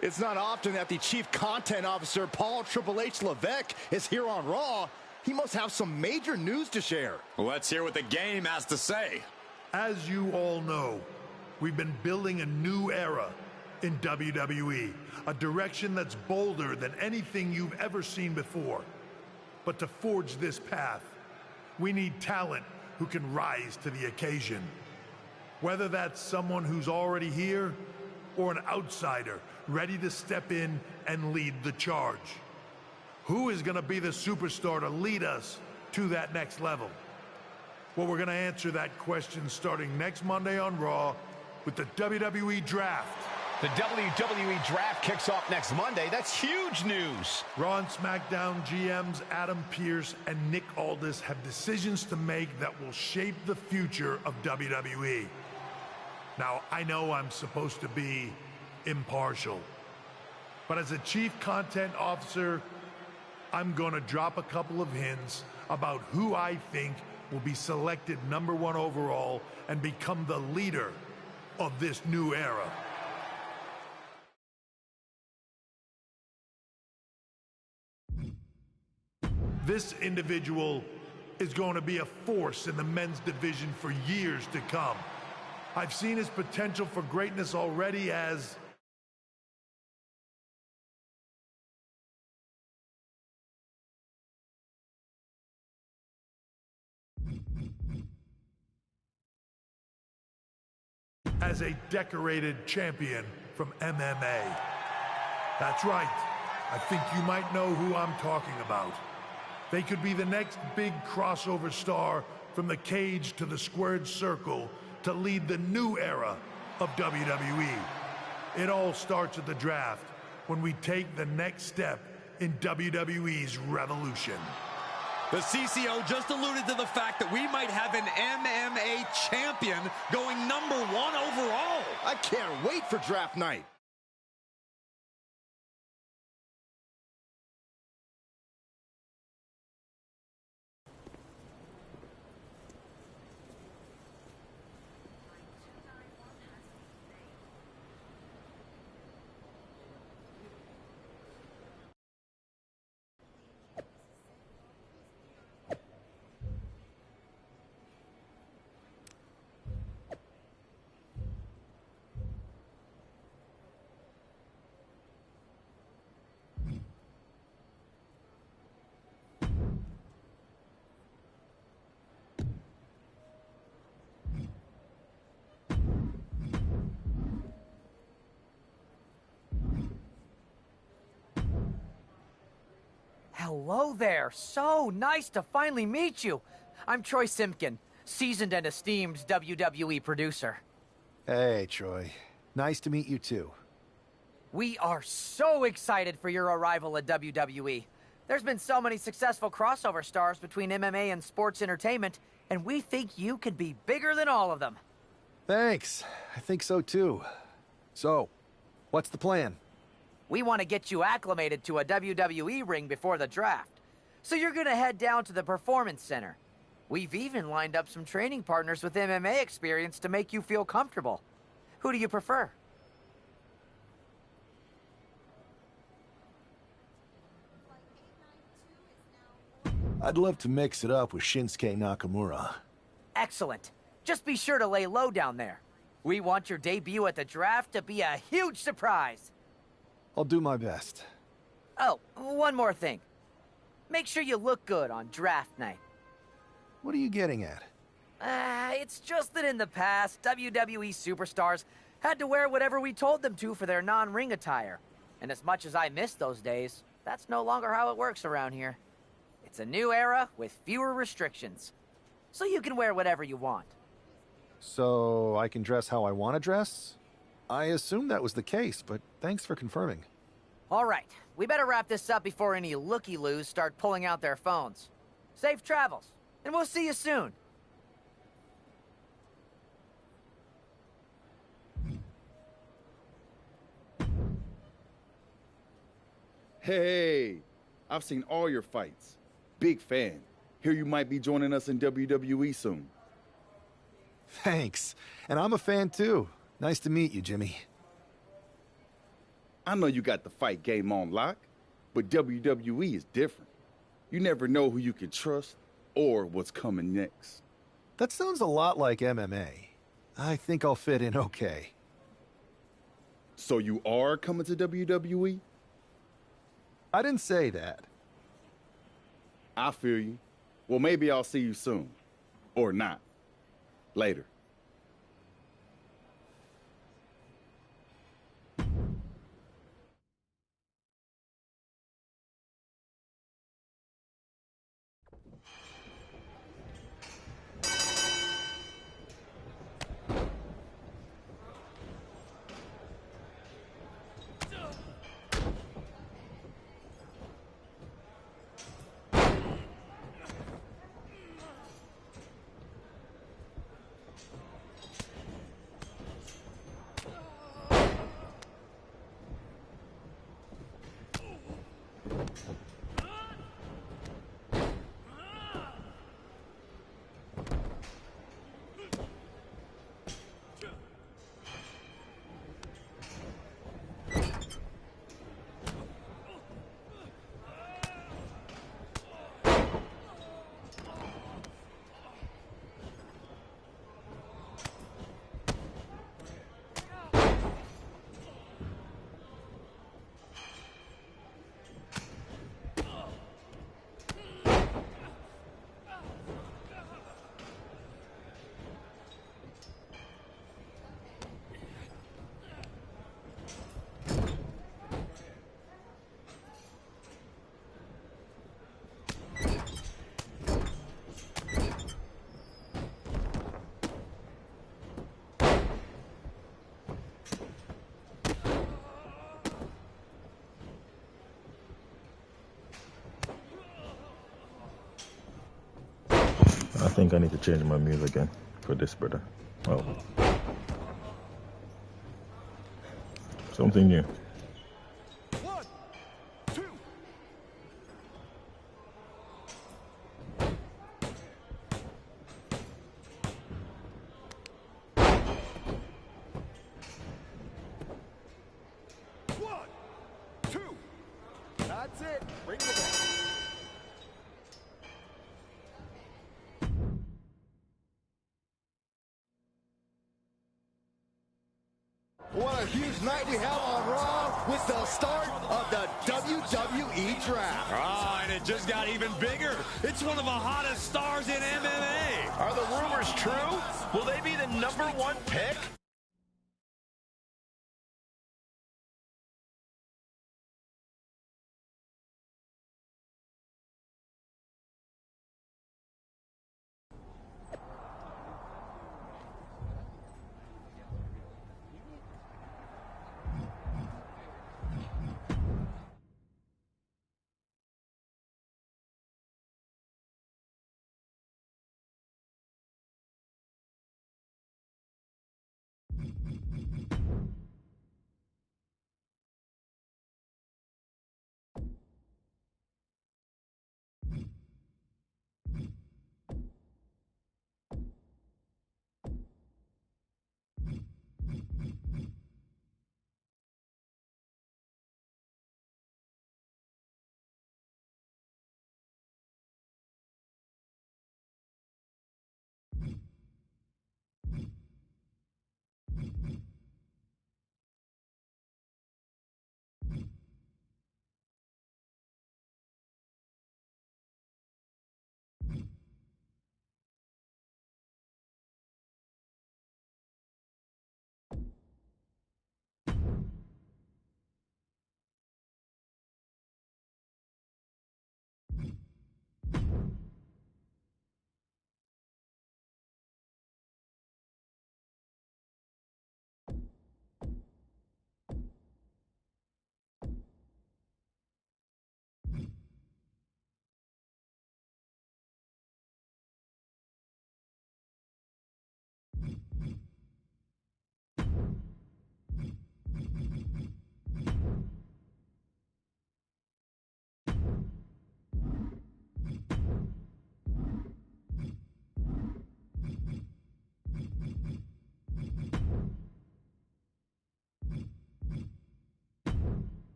It's not often that the Chief Content Officer, Paul Triple H Levesque, is here on Raw. He must have some major news to share. Let's hear what the game has to say. As you all know, we've been building a new era in WWE, a direction that's bolder than anything you've ever seen before. But to forge this path, we need talent who can rise to the occasion. Whether that's someone who's already here or an outsider ready to step in and lead the charge. Who is going to be the superstar to lead us to that next level? Well, we're going to answer that question starting next Monday on Raw with the WWE Draft. The WWE Draft kicks off next Monday. That's huge news. Raw and SmackDown GMs Adam Pearce and Nick Aldis have decisions to make that will shape the future of WWE. Now, I know I'm supposed to be impartial, but as a Chief Content Officer, I'm gonna drop a couple of hints about who I think will be selected #1 overall and become the leader of this new era. This individual is going to be a force in the men's division for years to come. I've seen his potential for greatness already as a decorated champion from MMA. That's right. I think you might know who I'm talking about. They could be the next big crossover star from the cage to the squared circle to lead the new era of WWE. It all starts at the draft when we take the next step in WWE's revolution. The CCO just alluded to the fact that we might have an MMA champion going #1 overall. I can't wait for draft night. Hello there. So nice to finally meet you. I'm Troy Simpkin, seasoned and esteemed WWE producer. Hey, Troy. Nice to meet you, too. We are so excited for your arrival at WWE. There's been so many successful crossover stars between MMA and sports entertainment, and we think you could be bigger than all of them. Thanks. I think so, too. So, what's the plan? We want to get you acclimated to a WWE ring before the draft. So you're going to head down to the Performance Center. We've even lined up some training partners with MMA experience to make you feel comfortable. Who do you prefer? I'd love to mix it up with Shinsuke Nakamura. Excellent. Just be sure to lay low down there. We want your debut at the draft to be a huge surprise. I'll do my best. Oh, one more thing. Make sure you look good on draft night. What are you getting at? It's just that in the past, WWE superstars had to wear whatever we told them to for their non-ring attire. And as much as I miss those days, that's no longer how it works around here. It's a new era with fewer restrictions. So you can wear whatever you want. So I can dress how I want to dress? I assumed that was the case, but thanks for confirming. All right, we better wrap this up before any looky-loos start pulling out their phones. Safe travels, and we'll see you soon. Hey, I've seen all your fights. Big fan. Hear you might be joining us in WWE soon. Thanks. And I'm a fan, too. Nice to meet you, Jimmy. I know you got the fight game on lock, but WWE is different. You never know who you can trust or what's coming next. That sounds a lot like MMA. I think I'll fit in okay. So you are coming to WWE? I didn't say that. I feel you. Well, maybe I'll see you soon. Or not. Later. I think I need to change my music again for this, brother. Oh. Something new. One, two. One, two. That's it. Ring the bell. What a huge night we have on Raw with the start of the WWE Draft. Ah, and it just got even bigger. It's one of the hottest stars in MMA. Are the rumors true? Will they be the #1 pick?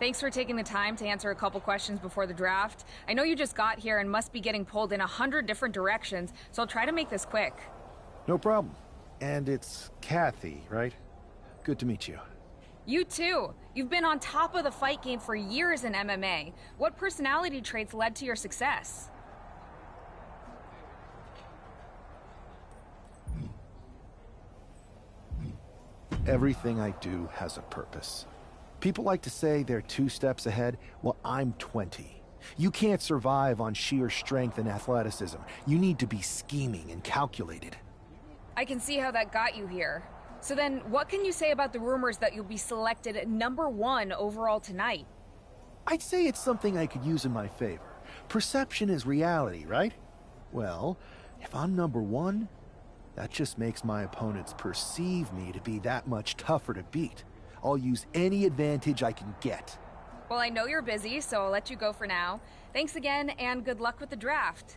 Thanks for taking the time to answer a couple questions before the draft. I know you just got here and must be getting pulled in 100 different directions, so I'll try to make this quick. No problem. And it's Kathy, right? Good to meet you. You too. You've been on top of the fight game for years in MMA. What personality traits led to your success? Everything I do has a purpose. People like to say they're 2 steps ahead. Well, I'm 20. You can't survive on sheer strength and athleticism. You need to be scheming and calculated. I can see how that got you here. So then, what can you say about the rumors that you'll be selected at #1 overall tonight? I'd say it's something I could use in my favor. Perception is reality, right? Well, if I'm #1, that just makes my opponents perceive me to be that much tougher to beat. I'll use any advantage I can get. Well, I know you're busy, so I'll let you go for now. Thanks again, and good luck with the draft.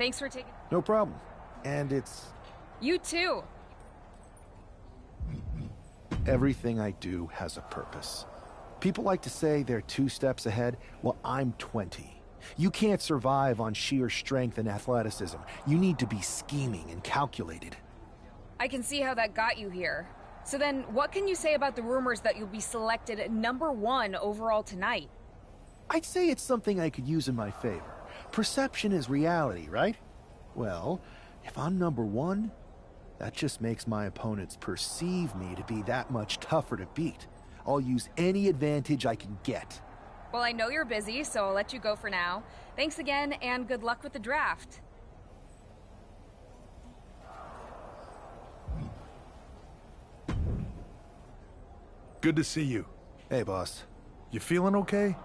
Thanks for taking... No problem. And it's... You too. Everything I do has a purpose. People like to say they're 2 steps ahead. Well, I'm 20. You can't survive on sheer strength and athleticism. You need to be scheming and calculated. I can see how that got you here. So then, what can you say about the rumors that you'll be selected #1 overall tonight? I'd say it's something I could use in my favor. Perception is reality, right? Well, if I'm #1, that just makes my opponents perceive me to be that much tougher to beat. I'll use any advantage I can get. Well, I know you're busy, so I'll let you go for now. Thanks again, and good luck with the draft. Good to see you. Hey, boss. You feeling okay?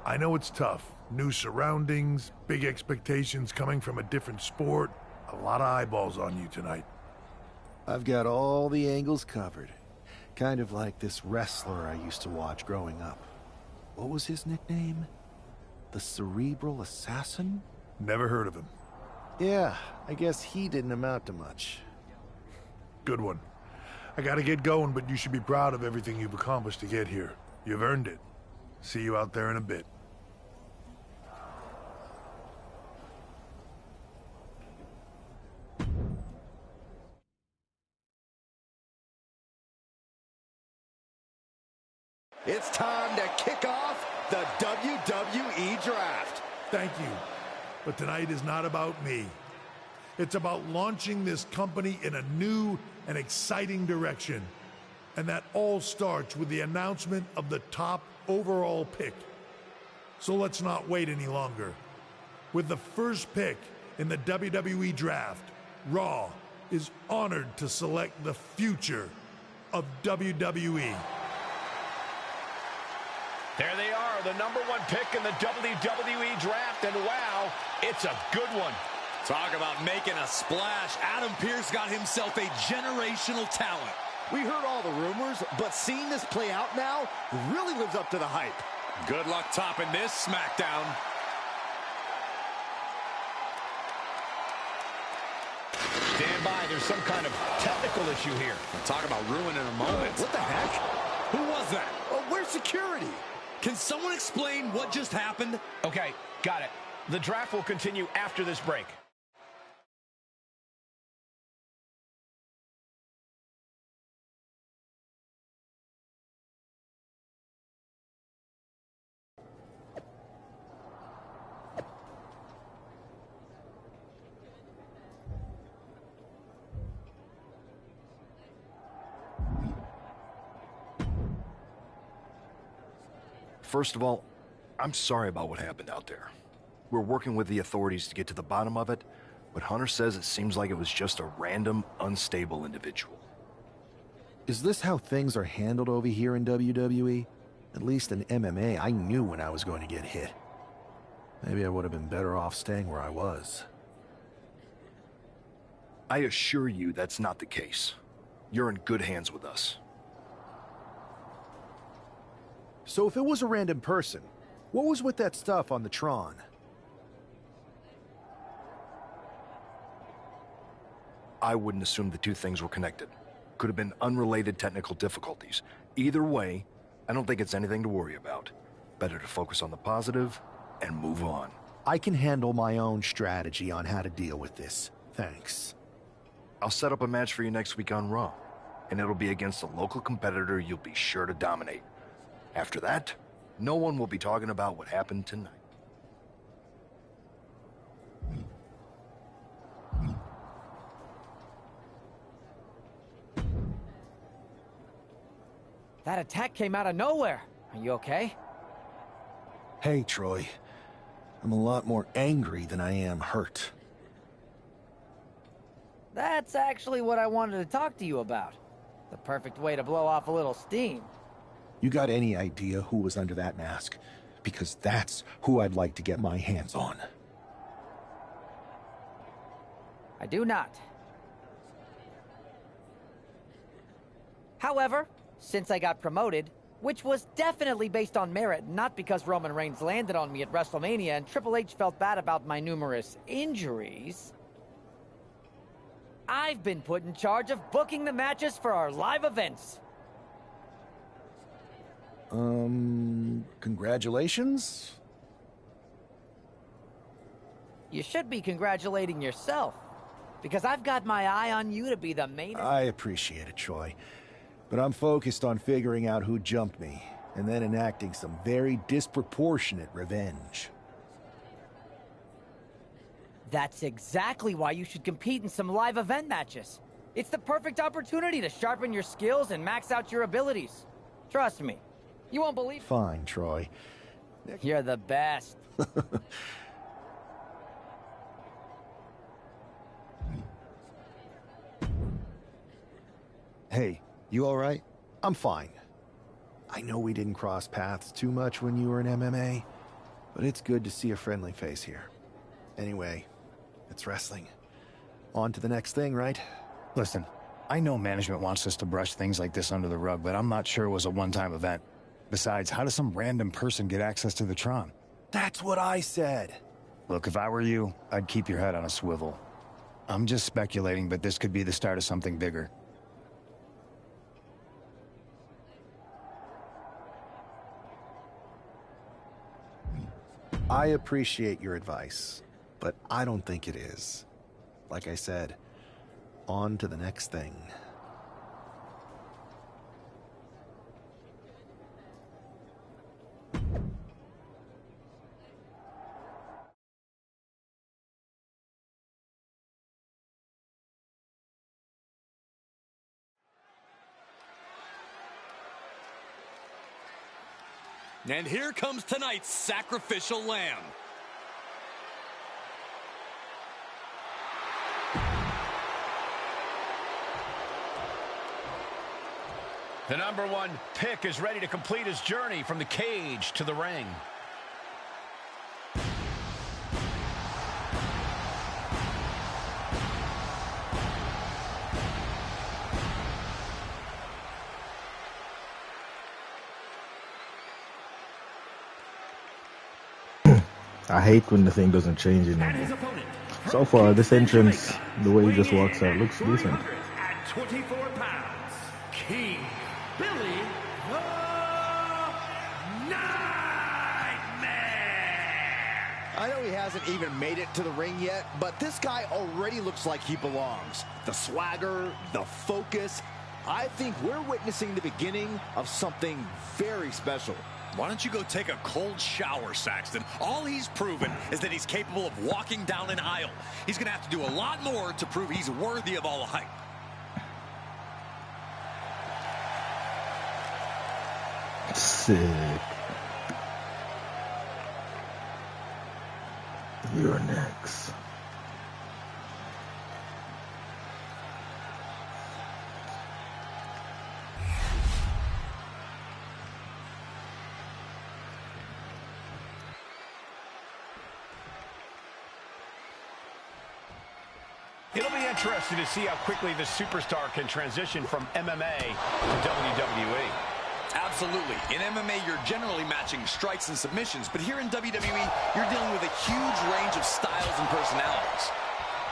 I know it's tough. New surroundings, big expectations coming from a different sport. A lot of eyeballs on you tonight. I've got all the angles covered. Kind of like this wrestler I used to watch growing up. What was his nickname? The Cerebral Assassin? Never heard of him. Yeah, I guess he didn't amount to much. Good one. I gotta get going, but you should be proud of everything you've accomplished to get here. You've earned it. See you out there in a bit. It's time to kick off the WWE Draft. Thank you. But tonight is not about me. It's about launching this company in a new and exciting direction. And that all starts with the announcement of the top overall pick. So let's not wait any longer. With the first pick in the WWE Draft, Raw is honored to select the future of WWE. There they are, the #1 pick in the WWE Draft, and wow, it's a good one. Talk about making a splash. Adam Pearce got himself a generational talent. We heard all the rumors, but seeing this play out now really lives up to the hype. Good luck topping this SmackDown. Stand by, there's some kind of technical issue here. Talk about ruining a moment. What the heck? Who was that? Where's security? Can someone explain what just happened? Okay, got it. The draft will continue after this break. First of all, I'm sorry about what happened out there. We're working with the authorities to get to the bottom of it, but Hunter says it seems like it was just a random, unstable individual. Is this how things are handled over here in WWE? At least in MMA, I knew when I was going to get hit. Maybe I would have been better off staying where I was. I assure you that's not the case. You're in good hands with us. So if it was a random person, what was with that stuff on the Tron? I wouldn't assume the two things were connected. Could have been unrelated technical difficulties. Either way, I don't think it's anything to worry about. Better to focus on the positive and move on. I can handle my own strategy on how to deal with this. Thanks. I'll set up a match for you next week on Raw, and it'll be against a local competitor you'll be sure to dominate. After that, no one will be talking about what happened tonight. That attack came out of nowhere. Are you okay? Hey, Troy. I'm a lot more angry than I am hurt. That's actually what I wanted to talk to you about. The perfect way to blow off a little steam. You got any idea who was under that mask? Because that's who I'd like to get my hands on. I do not. However, since I got promoted, Which was definitely based on merit, not because Roman Reigns landed on me at WrestleMania and Triple H felt bad about my numerous injuries. I've been put in charge of booking the matches for our live events. Congratulations? You should be congratulating yourself, because I've got my eye on you to be the main... I appreciate it, Troy. But I'm focused on figuring out who jumped me, and then enacting some very disproportionate revenge. That's exactly why you should compete in some live event matches. It's the perfect opportunity to sharpen your skills and max out your abilities. Trust me, you won't believe... Fine, Troy. You're the best. Hey, you all right? I'm fine. I know we didn't cross paths too much when you were in MMA, but it's good to see a friendly face here. Anyway, it's wrestling. On to the next thing, right? Listen, I know management wants us to brush things like this under the rug, but I'm not sure it was a one-time event. Besides, how does some random person get access to the Tron? That's what I said. Look, if I were you, I'd keep your head on a swivel. I'm just speculating, but this could be the start of something bigger. I appreciate your advice, but I don't think it is. Like I said, on to the next thing. And here comes tonight's sacrificial lamb. The #1 pick is ready to complete his journey from the cage to the ring. I hate when the thing doesn't change anymore. So far, this entrance, the way he just walks out, looks decent. At 24 pounds, King Billy the Nightmare! I know he hasn't even made it to the ring yet, but this guy already looks like he belongs. The swagger, the focus. I think we're witnessing the beginning of something very special. Why don't you go take a cold shower, Saxton? All he's proven is that he's capable of walking down an aisle. He's going to have to do a lot more to prove he's worthy of all the hype. Sick. You're next. It'll be interesting to see how quickly the superstar can transition from MMA to WWE. Absolutely. In MMA, you're generally matching strikes and submissions, but here in WWE, you're dealing with a huge range of styles and personalities.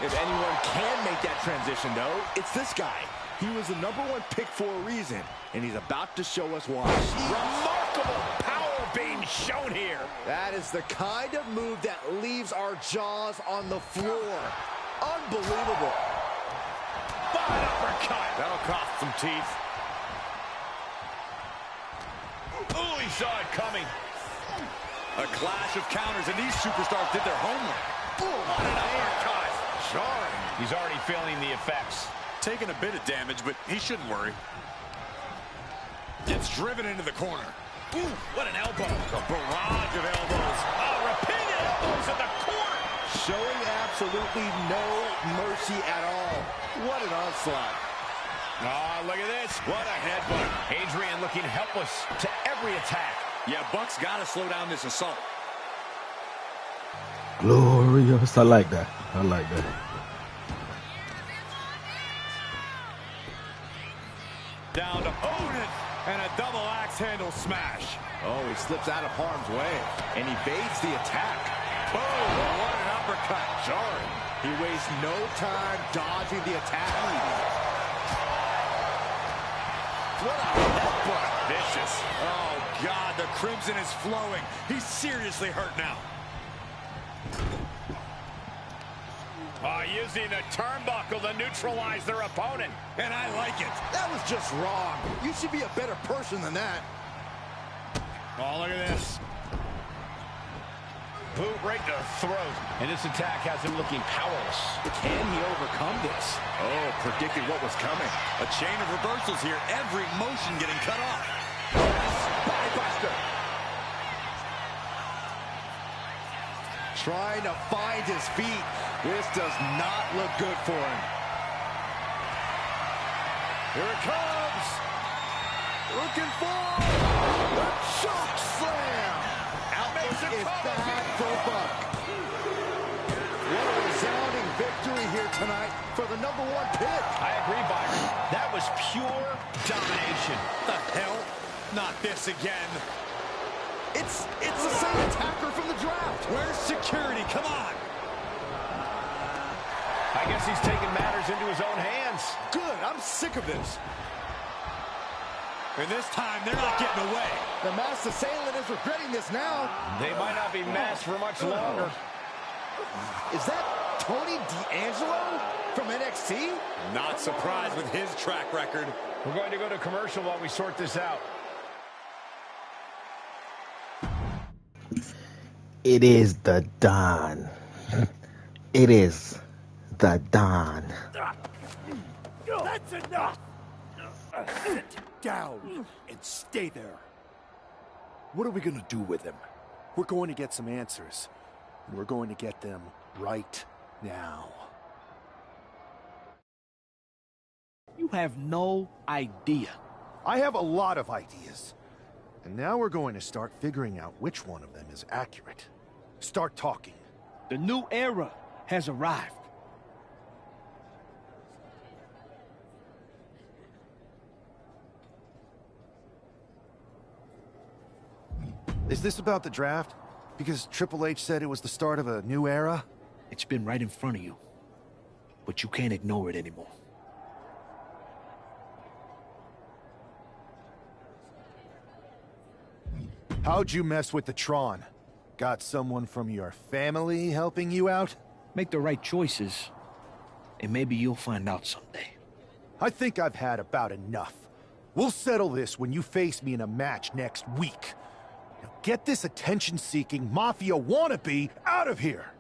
If anyone can make that transition, though, it's this guy. He was the #1 pick for a reason, and he's about to show us why. Remarkable power being shown here. That is the kind of move that leaves our jaws on the floor. Unbelievable. Fine uppercut. That'll cost some teeth. Oh, he saw it coming. A clash of counters, and these superstars did their homework. Ooh, what an uppercut. Jarring. He's already feeling the effects. Taking a bit of damage, but he shouldn't worry. Gets driven into the corner. Ooh, what an elbow. A barrage of elbows. Oh, repeated elbows in the corner. Showing absolutely no mercy at all. What an onslaught. Oh, look at this. What a headbutt. Adrian looking helpless to every attack. Yeah, Buck's got to slow down this assault. Glorious. I like that. I like that. Down to opponent and a double axe mishandle smash. Oh, he slips out of harm's way and evades the attack. Boom, what an uppercut. Jarring. He wastes no time dodging the attack. What a headbutt. Vicious. Oh, God, the crimson is flowing. He's seriously hurt now. Using the turnbuckle to neutralize their opponent. And I like it. That was just wrong. You should be a better person than that. Oh, look at this. Boot right to the throat. And this attack has him looking powerless. Can he overcome this? Oh, predicted what was coming. A chain of reversals here. Every motion getting cut off. Spinebuster. Trying to find his feet. This does not look good for him. Here it comes. Looking for the choke slam. Outlook is bad for buck. What a resounding victory here tonight for the #1 pick. I agree, Byron. That was pure domination. The hell? Not this again. It's the same attacker from the draft. Where's security? Come on. I guess he's taking matters into his own hands. Good. I'm sick of this. And this time, they're not getting away. The masked assailant is regretting this now. They might not be masked for much longer. Is that Tony D'Angelo from NXT? Not surprised with his track record. We're going to go to commercial while we sort this out. It is the Don. It is the Don. That's enough! Sit down and stay there. What are we going to do with him? We're going to get some answers. And we're going to get them right now. You have no idea. I have a lot of ideas. And now we're going to start figuring out which one of them is accurate. Start talking. The new era has arrived. Is this about the draft? Because Triple H said it was the start of a new era? It's been right in front of you. But you can't ignore it anymore. How'd you mess with the Tron? Got someone from your family helping you out? Make the right choices, and maybe you'll find out someday. I think I've had about enough. We'll settle this when you face me in a match next week. Now get this attention-seeking Mafia wannabe out of here!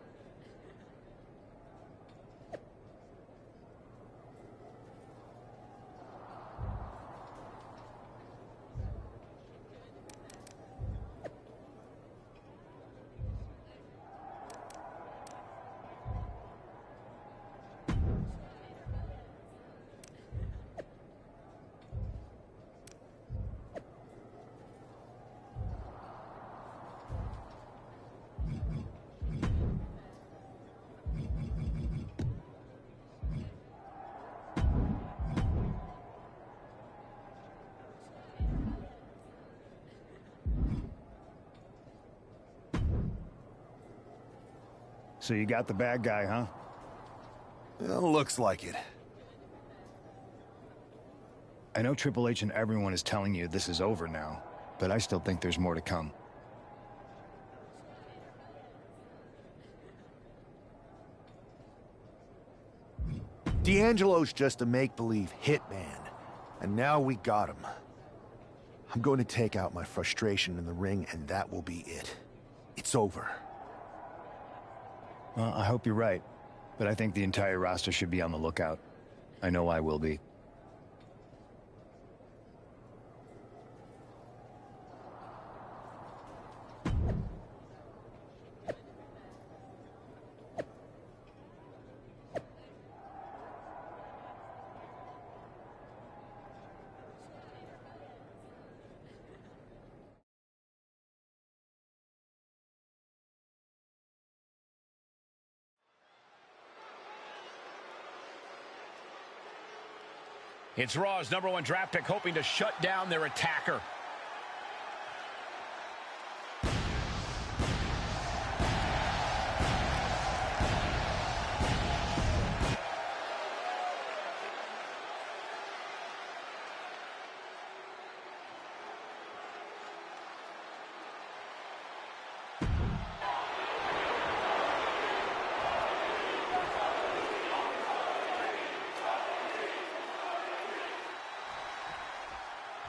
So you got the bad guy, huh? Well, looks like it. I know Triple H and everyone is telling you this is over now, but I still think there's more to come. D'Angelo's just a make-believe hitman, and now we got him. I'm going to take out my frustration in the ring, and that will be it. It's over. Well, I hope you're right, but I think the entire roster should be on the lookout. I know I will be. It's Raw's #1 draft pick hoping to shut down their attacker.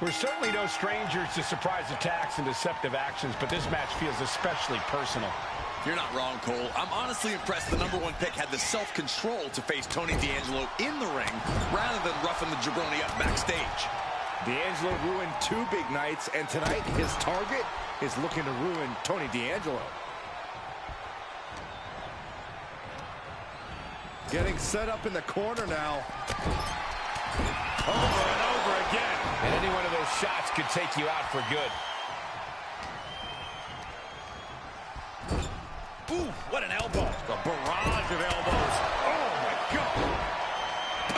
We're certainly no strangers to surprise attacks and deceptive actions, but this match feels especially personal. You're not wrong, Cole. I'm honestly impressed the #1 pick had the self-control to face Tony D'Angelo in the ring rather than roughing the jabroni up backstage. D'Angelo ruined 2 big nights, and tonight his target is looking to ruin Tony D'Angelo. Getting set up in the corner now. Over and over again. And any one of those shots could take you out for good. Ooh, what an elbow. A barrage of elbows. Oh, my God.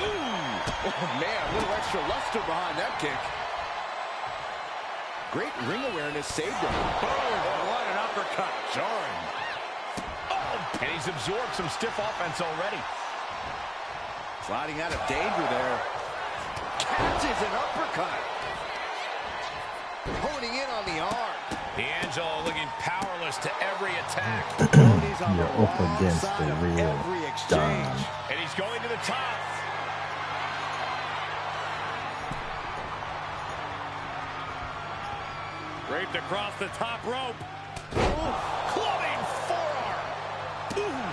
Ooh. Oh, man, a little extra luster behind that kick. Great ring awareness saved him. Oh, what an uppercut. Jarring. Oh, and he's absorbed some stiff offense already. Sliding out of danger there. Catches an uppercut. Honing in on the arm. D'Angelo looking powerless to every attack. You're up against the real Don. And he's going to the top. Draped across the top rope. Ooh, clubbing forearm. Ooh.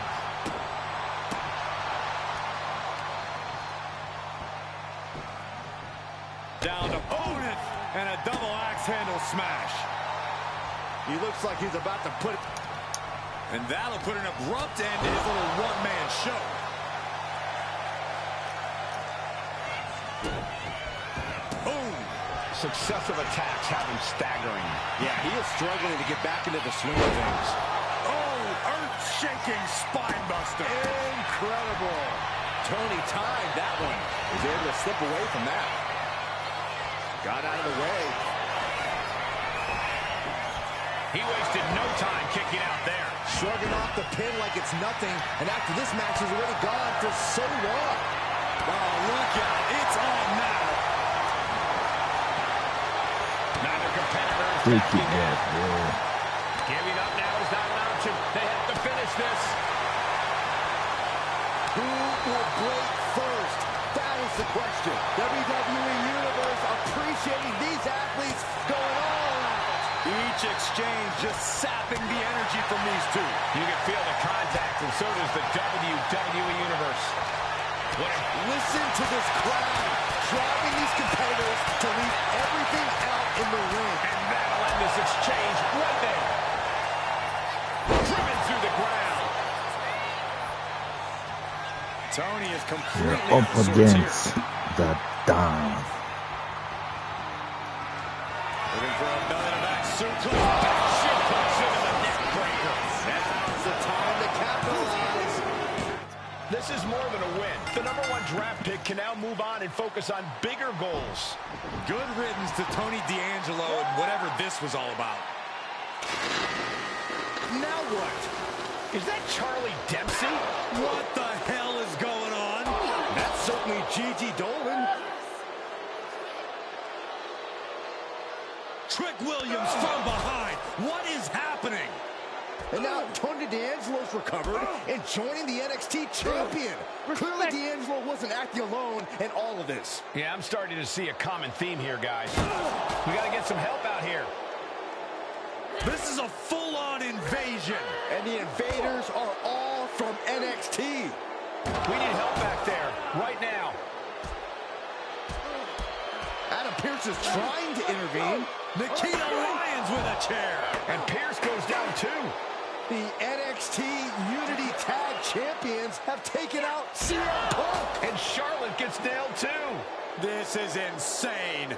Down opponent and a double axe handle smash. He looks like he's about to put it. And that'll put an abrupt end to his little one-man show. Boom. Successive attacks have him staggering. Yeah, he is struggling to get back into the swing of things. Oh, earth-shaking spine buster. Incredible. Tony timed that one. Was able to slip away from that. Got out of the way. He wasted no time kicking out there. Shrugging off the pin like it's nothing. And after this match, he's already gone for so long. Oh, look out. It's on now. Neither competitor is Giving up now is not an option. They have to finish this. Who will break first? That is the question. WWE Universe appreciating these athletes going all out. Each exchange just sapping the energy from these two. You can feel the contact, and so does the WWE Universe. Listen to this crowd, driving these competitors to leave everything out in the ring. And that'll end this exchange right there. Driven through the ground. Tony is completely You're up against the Don. Looking for a belly-to-back suplex. She puts him in the neck breaker. Now's the time to capitalize. This is more than a win. The #1 draft pick can now move on and focus on bigger goals. Good riddance to Tony D'Angelo and whatever this was all about. Now what? Is that Charlie Dempsey? What the hell is going on? That's certainly Gigi Dolan. Trick Williams from behind. What is happening? And now Tony D'Angelo's recovered and joining the NXT champion. Clearly D'Angelo wasn't acting alone in all of this. Yeah, I'm starting to see a common theme here, guys. We got to get some help out here. This is a full-on invasion. And the invaders are all from NXT. We need help back there, right now. Adam Pearce is trying to intervene. Nikita Lyons with a chair. And Pearce goes down too. The NXT Unity Tag Champions have taken out CM Punk. And Charlotte gets nailed too. This is insane.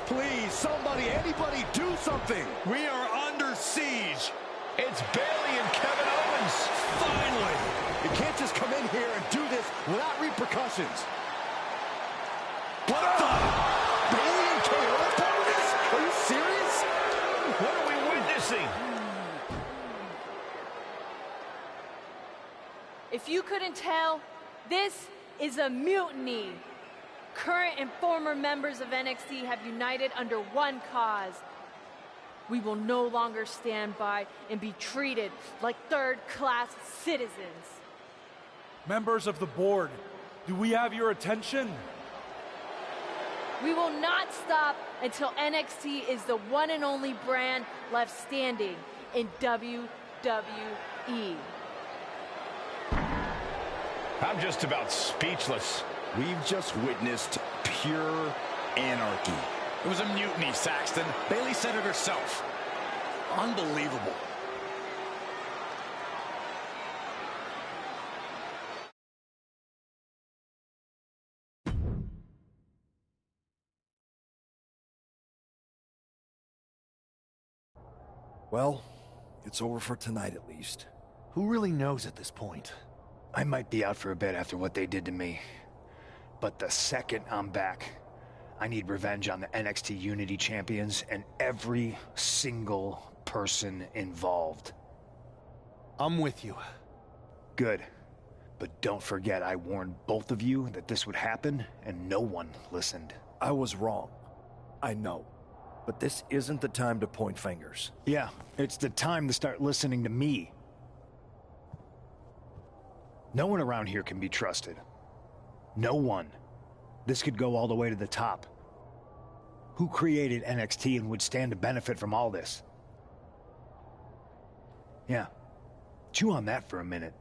Please, somebody, anybody, do something. We are under siege. It's Bayley and Kevin Owens. Finally. You can't just come in here and do this without repercussions. What the? Bayley and KO are part of this? Are you serious? What are we witnessing? If you couldn't tell, this is a mutiny. Current and former members of NXT have united under one cause. We will no longer stand by and be treated like third-class citizens. Members of the board, do we have your attention? We will not stop until NXT is the one and only brand left standing in WWE. I'm just about speechless. We've just witnessed pure anarchy. It was a mutiny, Saxton. Bayley said it herself. Unbelievable. Well, it's over for tonight at least. Who really knows at this point? I might be out for a bit after what they did to me. But the second I'm back, I need revenge on the NXT Unity Champions and every single person involved. I'm with you. Good. But don't forget I warned both of you that this would happen, and no one listened. I was wrong. I know. But this isn't the time to point fingers. Yeah, it's the time to start listening to me. No one around here can be trusted. No one. This could go all the way to the top. Who created NXT and would stand to benefit from all this? Yeah. Chew on that for a minute.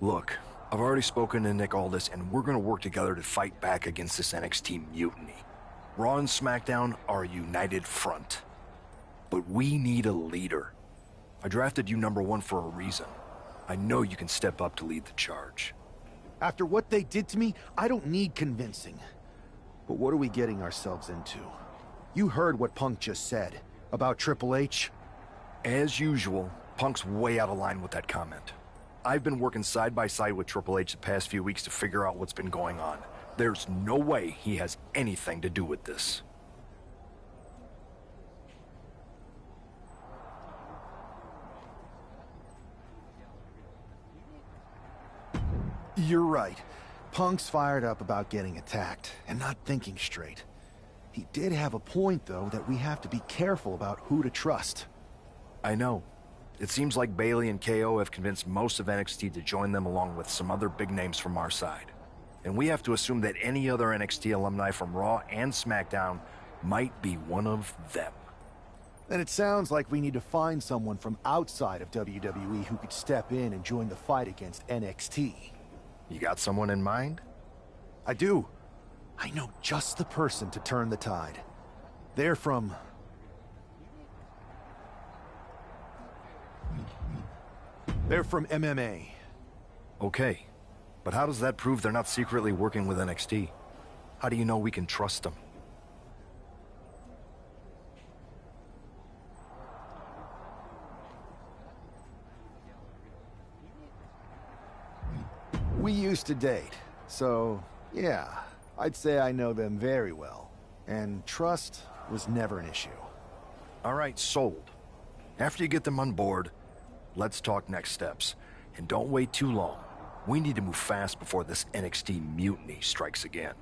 Look, I've already spoken to Nick Aldis, and we're gonna work together to fight back against this NXT mutiny. Raw and SmackDown are a united front. But we need a leader. I drafted you #1 for a reason. I know you can step up to lead the charge. After what they did to me, I don't need convincing. But what are we getting ourselves into? You heard what Punk just said about Triple H. As usual, Punk's way out of line with that comment. I've been working side by side with Triple H the past few weeks to figure out what's been going on. There's no way he has anything to do with this. You're right. Punk's fired up about getting attacked and not thinking straight. He did have a point, though, that we have to be careful about who to trust. I know. It seems like Bayley and KO have convinced most of NXT to join them along with some other big names from our side. And we have to assume that any other NXT alumni from Raw and SmackDown might be one of them. Then it sounds like we need to find someone from outside of WWE who could step in and join the fight against NXT. You got someone in mind? I do. I know just the person to turn the tide. They're from MMA. Okay. But how does that prove they're not secretly working with NXT? How do you know we can trust them? We used to date, so yeah, I'd say I know them very well. And trust was never an issue. All right, sold. After you get them on board, let's talk next steps. And don't wait too long. We need to move fast before this NXT mutiny strikes again.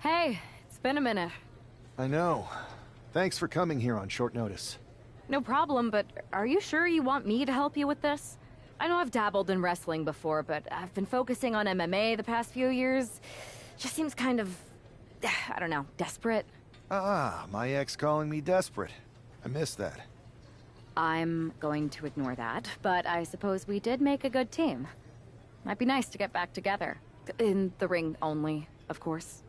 Hey, it's been a minute. I know. Thanks for coming here on short notice. No problem, but are you sure you want me to help you with this? I know I've dabbled in wrestling before, but I've been focusing on MMA the past few years. Just seems kind of, I don't know, desperate. My ex calling me desperate. I miss that. I'm going to ignore that, but I suppose we did make a good team. Might be nice to get back together. In the ring only, of course.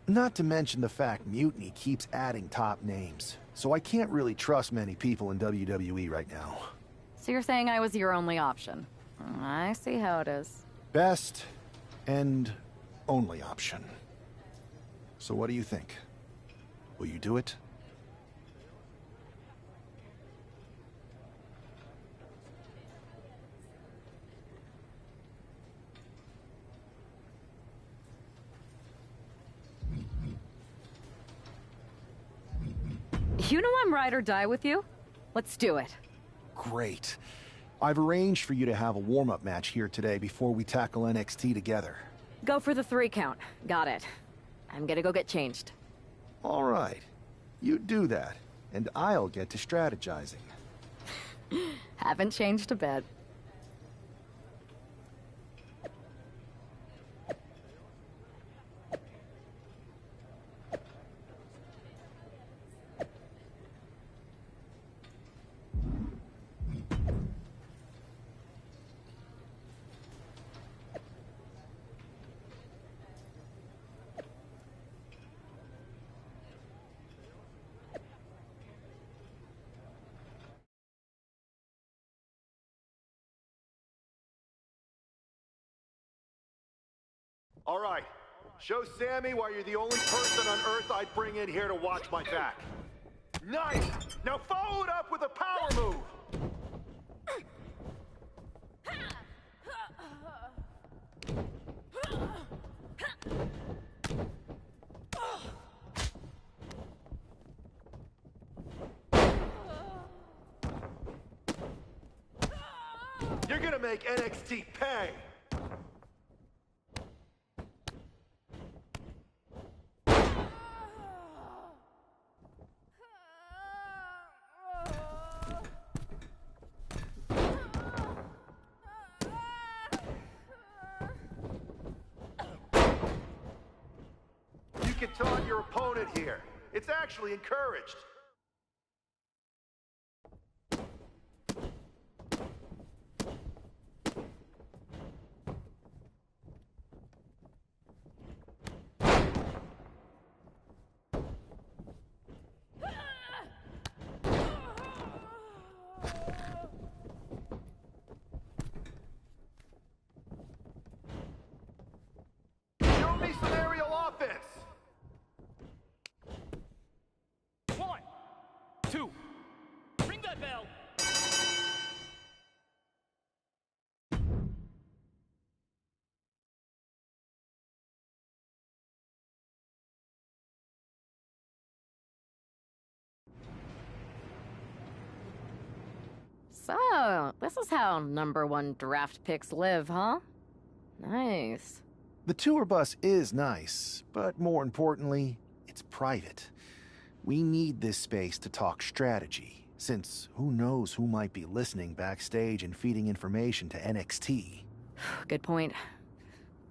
Not to mention the fact Mutiny keeps adding top names, so I can't really trust many people in WWE right now. So you're saying I was your only option? I see how it is. Best and only option. So what do you think? Will you do it? You know I'm ride or die with you. Let's do it. Great. I've arranged for you to have a warm-up match here today before we tackle NXT together. Go for the 3 count. Got it. I'm gonna go get changed. All right. You do that, and I'll get to strategizing. Haven't changed a bit. All right. Show Sammy why you're the only person on Earth I'd bring in here to watch my back. Nice! Now follow it up with a power move! You're gonna make NXT pay! You can taunt your opponent here. It's actually encouraged. Show me some aerial offense. 1, 2, ring that bell. So, this is how #1 draft picks live, huh? Nice. The tour bus is nice, but more importantly, it's private. We need this space to talk strategy, since who knows who might be listening backstage and feeding information to NXT. Good point.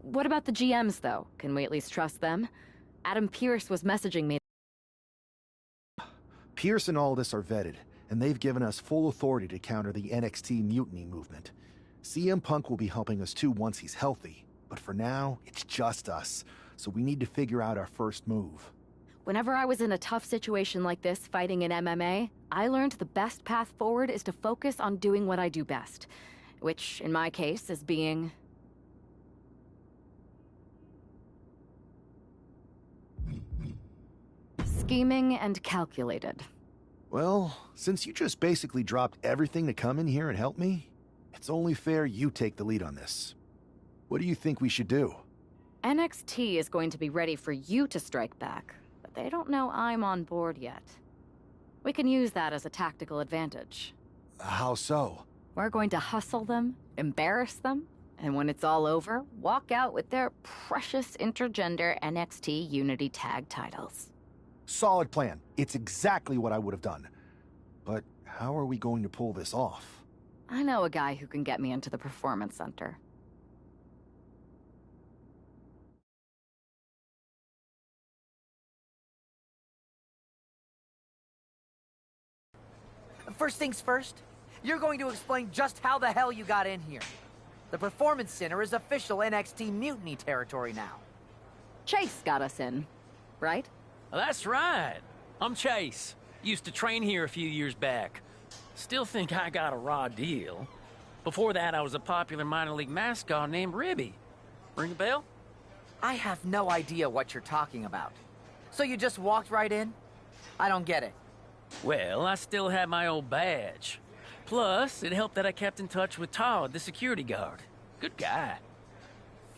What about the GMs, though? Can we at least trust them? Adam Pearce was messaging me. Pierce and Aldis are vetted, and they've given us full authority to counter the NXT mutiny movement. CM Punk will be helping us too once he's healthy, but for now, it's just us, so we need to figure out our first move. Whenever I was in a tough situation like this fighting in MMA, I learned the best path forward is to focus on doing what I do best, which, in my case, is being... scheming and calculated. Well, since you just basically dropped everything to come in here and help me, it's only fair you take the lead on this. What do you think we should do? NXT is going to be ready for you to strike back, but they don't know I'm on board yet. We can use that as a tactical advantage. How so? We're going to hustle them, embarrass them, and when it's all over, walk out with their precious intergender NXT Unity Tag titles. Solid plan. It's exactly what I would have done. But how are we going to pull this off? I know a guy who can get me into the Performance Center. First things first, you're going to explain just how the hell you got in here. The Performance Center is official NXT Mutiny territory now. Chase got us in, right? That's right. I'm Chase. Used to train here a few years back. Still think I got a raw deal. Before that, I was a popular minor league mascot named Ribby. Ring a bell? I have no idea what you're talking about. So you just walked right in? I don't get it. Well, I still had my old badge. Plus, it helped that I kept in touch with Todd, the security guard. Good guy.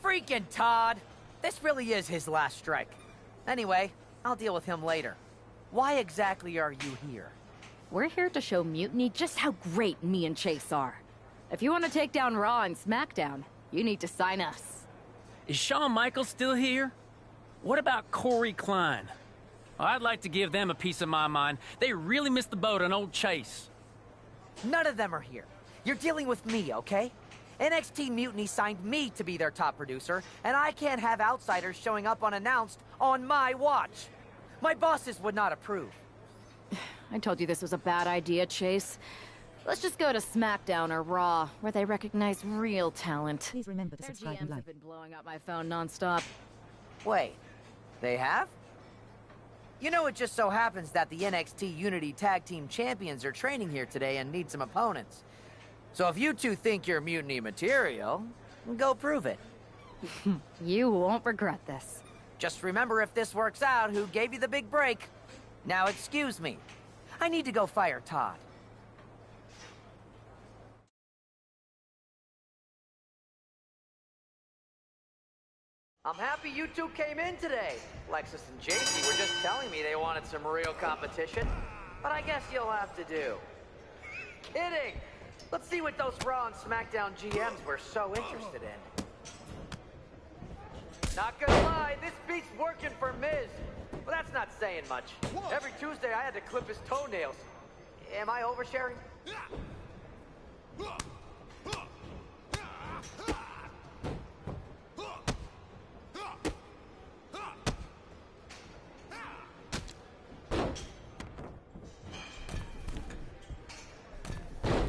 Freaking Todd! This really is his last strike. Anyway, I'll deal with him later. Why exactly are you here? We're here to show Mutiny just how great me and Chase are. If you want to take down Raw and SmackDown, you need to sign us. Is Shawn Michaels still here? What about Corey Klein? I'd like to give them a piece of my mind. They really missed the boat on old Chase. None of them are here. You're dealing with me, okay? NXT Mutiny signed me to be their top producer, and I can't have outsiders showing up unannounced on my watch. My bosses would not approve. I told you this was a bad idea, Chase. Let's just go to SmackDown or Raw, where they recognize real talent. Please remember to subscribe and like. Have been blowing up my phone nonstop. Wait, they have? You know, it just so happens that the NXT Unity Tag Team Champions are training here today and need some opponents. So if you two think you're Mutiny material, go prove it. You won't regret this. Just remember, if this works out, who gave you the big break. Now excuse me. I need to go fire Todd. I'm happy you two came in today. Lexus and JC were just telling me they wanted some real competition, but I guess you'll have to do. Kidding! Let's see what those Raw and SmackDown GMs were so interested in. Not gonna lie, this beat's working for Miz. But that's not saying much. Every Tuesday I had to clip his toenails. Am I oversharing?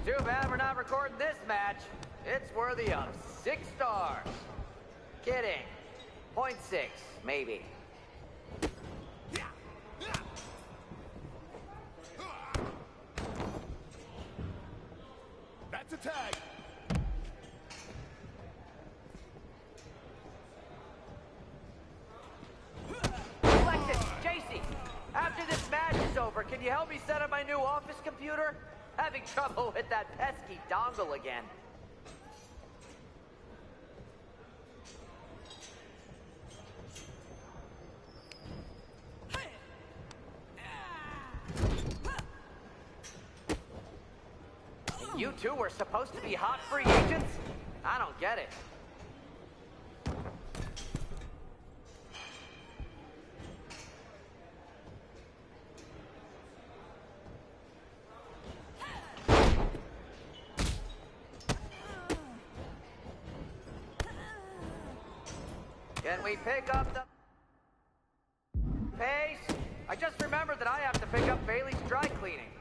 Too bad we're not recording this match. It's worthy of 6 stars. Kidding. 0.6, maybe. That's a tag. Alexis, JC, after this match is over, can you help me set up my new office computer? Having trouble with that pesky dongle again. You two were supposed to be hot free agents? I don't get it. Can we pick up the pace? I just remembered that I have to pick up Bailey's dry cleaning.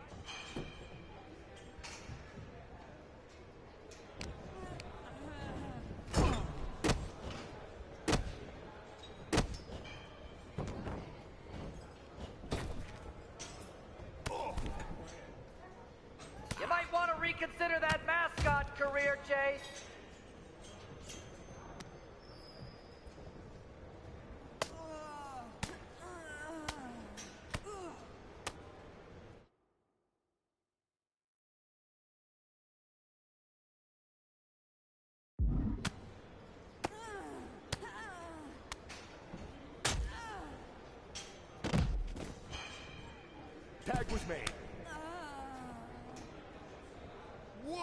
You might want to reconsider that mascot career, Chase. Tag was made. 1,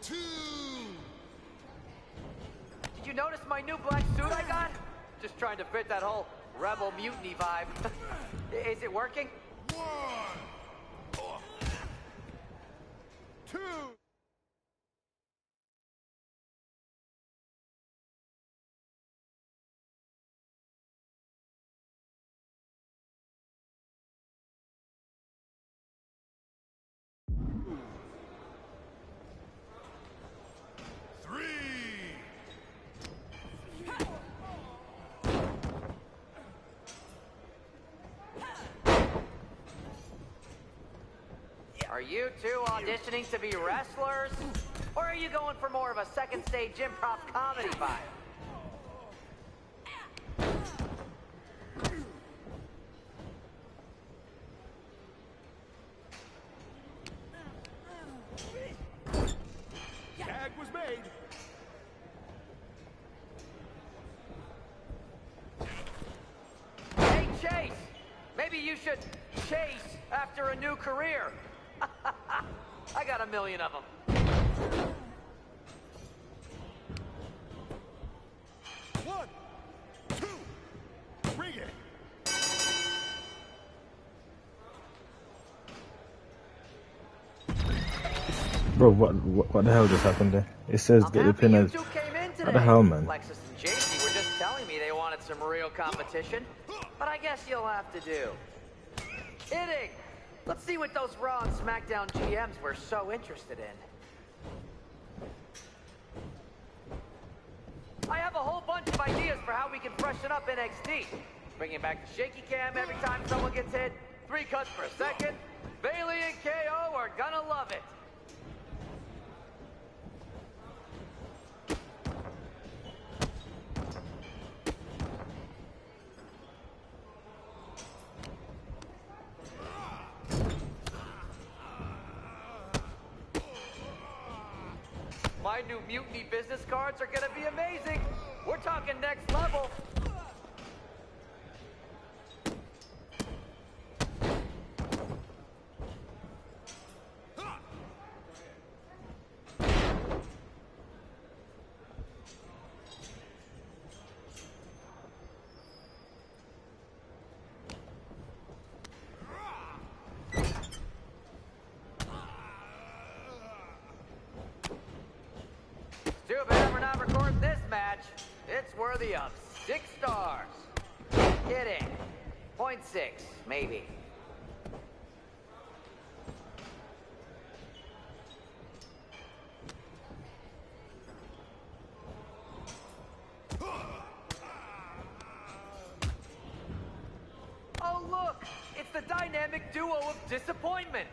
2. Did you notice my new black suit I got? Just trying to fit that whole rebel mutiny vibe. Is it working? 1, 2. Are Are you two auditioning to be wrestlers? Or are you going for more of a second stage improv comedy vibe? Tag was made. Hey, Chase! Maybe you should chase after a new career. I got a million of them. One, two, bring it. Bro, what the hell just happened there? It says get the pin as... What the hell, man? Lexus and JC were just telling me they wanted some real competition, but I guess you'll have to do. Kidding! Let's see what those Raw and SmackDown GMs were so interested in. I have a whole bunch of ideas for how we can freshen up NXT. Bringing back the shaky cam every time someone gets hit, 3 cuts per second. Bailey and KO are gonna love it. My new Mutiny business cards are gonna be amazing. We're talking next level. Too bad we're not recording this match. It's worthy of 6 stars. Kidding. 0.6, maybe. Oh, look! It's the dynamic duo of disappointment.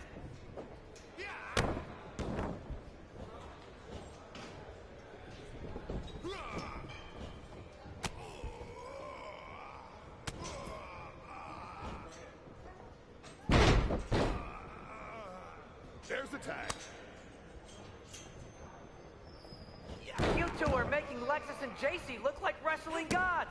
There's the tag. You two are making Lexus and JC look like wrestling gods.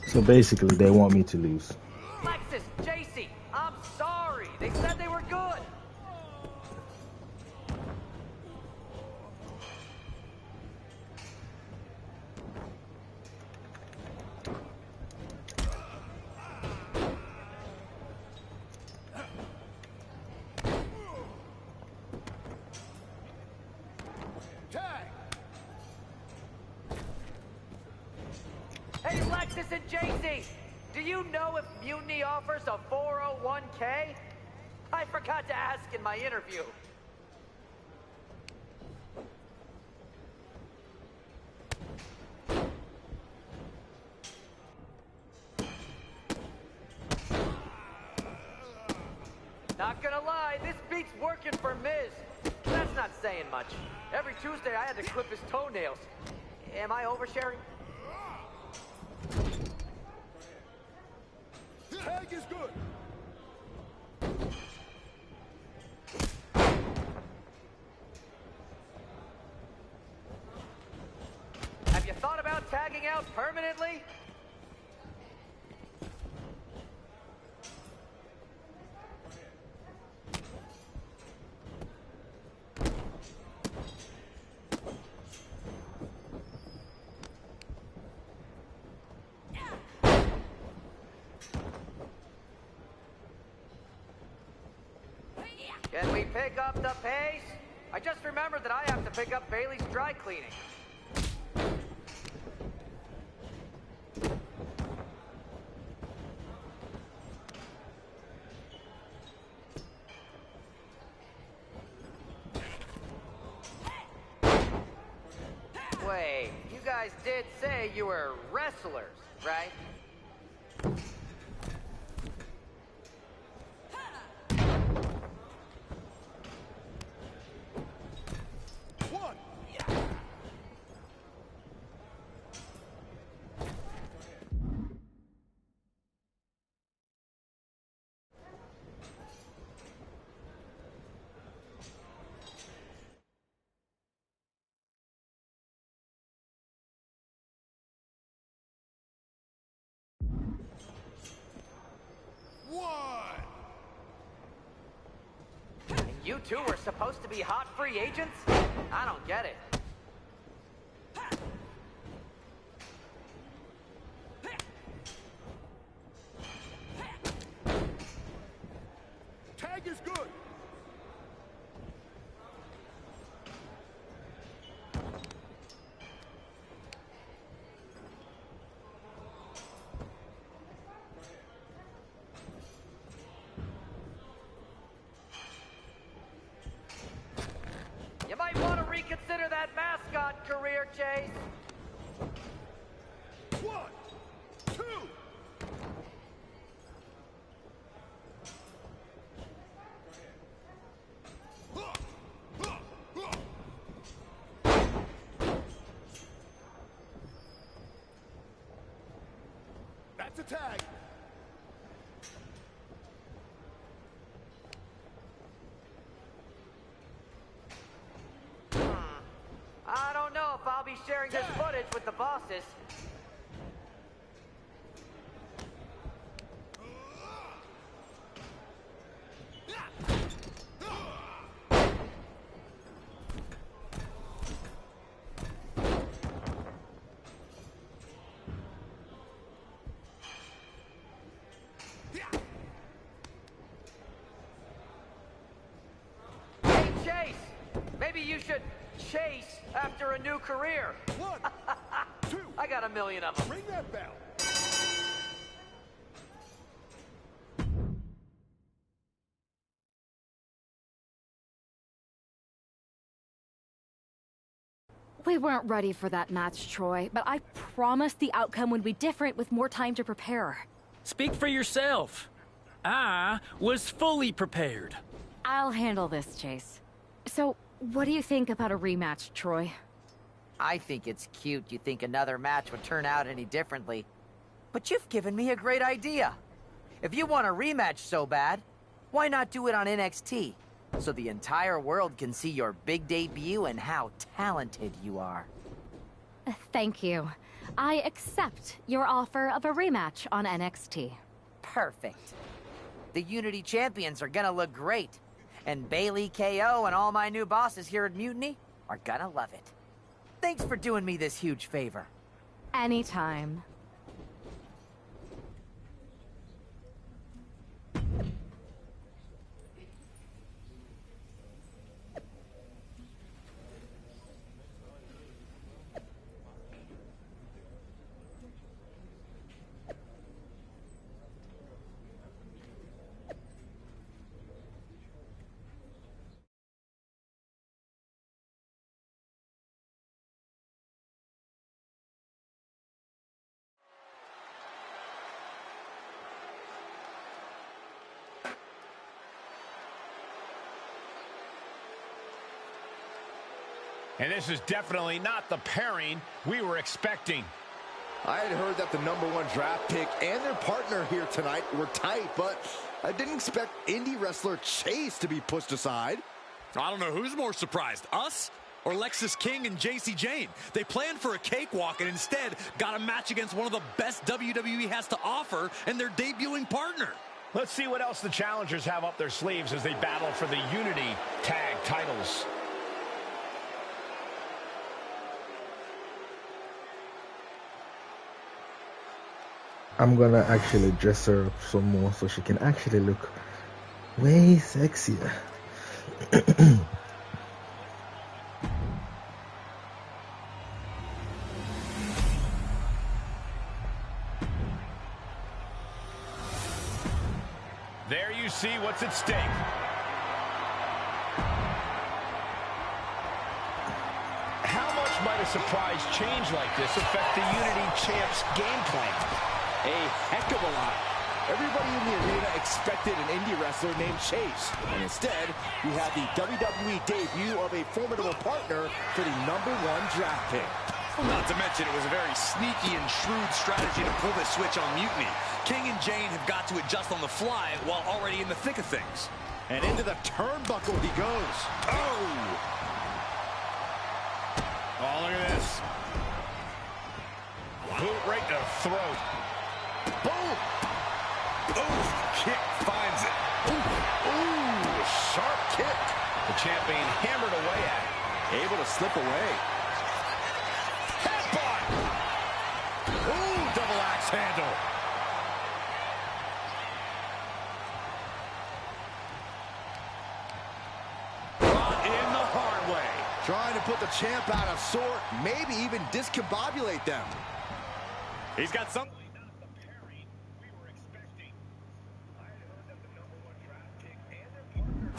So basically, they want me to lose. Lexus, JC, I'm sorry. They said they were good. Hey, Lexus and JC, do you know if Mutiny offers a 401k? I forgot to ask in my interview. Not gonna lie, this beat's working for Miz. That's not saying much. Every Tuesday I had to clip his toenails. Am I oversharing? Tag is good. Have you thought about tagging out permanently? Can we pick up the pace? I just remembered that I have to pick up Bailey's dry cleaning. Wait, you guys did say you were wrestlers, right? You two were supposed to be hot free agents? I don't get it. Tag is good. You might want to reconsider that mascot career, Chase. 1, 2. That's a tag. I don't know if I'll be sharing this footage with the bosses. Hey, Chase! Maybe you should chase after a new career. 1, 2. I got a million of them. Ring that bell. We weren't ready for that match, Troy, but I promised the outcome would be different with more time to prepare. Speak for yourself. I was fully prepared. I'll handle this, Chase. So, what do you think about a rematch, Troy? I think it's cute you think another match would turn out any differently. But you've given me a great idea. If you want a rematch so bad, why not do it on NXT? So the entire world can see your big debut and how talented you are. Thank you. I accept your offer of a rematch on NXT. Perfect. The Unity Champions are gonna look great. And Bailey, KO, and all my new bosses here at Mutiny are gonna love it. Thanks for doing me this huge favor. Anytime. And this is definitely not the pairing we were expecting. I had heard that the #1 draft pick and their partner here tonight were tight, but I didn't expect indie wrestler Chase to be pushed aside. I don't know who's more surprised, us or Lexis King and JC Jane. They planned for a cakewalk and instead got a match against one of the best WWE has to offer and their debuting partner. Let's see what else the challengers have up their sleeves as they battle for the Unity Tag titles. I'm gonna actually dress her up some more so she can actually look way sexier. There you see what's at stake. How much might a surprise change like this affect the Unity Champs game plan? A heck of a lot. Everybody in the arena expected an indie wrestler named Chase. And instead, we have the WWE debut of a formidable partner for the #1 draft pick. Not to mention, it was a very sneaky and shrewd strategy to pull this switch on Mutiny. King and Jane have got to adjust on the fly while already in the thick of things. And into the turnbuckle he goes. Oh, look at this. Boot right to the throat. Boom! Ooh, kick finds it. Ooh, sharp kick. The champion hammered away at it. Able to slip away. Headbutt. Ooh, double axe handle. Brought in the hard way. Trying to put the champ out of sort, maybe even discombobulate them. He's got some...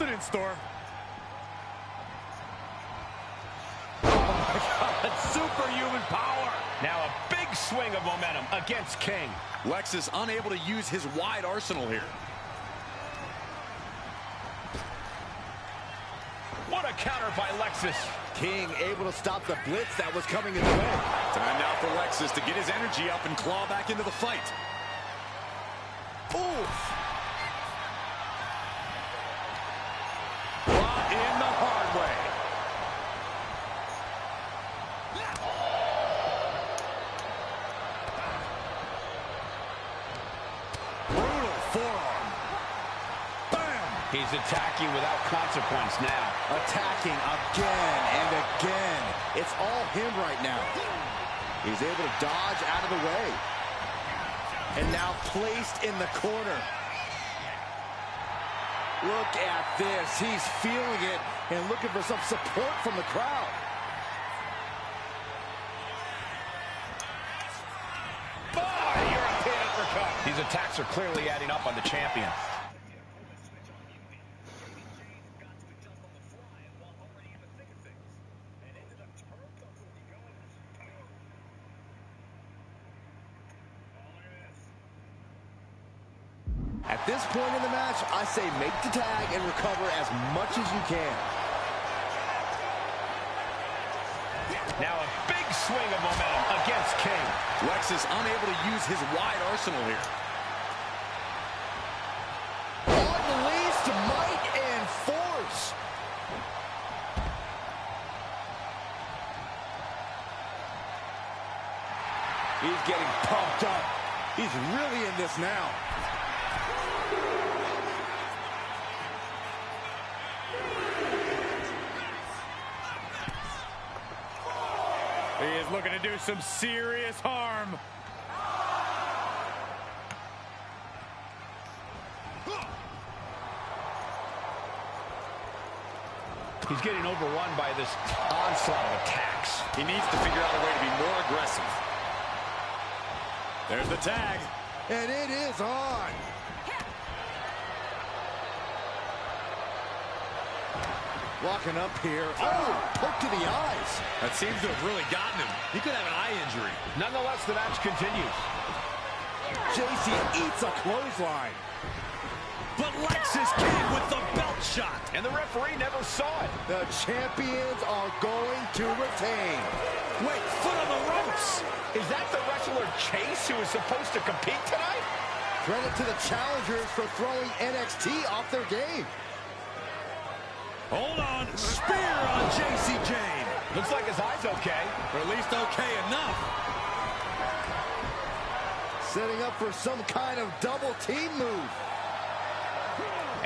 in store. Oh my God, superhuman power. Now a big swing of momentum against King. Lexus unable to use his wide arsenal here. What a counter by Lexus. King able to stop the blitz that was coming his way. Time now for Lexus to get his energy up and claw back into the fight. Oof. Brought in the hard way. Brutal forearm. Bam! He's attacking without consequence now. Attacking again and again. It's all him right now. He's able to dodge out of the way. And now placed in the corner. Look at this. He's feeling it and looking for some support from the crowd. European uppercut. These attacks are clearly adding up on the champion. At this point in the match, I say make the tag and recover as much as you can. Now a big swing of momentum against King. Lexus unable to use his wide arsenal here. Unleashed might and force. He's getting pumped up. He's really in this now. He is looking to do some serious harm. He's getting overrun by this onslaught of attacks. He needs to figure out a way to be more aggressive. There's the tag. And it is on. Walking up here. Oh, poke to the eyes. That seems to have really gotten him. He could have an eye injury. Nonetheless, the match continues. JC eats a clothesline. But Lexus came with the belt shot. And the referee never saw it. The champions are going to retain. Wait, foot on the ropes. Is that the wrestler Chase who is supposed to compete tonight? Credit to the challengers for throwing NXT off their game. Hold on. Spear on JC Jane. Looks like his eye's okay. Or at least okay enough. Setting up for some kind of double team move.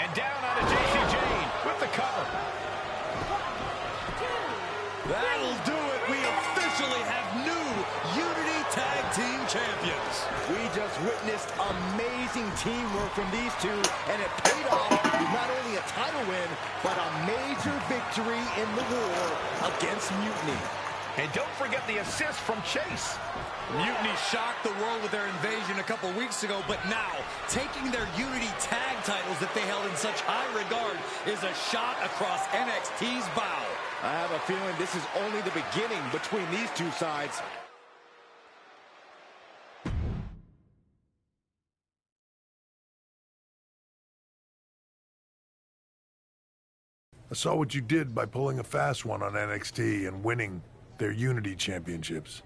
And down onto JC Jane with the cover. That'll do it. We officially have new Unity Tag Tag Team Champions. We just witnessed amazing teamwork from these two, and it paid off with not only a title win, but a major victory in the war against Mutiny. And don't forget the assist from Chase. Mutiny shocked the world with their invasion a couple weeks ago, but now, taking their Unity tag titles that they held in such high regard is a shot across NXT's bow. I have a feeling this is only the beginning between these two sides. I saw what you did by pulling a fast one on NXT and winning their Unity championships.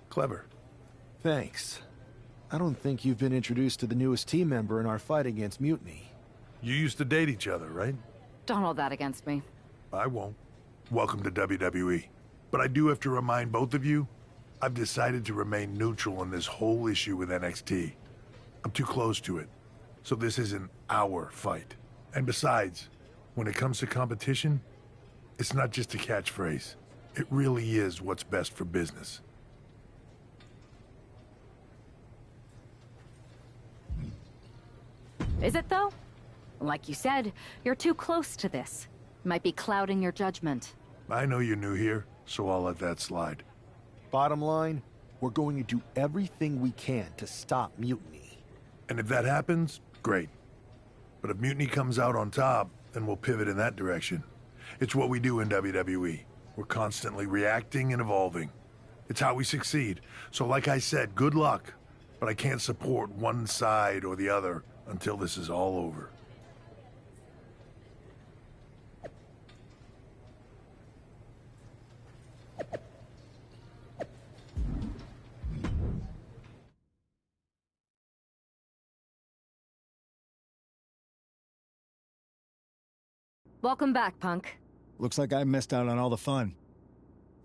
Clever. Thanks. I don't think you've been introduced to the newest team member in our fight against Mutiny. You used to date each other, right? Don't hold that against me. I won't. Welcome to WWE. But I do have to remind both of you, I've decided to remain neutral in this whole issue with NXT. I'm too close to it. So this isn't our fight. And besides, when it comes to competition, it's not just a catchphrase. It really is what's best for business. Is it, though? Like you said, you're too close to this. Might be clouding your judgment. I know you're new here, so I'll let that slide. Bottom line, we're going to do everything we can to stop Mutiny. And if that happens, great. But if Mutiny comes out on top, then we'll pivot in that direction. It's what we do in WWE. We're constantly reacting and evolving. It's how we succeed. So like I said, good luck. But I can't support one side or the other until this is all over. Welcome back, Punk. Looks like I missed out on all the fun.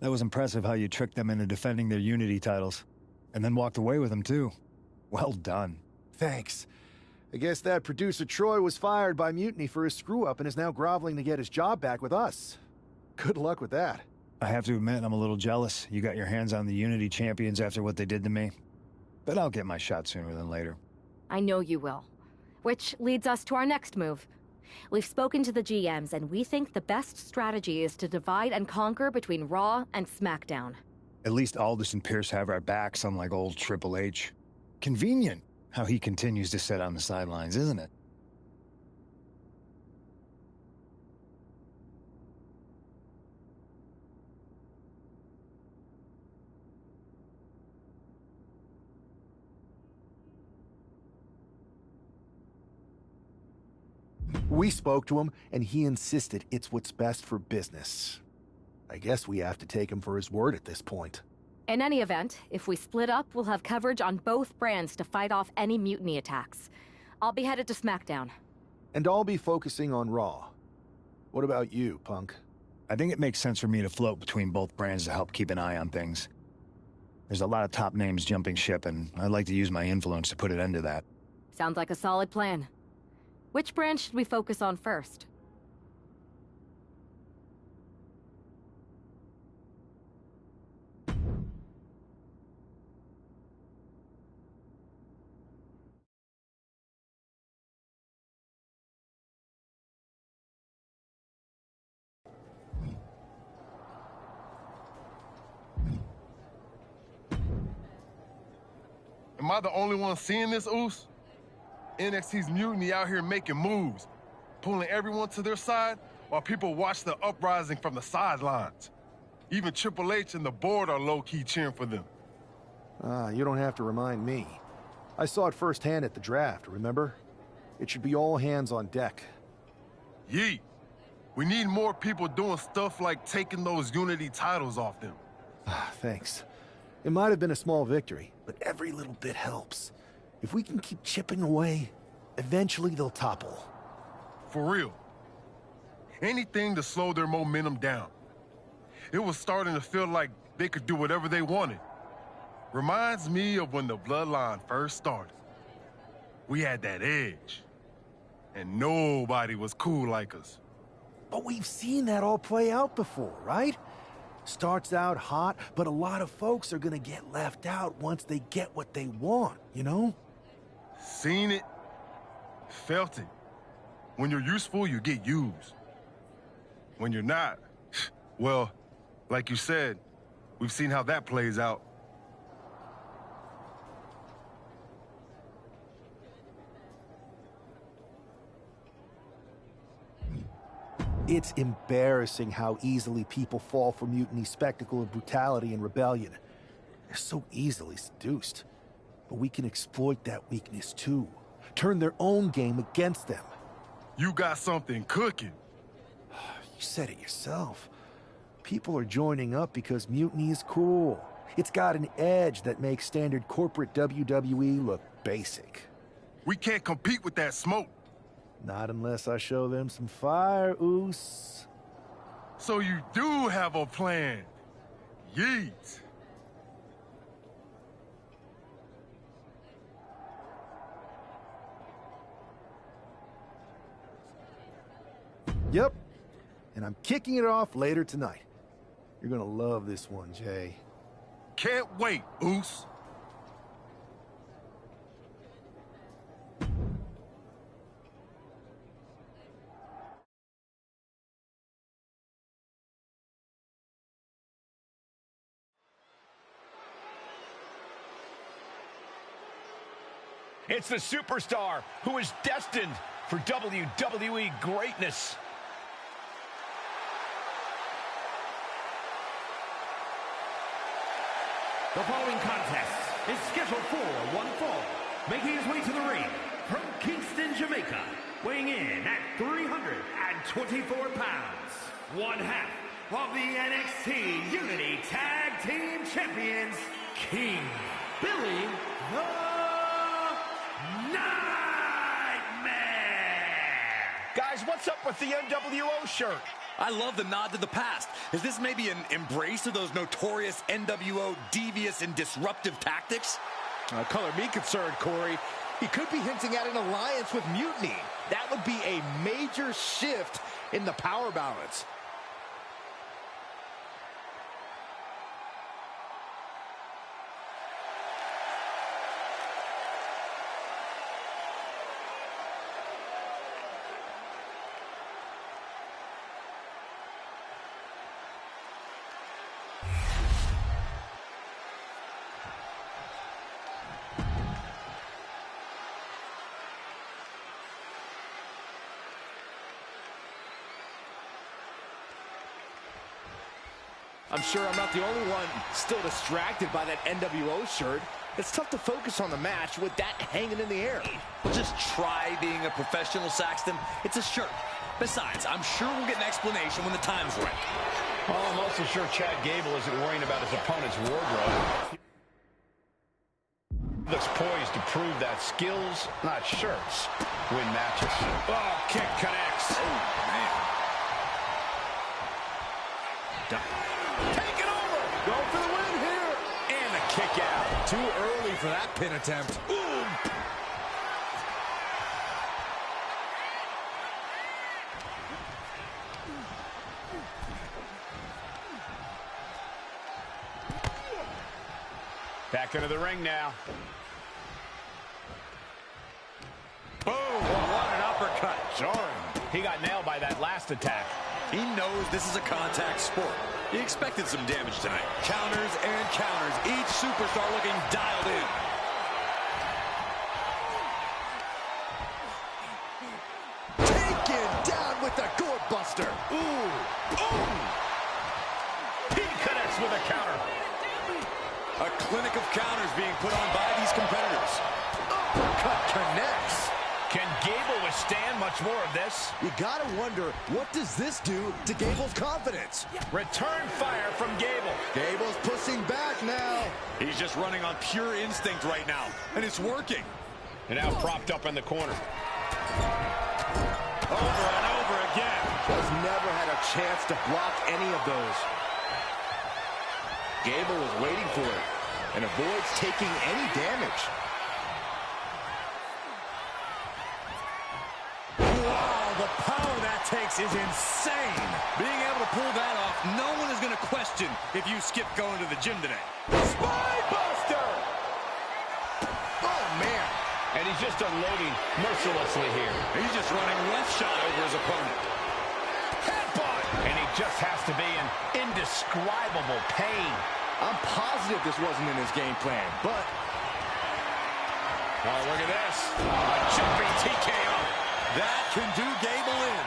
That was impressive how you tricked them into defending their Unity titles. And then walked away with them, too. Well done. Thanks. I guess that producer Troy was fired by Mutiny for his screw-up and is now groveling to get his job back with us. Good luck with that. I have to admit, I'm a little jealous. You got your hands on the Unity champions after what they did to me. But I'll get my shot sooner than later. I know you will. Which leads us to our next move. We've spoken to the GMs, and we think the best strategy is to divide and conquer between Raw and SmackDown. At least Aldous and Pierce have our backs, unlike old Triple H. Convenient how he continues to sit on the sidelines, isn't it? We spoke to him, and he insisted it's what's best for business. I guess we have to take him for his word at this point. In any event, if we split up, we'll have coverage on both brands to fight off any Mutiny attacks. I'll be headed to SmackDown. And I'll be focusing on Raw. What about you, Punk? I think it makes sense for me to float between both brands to help keep an eye on things. There's a lot of top names jumping ship, and I'd like to use my influence to put an end to that. Sounds like a solid plan. Which brand should we focus on first? Am I the only one seeing this, Oos? NXT's Mutiny out here making moves, pulling everyone to their side while people watch the uprising from the sidelines. Even Triple H and the board are low-key cheering for them. You don't have to remind me. I saw it firsthand at the draft, remember? It should be all hands on deck. Yeet. We need more people doing stuff like taking those Unity titles off them. Thanks. It might have been a small victory, but every little bit helps. If we can keep chipping away, eventually they'll topple. For real. Anything to slow their momentum down. It was starting to feel like they could do whatever they wanted. Reminds me of when the Bloodline first started. We had that edge. And nobody was cool like us. But we've seen that all play out before, right? Starts out hot, but a lot of folks are gonna get left out once they get what they want, you know? Seen it, felt it. When you're useful, you get used. When you're not, well, like you said, we've seen how that plays out. It's embarrassing how easily people fall for Mutiny's spectacle of brutality and rebellion. They're so easily seduced. But we can exploit that weakness too. Turn their own game against them. You got something cooking. You said it yourself. People are joining up because Mutiny is cool. It's got an edge that makes standard corporate WWE look basic. We can't compete with that smoke. Not unless I show them some fire, Oos. So you do have a plan. Yeet. Yep. And I'm kicking it off later tonight. You're gonna love this one, Jay. Can't wait, Oos. It's the superstar who is destined for WWE greatness. The following contest is scheduled for one fall. Making his way to the ring from Kingston, Jamaica, weighing in at 324 pounds, one half of the NXT Unity Tag Team Champions, King Billy the Nightmare! Guys, what's up with the NWO shirt? I love the nod to the past. Is this maybe an embrace of those notorious NWO devious and disruptive tactics? Color me concerned, Corey. He could be hinting at an alliance with Mutiny. That would be a major shift in the power balance. I'm sure I'm not the only one still distracted by that NWO shirt. It's tough to focus on the match with that hanging in the air. Well, just try being a professional, Saxton. It's a shirt. Besides, I'm sure we'll get an explanation when the time's right. Well, I'm also sure Chad Gable isn't worrying about his opponent's wardrobe. Looks poised to prove that skills, not shirts, win matches. Oh, kick connects. Oh, man. Take it over! Go for the win here! And a kick out. Too early for that pin attempt. Ooh. Back into the ring now. Boom! What an uppercut. Jarring. He got nailed by that last attack. He knows this is a contact sport. He expected some damage tonight. Counters and counters. Each superstar looking dialed in. Taken down with the gourd buster. Ooh. Ooh. He connects with a counter. A clinic of counters being put on by these competitors. Uppercut connects. Can Gable withstand much more of this? You gotta wonder, what does this do to Gable's confidence? Return fire from Gable. Gable's pushing back now. He's just running on pure instinct right now, and it's working. And now propped up in the corner. Over and over again. Just never had a chance to block any of those. Gable was waiting for it and avoids taking any damage. Wow, the power that takes phalanx is insane. Being able to pull that off, no one is going to question if you skip going to the gym today. Spinebuster! Oh, man. And he's just unloading mercilessly here. He's just running roughshod over his opponent. Headbutt! And he just has to be in indescribable pain. I'm positive this wasn't in his game plan, but... Oh, look at this. A jumping TKO. That can do Gable in.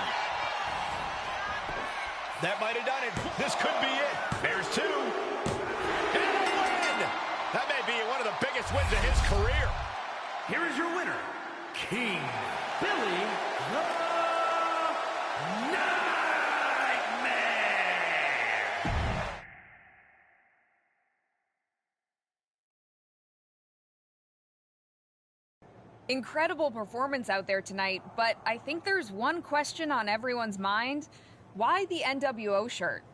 That might have done it. This could be it. There's two. And a win! That may be one of the biggest wins of his career. Here is your winner, King Billy the Nightmare. Incredible performance out there tonight, but I think there's one question on everyone's mind. Why the NWO shirt?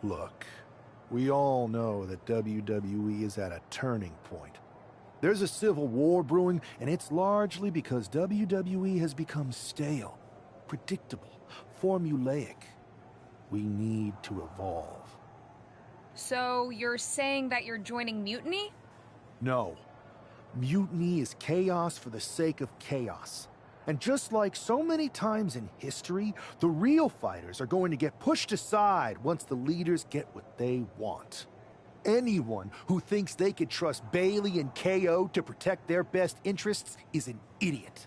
Look, we all know that WWE is at a turning point. There's a civil war brewing, and it's largely because WWE has become stale, predictable, formulaic. We need to evolve. So you're saying that you're joining Mutiny? No. Mutiny is chaos for the sake of chaos. And just like so many times in history, the real fighters are going to get pushed aside once the leaders get what they want. Anyone who thinks they could trust Bailey and KO to protect their best interests is an idiot.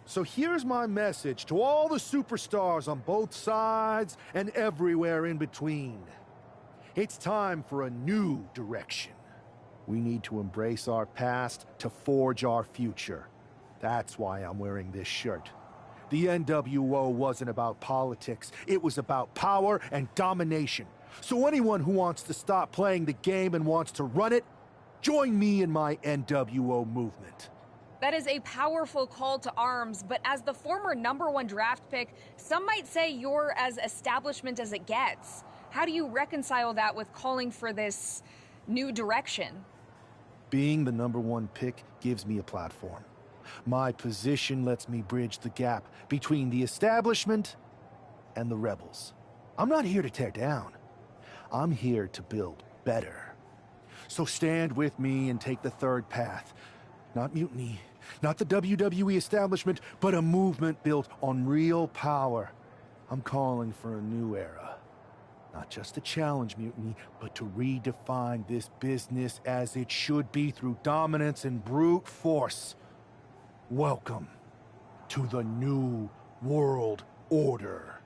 So here's my message to all the superstars on both sides and everywhere in between. It's time for a new direction. We need to embrace our past to forge our future. That's why I'm wearing this shirt. The NWO wasn't about politics. It was about power and domination. So anyone who wants to stop playing the game and wants to run it, join me in my NWO movement. That is a powerful call to arms, but as the former #1 draft pick, some might say you're as establishment as it gets. How do you reconcile that with calling for this new direction? Being the #1 pick gives me a platform. My position lets me bridge the gap between the establishment and the rebels. I'm not here to tear down. I'm here to build better. So stand with me and take the third path. Not mutiny, not the WWE establishment, but a movement built on real power. I'm calling for a new era. Not just to challenge mutiny, but to redefine this business as it should be through dominance and brute force. Welcome to the New World Order.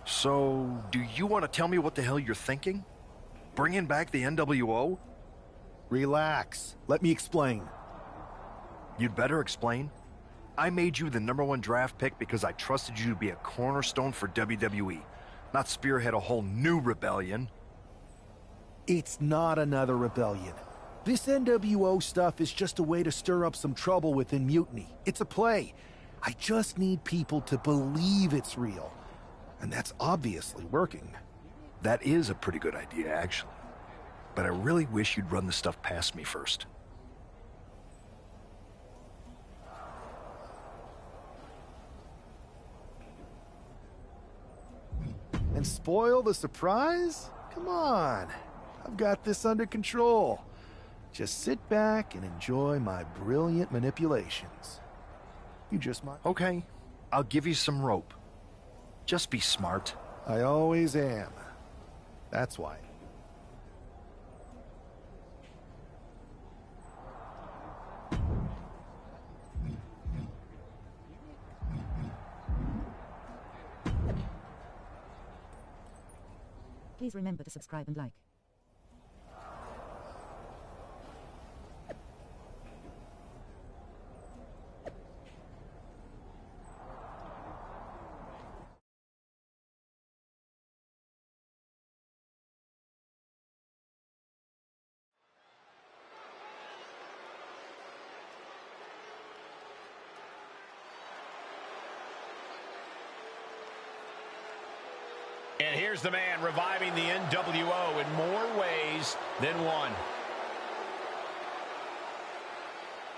So, do you want to tell me what the hell you're thinking? Bringing back the NWO? Relax. Let me explain. You'd better explain. I made you the #1 draft pick because I trusted you to be a cornerstone for WWE, not spearhead a whole new rebellion. It's not another rebellion. This NWO stuff is just a way to stir up some trouble within Mutiny. It's a play. I just need people to believe it's real. And that's obviously working. That is a pretty good idea, actually. But I really wish you'd run the stuff past me first. And spoil the surprise? Come on. I've got this under control. Just sit back and enjoy my brilliant manipulations. You just might... Okay, I'll give you some rope. Just be smart. I always am. That's why. Please remember to subscribe and like. And here's the man reviving the NWO in more ways than one.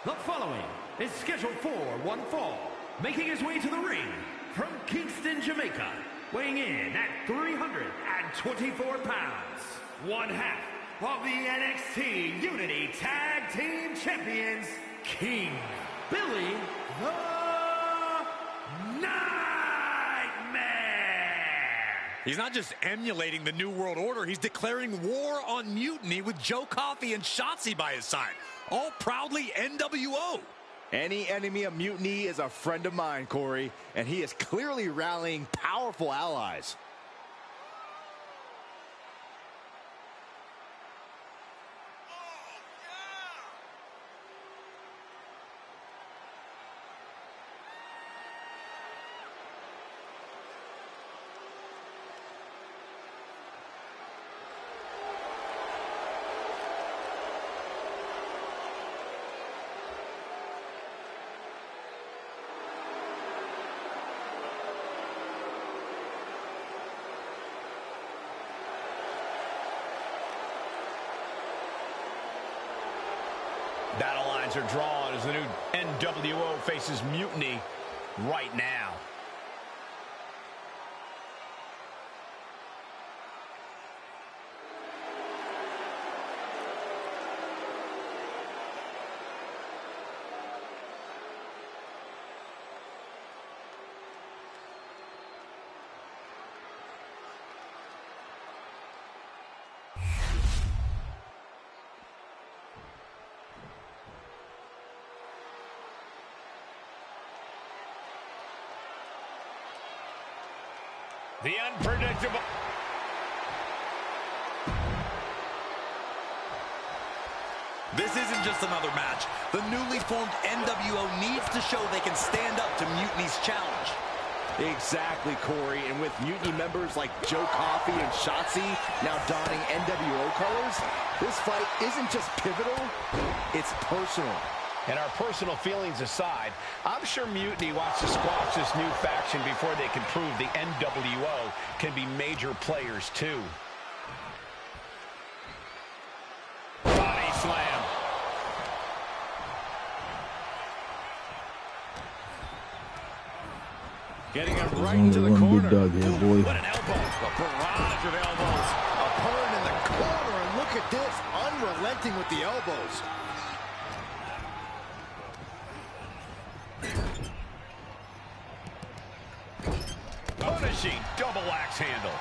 The following is scheduled for one fall, making his way to the ring from Kingston, Jamaica, weighing in at 324 pounds, one half of the NXT Unity Tag Team Champions, King Billy the He's not just emulating the New World Order, he's declaring war on Mutiny with Joe Coffey and Shotzi by his side. All proudly NWO. Any enemy of Mutiny is a friend of mine, Corey, and he is clearly rallying powerful allies. Battle lines are drawn as the new NWO faces Mutiny right now. The unpredictable. This isn't just another match. The newly formed NWO needs to show they can stand up to Mutiny's challenge. Exactly, Corey. And with Mutiny members like Joe Coffey and Shotzi now donning NWO colors, this fight isn't just pivotal, it's personal. And our personal feelings aside, I'm sure Mutiny wants to squash this new faction before they can prove the NWO can be major players too. Body slam. Getting him There's right only to the one corner. big dog here, boy. What an elbow. A barrage of elbows. Opponent in the corner, and look at this. Unrelenting with the elbows. Punishing double axe handle.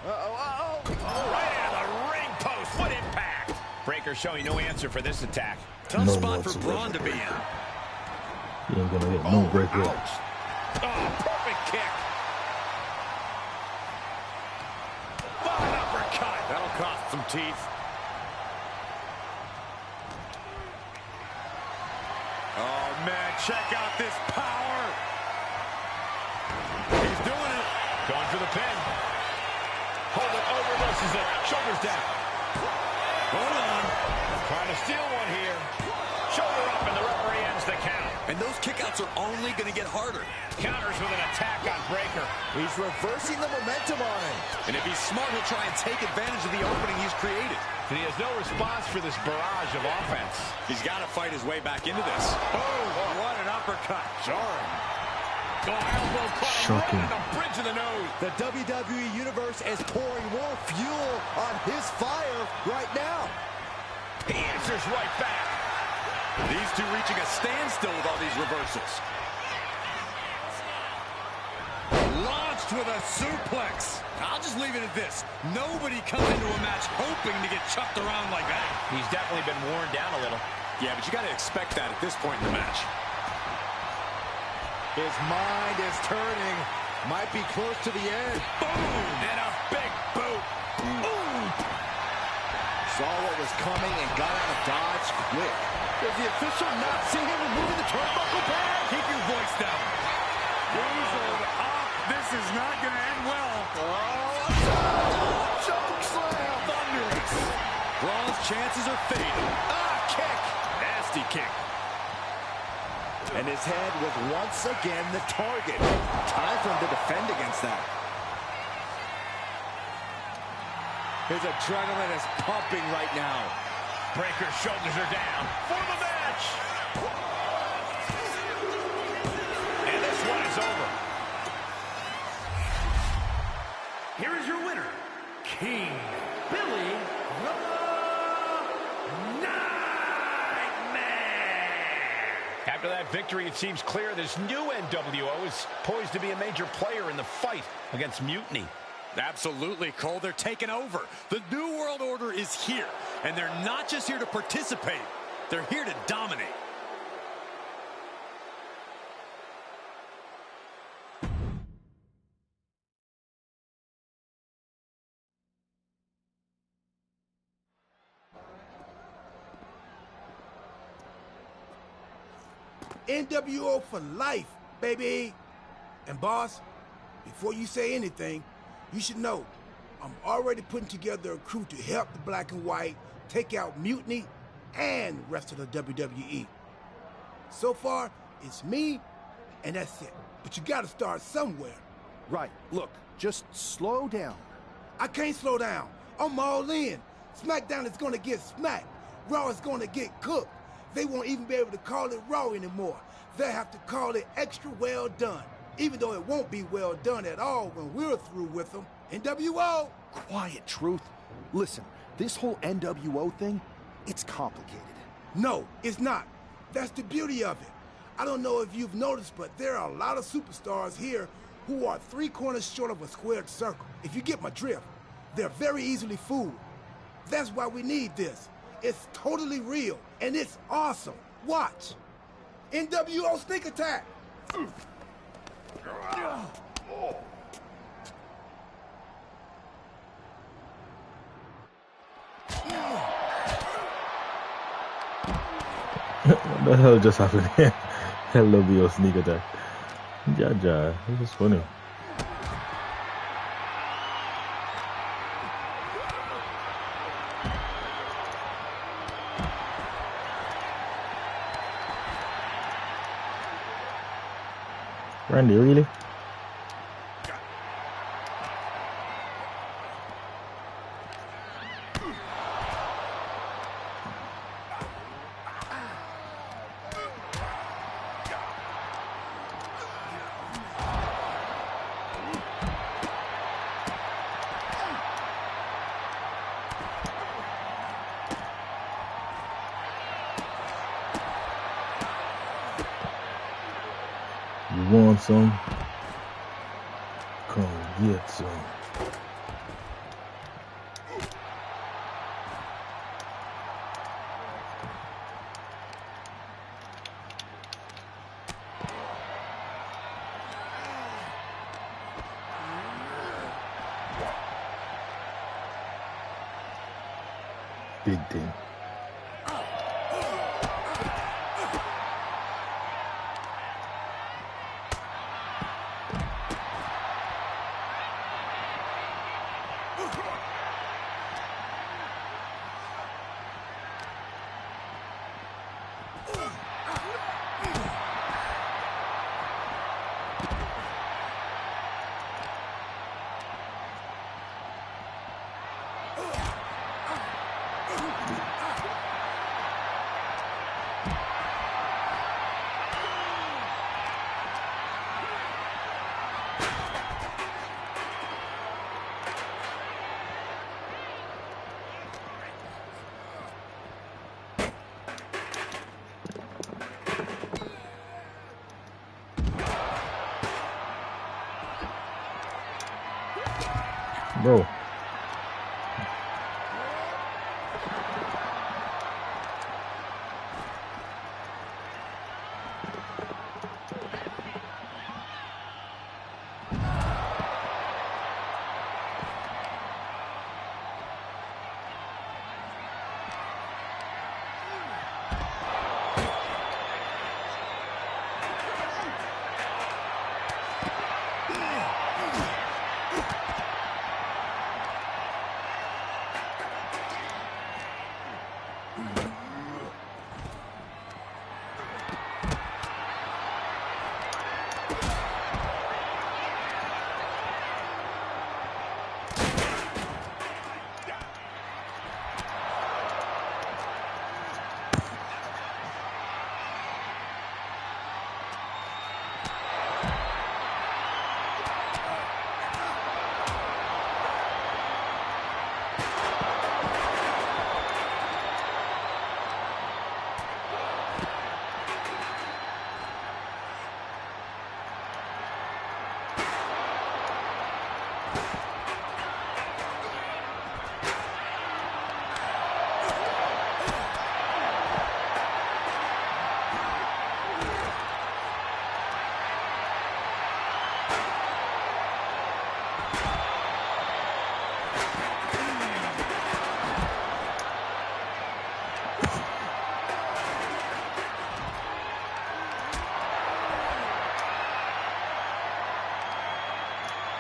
Right into the ring post. What impact. Breaker showing no answer for this attack. Tough spot for Braun to be in. You ain't gonna get no break up. Oh, perfect kick. Fine uppercut. That'll cost some teeth. Oh, man, check out this power. He's doing it. Going for the pin. Hold it over, versus it. Shoulders down. Hold on. Trying to steal one here. Shoulder up, and the referee ends the count. And those kickouts are only going to get harder. Counters with an attack on Breaker. He's reversing the momentum on him. And if he's smart, he'll try and take advantage of the opening he's created. And he has no response for this barrage of offense. He's got to fight his way back into this. Oh, what an uppercut. Jarring. Oh, elbow caught Shocking. right on the bridge of the nose. The WWE Universe is pouring more fuel on his fire right now. He answers right back. These two reaching a standstill with all these reversals. Finished with a suplex. I'll just leave it at this. Nobody comes into a match hoping to get chucked around like that. He's definitely been worn down a little. Yeah, but you got to expect that at this point in the match. His mind is turning. Might be close to the end. Boom! And a big boot. Ooh! Saw what was coming and got out of dodge quick. Does the official not see him removing the turnbuckle pad? Keep your voice down. This is not going to end well. Choke slam. Thunderous. Raw's chances are fading. Kick. Nasty kick. And his head was once again the target. Time for him to defend against that. His adrenaline is pumping right now. Breaker's shoulders are down for the match. And this one is over. Here is your winner, King Billy the Nightmare. After that victory, it seems clear this new NWO is poised to be a major player in the fight against Mutiny. Absolutely, Cole. They're taking over. The New World Order is here, and they're not just here to participate. They're here to dominate. NWO for life, baby. And boss, before you say anything, you should know I'm already putting together a crew to help the Black and White take out Mutiny and the rest of the WWE. So far, it's me, and that's it. But you gotta start somewhere. Right. Look, just slow down. I can't slow down. I'm all in. SmackDown is gonna get smacked. Raw is gonna get cooked. They won't even be able to call it Raw anymore. They'll have to call it extra well done. Even though it won't be well done at all when we're through with them. NWO! Quiet, Truth. Listen, this whole NWO thing, it's complicated. No, it's not. That's the beauty of it. I don't know if you've noticed, but there are a lot of superstars here who are 3 corners short of a squared circle. If you get my drift, they're very easily fooled. That's why we need this. It's totally real, and it's awesome. Watch. NWO Sneak Attack! What the hell just happened here? LWO Sneak Attack. Jaja, this is funny. Randy, really? You want some? Come get some. Big thing. bro.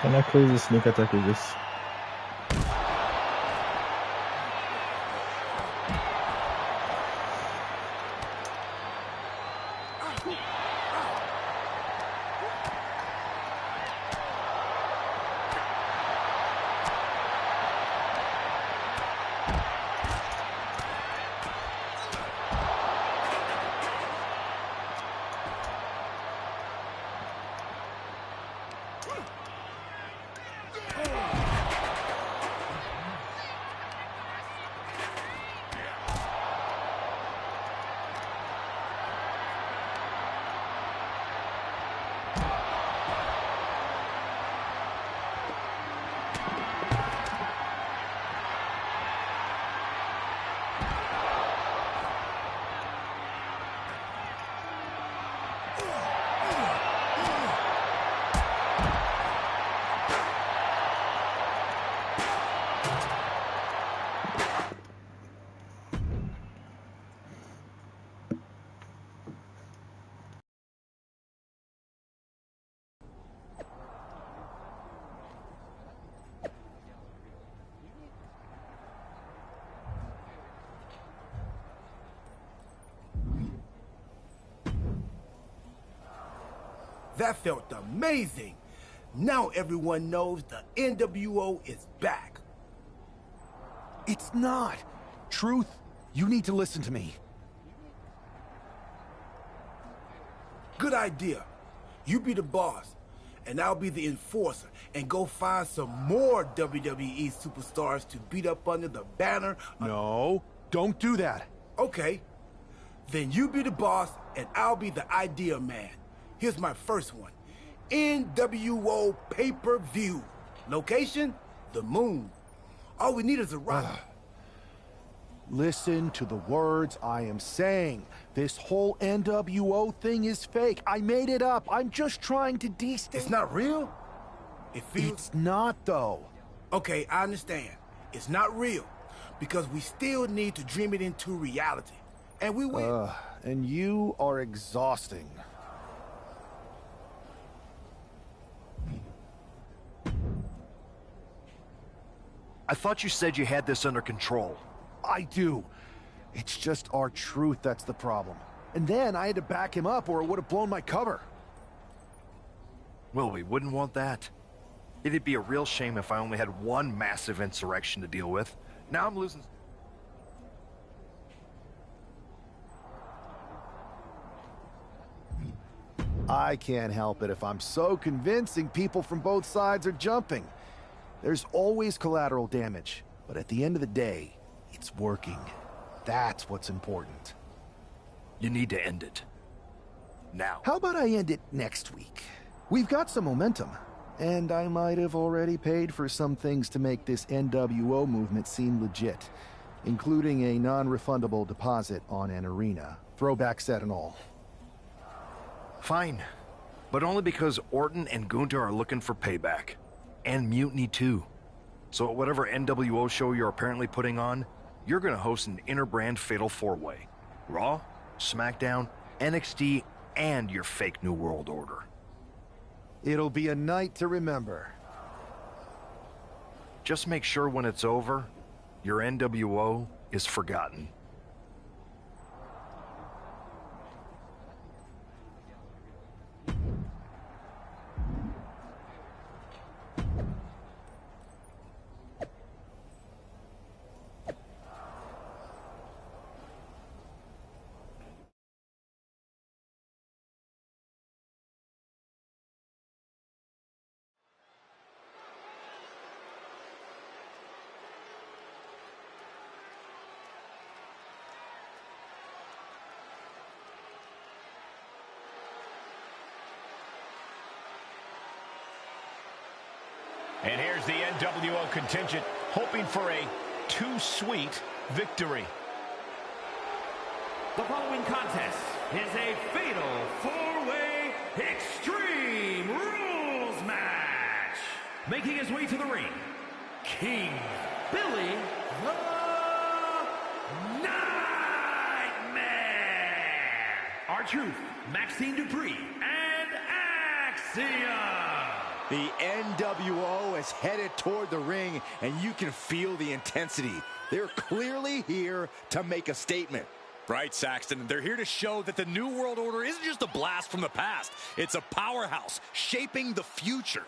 Can I crazy sneak attack with this? That felt amazing. Now everyone knows the NWO is back. It's not. Truth, you need to listen to me. Good idea. You be the boss, and I'll be the enforcer, and go find some more WWE superstars to beat up under the banner. No, don't do that. Okay. Then you be the boss, and I'll be the idea man. Here's my first one. NWO pay-per-view. Location? The moon. All we need is a rocket. Listen to the words I am saying. This whole NWO thing is fake. I made it up. I'm just trying to It's not real? It feels... It's not, though. Okay, I understand. It's not real. Because we still need to dream it into reality. And we will. And you are exhausting. I thought you said you had this under control. I do. It's just our truth that's the problem. And then I had to back him up or it would have blown my cover. Well, we wouldn't want that. It'd be a real shame if I only had one massive insurrection to deal with. Now I'm losing... I can't help it if I'm so convincing people from both sides are jumping. There's always collateral damage, but at the end of the day, it's working. That's what's important. You need to end it. Now. How about I end it next week? We've got some momentum. And I might have already paid for some things to make this NWO movement seem legit, including a non-refundable deposit on an arena, throwback set and all. Fine, but only because Orton and Gunther are looking for payback. And Mutiny too. So at whatever NWO show you're apparently putting on, you're gonna host an inter-brand fatal four-way. Raw, SmackDown, NXT, and your fake New World Order. It'll be a night to remember. Just make sure when it's over, your NWO is forgotten. And here's the NWO contingent, hoping for a too sweet victory. The following contest is a fatal four-way Extreme Rules match. Making his way to the ring, King Billy the Nightmare, R-Truth, Maxine Dupree, and Axiom. The NWO is headed toward the ring, and you can feel the intensity. They're clearly here to make a statement. Right, Saxton. They're here to show that the New World Order isn't just a blast from the past. It's a powerhouse shaping the future.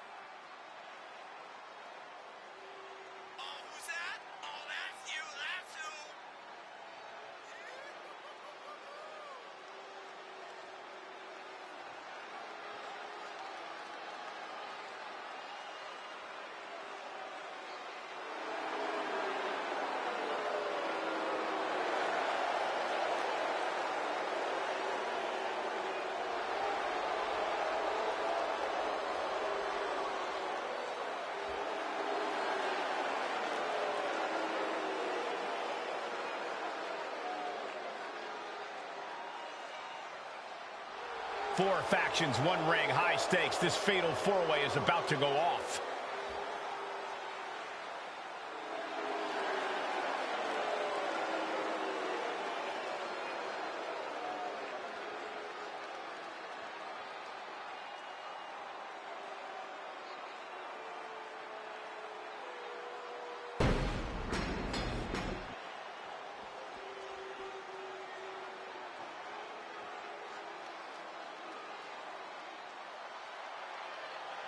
Four factions, one ring, high stakes. This fatal four-way is about to go off.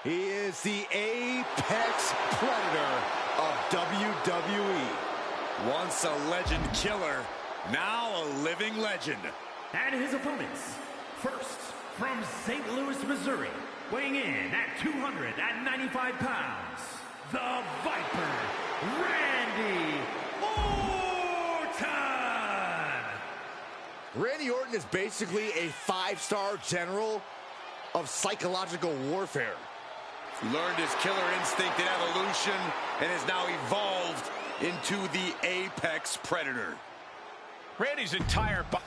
He is the apex predator of WWE. Once a legend killer, now a living legend. And his opponents, first from St. Louis, Missouri, weighing in at 295 pounds, the Viper, Randy Orton. Randy Orton is basically a five-star general of psychological warfare. Learned his killer instinct in evolution and has now evolved into the apex predator. Randy's entire body.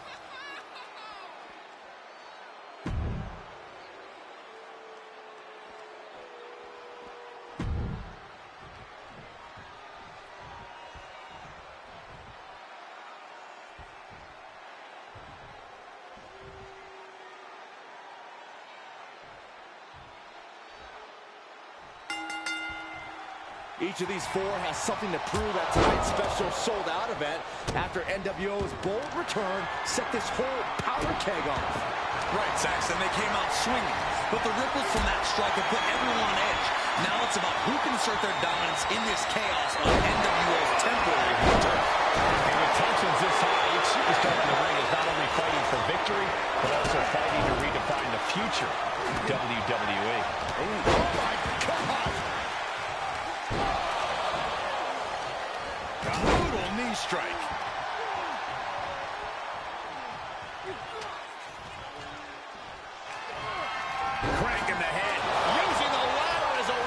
Each of these four has something to prove at tonight's special sold-out event after NWO's bold return set this whole powder keg off. Right, Saxton, they came out swinging, but the ripples from that strike have put everyone on edge. Now it's about who can assert their dominance in this chaos on NWO's temporary return. And with tensions this high, each superstar in the ring is not only fighting for victory, but also fighting to redefine the future of WWE. Oh my God! Brutal knee strike. Cranking the head, using the ladder as a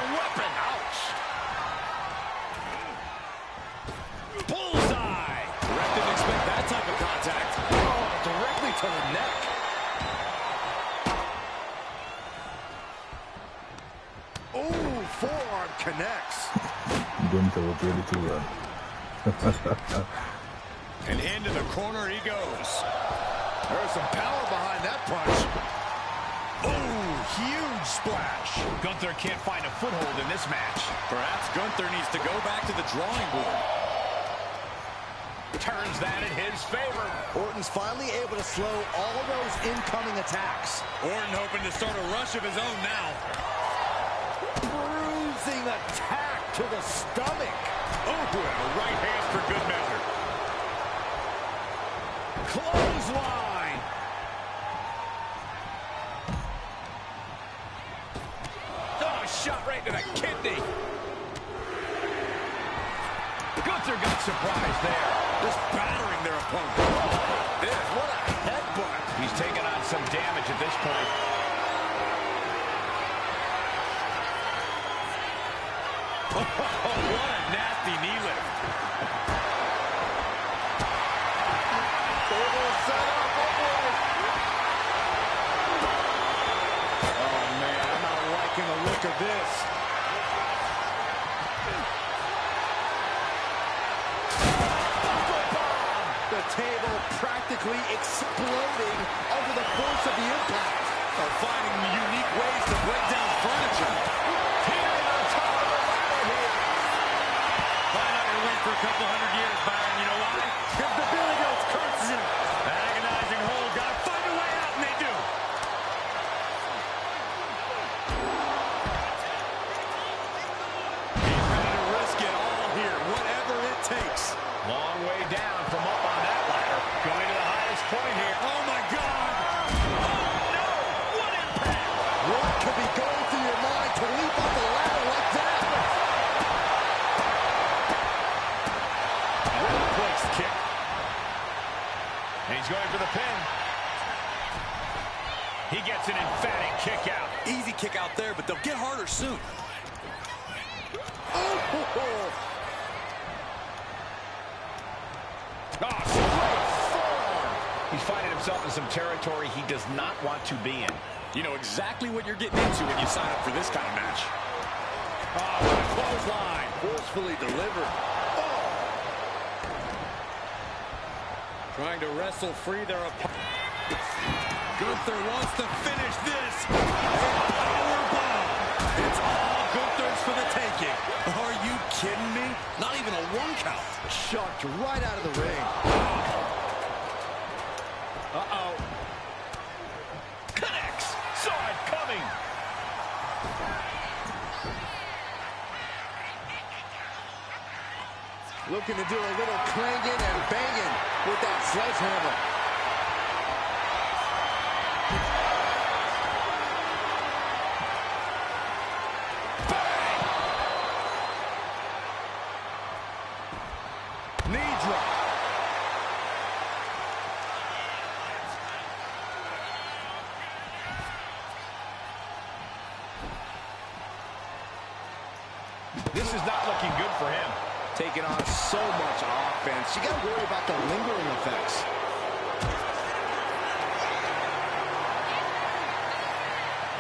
connects. Gunther was ready to run. And into the corner he goes. There's some power behind that punch. Oh, huge splash. Gunther can't find a foothold in this match. Perhaps Gunther needs to go back to the drawing board. Turns that in his favor. Orton's finally able to slow all those incoming attacks. Orton hoping to start a rush of his own now. Bruising attack to the stomach. Oh, and a right hand for good measure. Clothesline. Oh, shot right to the kidney. Gunther got surprised there. Just battering their opponent. What a headbutt. He's taking on some damage at this point. Oh, what a nasty knee lift. Oh, man, I'm not liking the look of this. The table practically exploding under the force of the impact. Finding unique ways to break down furniture. Here on top of the ladder here. Might not win for a couple hundred years, Byron. You know why? Because the Billy Goat's curses. Agonizing hold. Gotta find a way out, and they do. He's ready to risk it all here, whatever it takes. Long way down from up on that ladder. Going to the highest point here. Oh, my God. What could be going through your mind to leap up the ladder like that? Well-placed kick. And he's going for the pin. He gets an emphatic kick out. Easy kick out there, but they'll get harder soon. Oh! He's finding himself in some territory he does not want to be in. You know exactly what you're getting into when you sign up for this kind of match. Oh, what a clothesline. Forcefully delivered. Oh. Trying to wrestle free their opponent. Gunther wants to finish this. Powerbomb. It's all Gunther's for the taking. Are you kidding me? Not even a one count. Chucked right out of the ring. Uh-oh. Connects. Saw it coming. Looking to do a little clanging and banging with that sledgehammer. Bang! Knee drop. This is not looking good for him. Taking on so much offense. You got to worry about the lingering effects.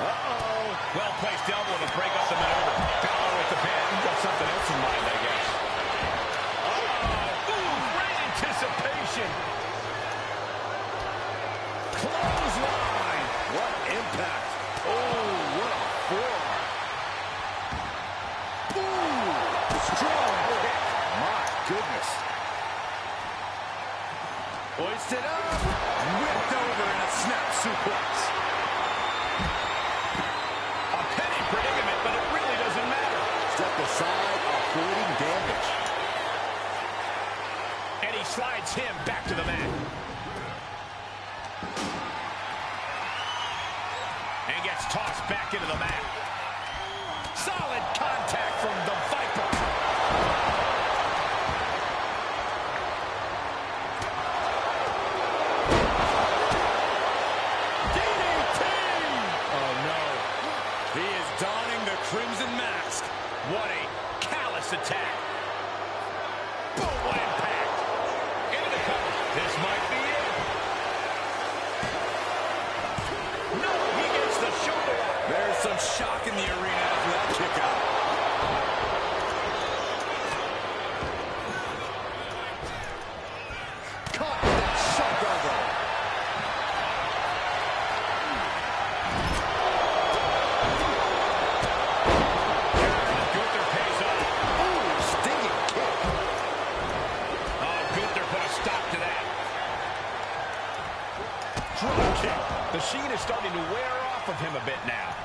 Uh-oh. Well-placed elbow to break up the maneuver. Power with the pin. He's got something else in mind, I guess. Uh-oh. Ooh, great anticipation. Clothesline. What impact. Oh, what a forearm. Ooh, strong hit. My goodness. Hoisted up. Whipped over in a snap suplex. A penny predicament, but it really doesn't matter. Step aside, avoiding damage. And he slides him back to the mat. And gets tossed back into the mat. Solid contact from the Viper. DDT! Oh, no. He is donning the Crimson Mask. What a callous attack. Boom, what impact. Into the cover. This might be it. No, he gets the shoulder up. There's some shock in the arena after that kick out. of him a bit now.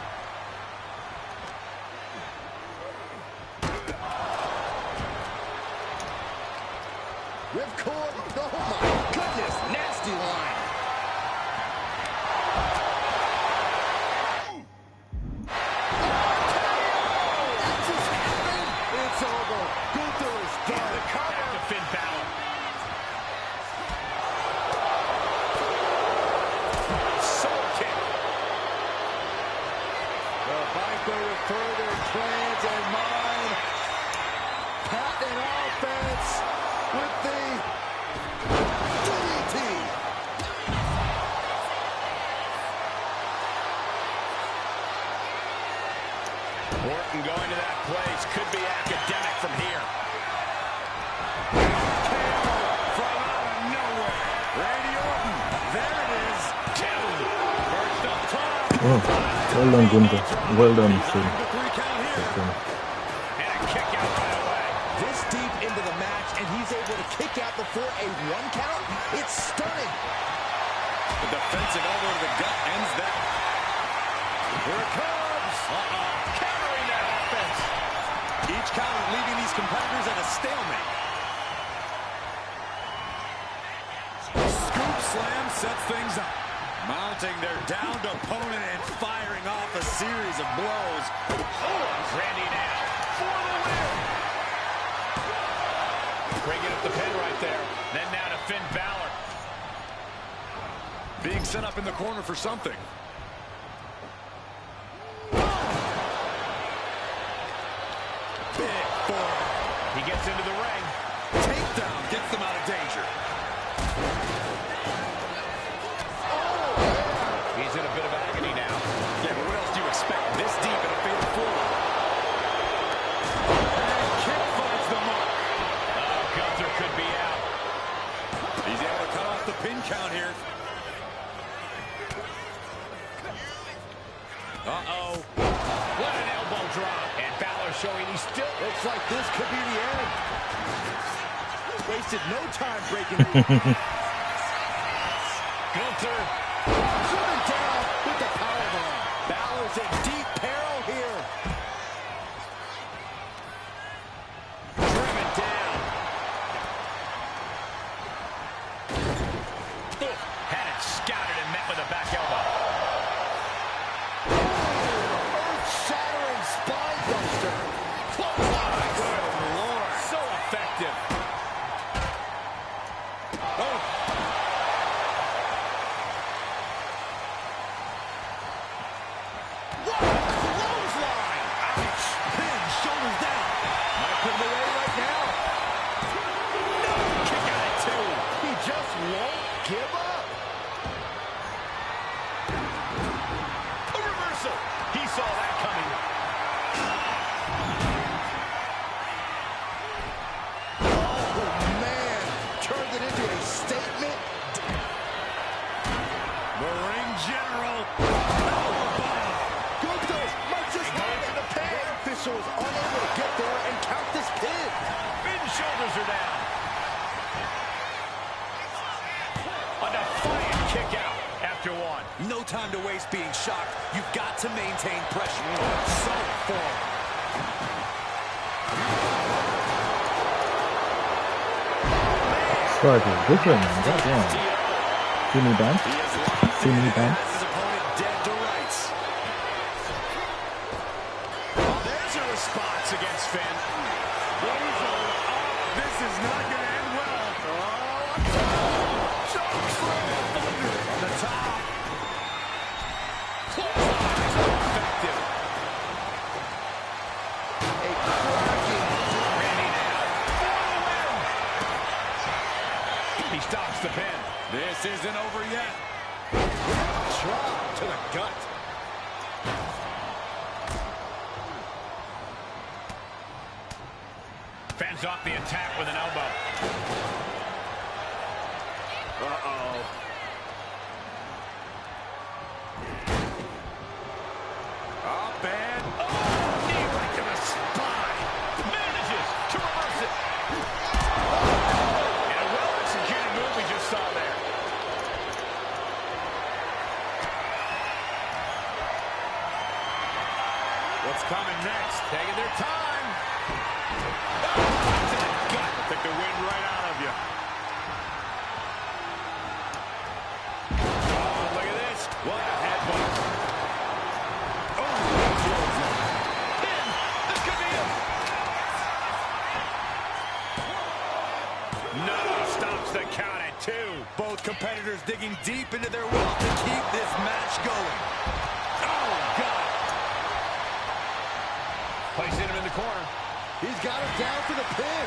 Ripcord, oh my goodness, nasty line. That just happened. It's over. Gunther is done. The cover to Finn Balor. Soul kick. The Viper with further plans in mind. Patent offense with the DDT. Orton going to that place could be academic from here. From out of nowhere. Randy Orton. There it is. Two. First up top. Oh, well done, Gunther. Well done, Finn. And a kick out right away. This deep into the match, and he's able to kick out before a 1 count. It's stunning. The defensive elbow to the gut ends that. Here it comes. Countering that offense. Each counter leaving these competitors at a stalemate. Scoop slam sets things up. Mounting their downed opponent and firing off a series of blows. Randy now for the win. Bringing up the pin right there. Then now to Finn Balor. Being set up in the corner for something. Big forearm. He gets into the ring. Takedown gets them out of danger. He's in a bit of agony now. Yeah, but what else do you expect? This deep in a fatal four. And kick finds the mark. Gunther could be out. He's able to cut off the pin count here. Uh-oh. What an elbow drop. And Balor showing he still... Looks like this could be the end. Wasted no time breaking. Gunther. Driven down with the powerbomb. Balor's in deep peril here. Driven down. Had it scouted and met with a back elbow. Earth-shattering spine buster. Clothesline. Good Lord. So effective. Oh. What a clothesline. Ouch. Pin, shoulders down. Might put him away right now. No. Kick out at 2. He just won't give up. A reversal. He saw that coming. Oh, man. Turned it into a statement. The ring general. Gunther might just have it. The pin. Official is unable to get there and count this pin. Finn's shoulders are down. A defiant kick out after 1. No time to waste being shocked. You've got to maintain pressure. So forward. Strike is different, man. Goddamn. Too many bands? Too many bands? His opponent dead to rights. There's a response against Finn. This is not going to end well. On the top. Effective. A cracking. Randy now. He stops the pin. This isn't over yet. Drop to the gut. Fends off the attack with an elbow. Uh-oh. Up and... Oh! Knee right to the spine. Manages to reverse it. And a well-executed move we just saw there. What's coming next? Taking their time. Oh, to the gut. Took the wind right out of you. Oh, look at this. What a headbutt. Oh, pin. This could be it. No, stops the count at 2. Both competitors digging deep into their will to keep this match going. Oh, God. Placing him in the corner. He's got him down for the pin.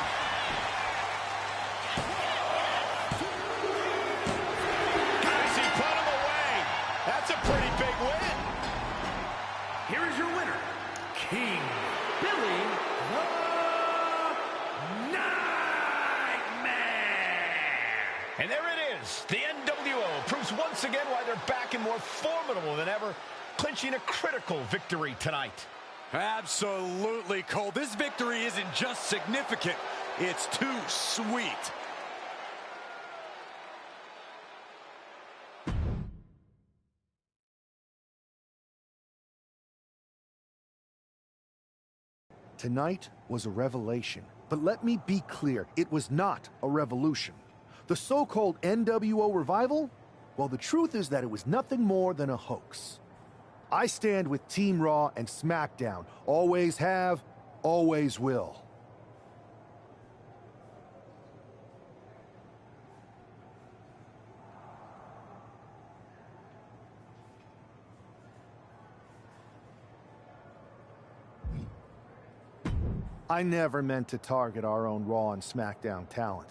Guys, he put him away. That's a pretty big win. Here is your winner, King Billy the Nightmare. And there it is. The NWO proves once again why they're back and more formidable than ever, clinching a critical victory tonight. Absolutely, Cole. This victory isn't just significant, it's too sweet. Tonight was a revelation, but let me be clear, it was not a revolution. The so-called NWO revival? Well, the truth is that it was nothing more than a hoax. I stand with Team Raw and SmackDown. Always have, always will. I never meant to target our own Raw and SmackDown talent.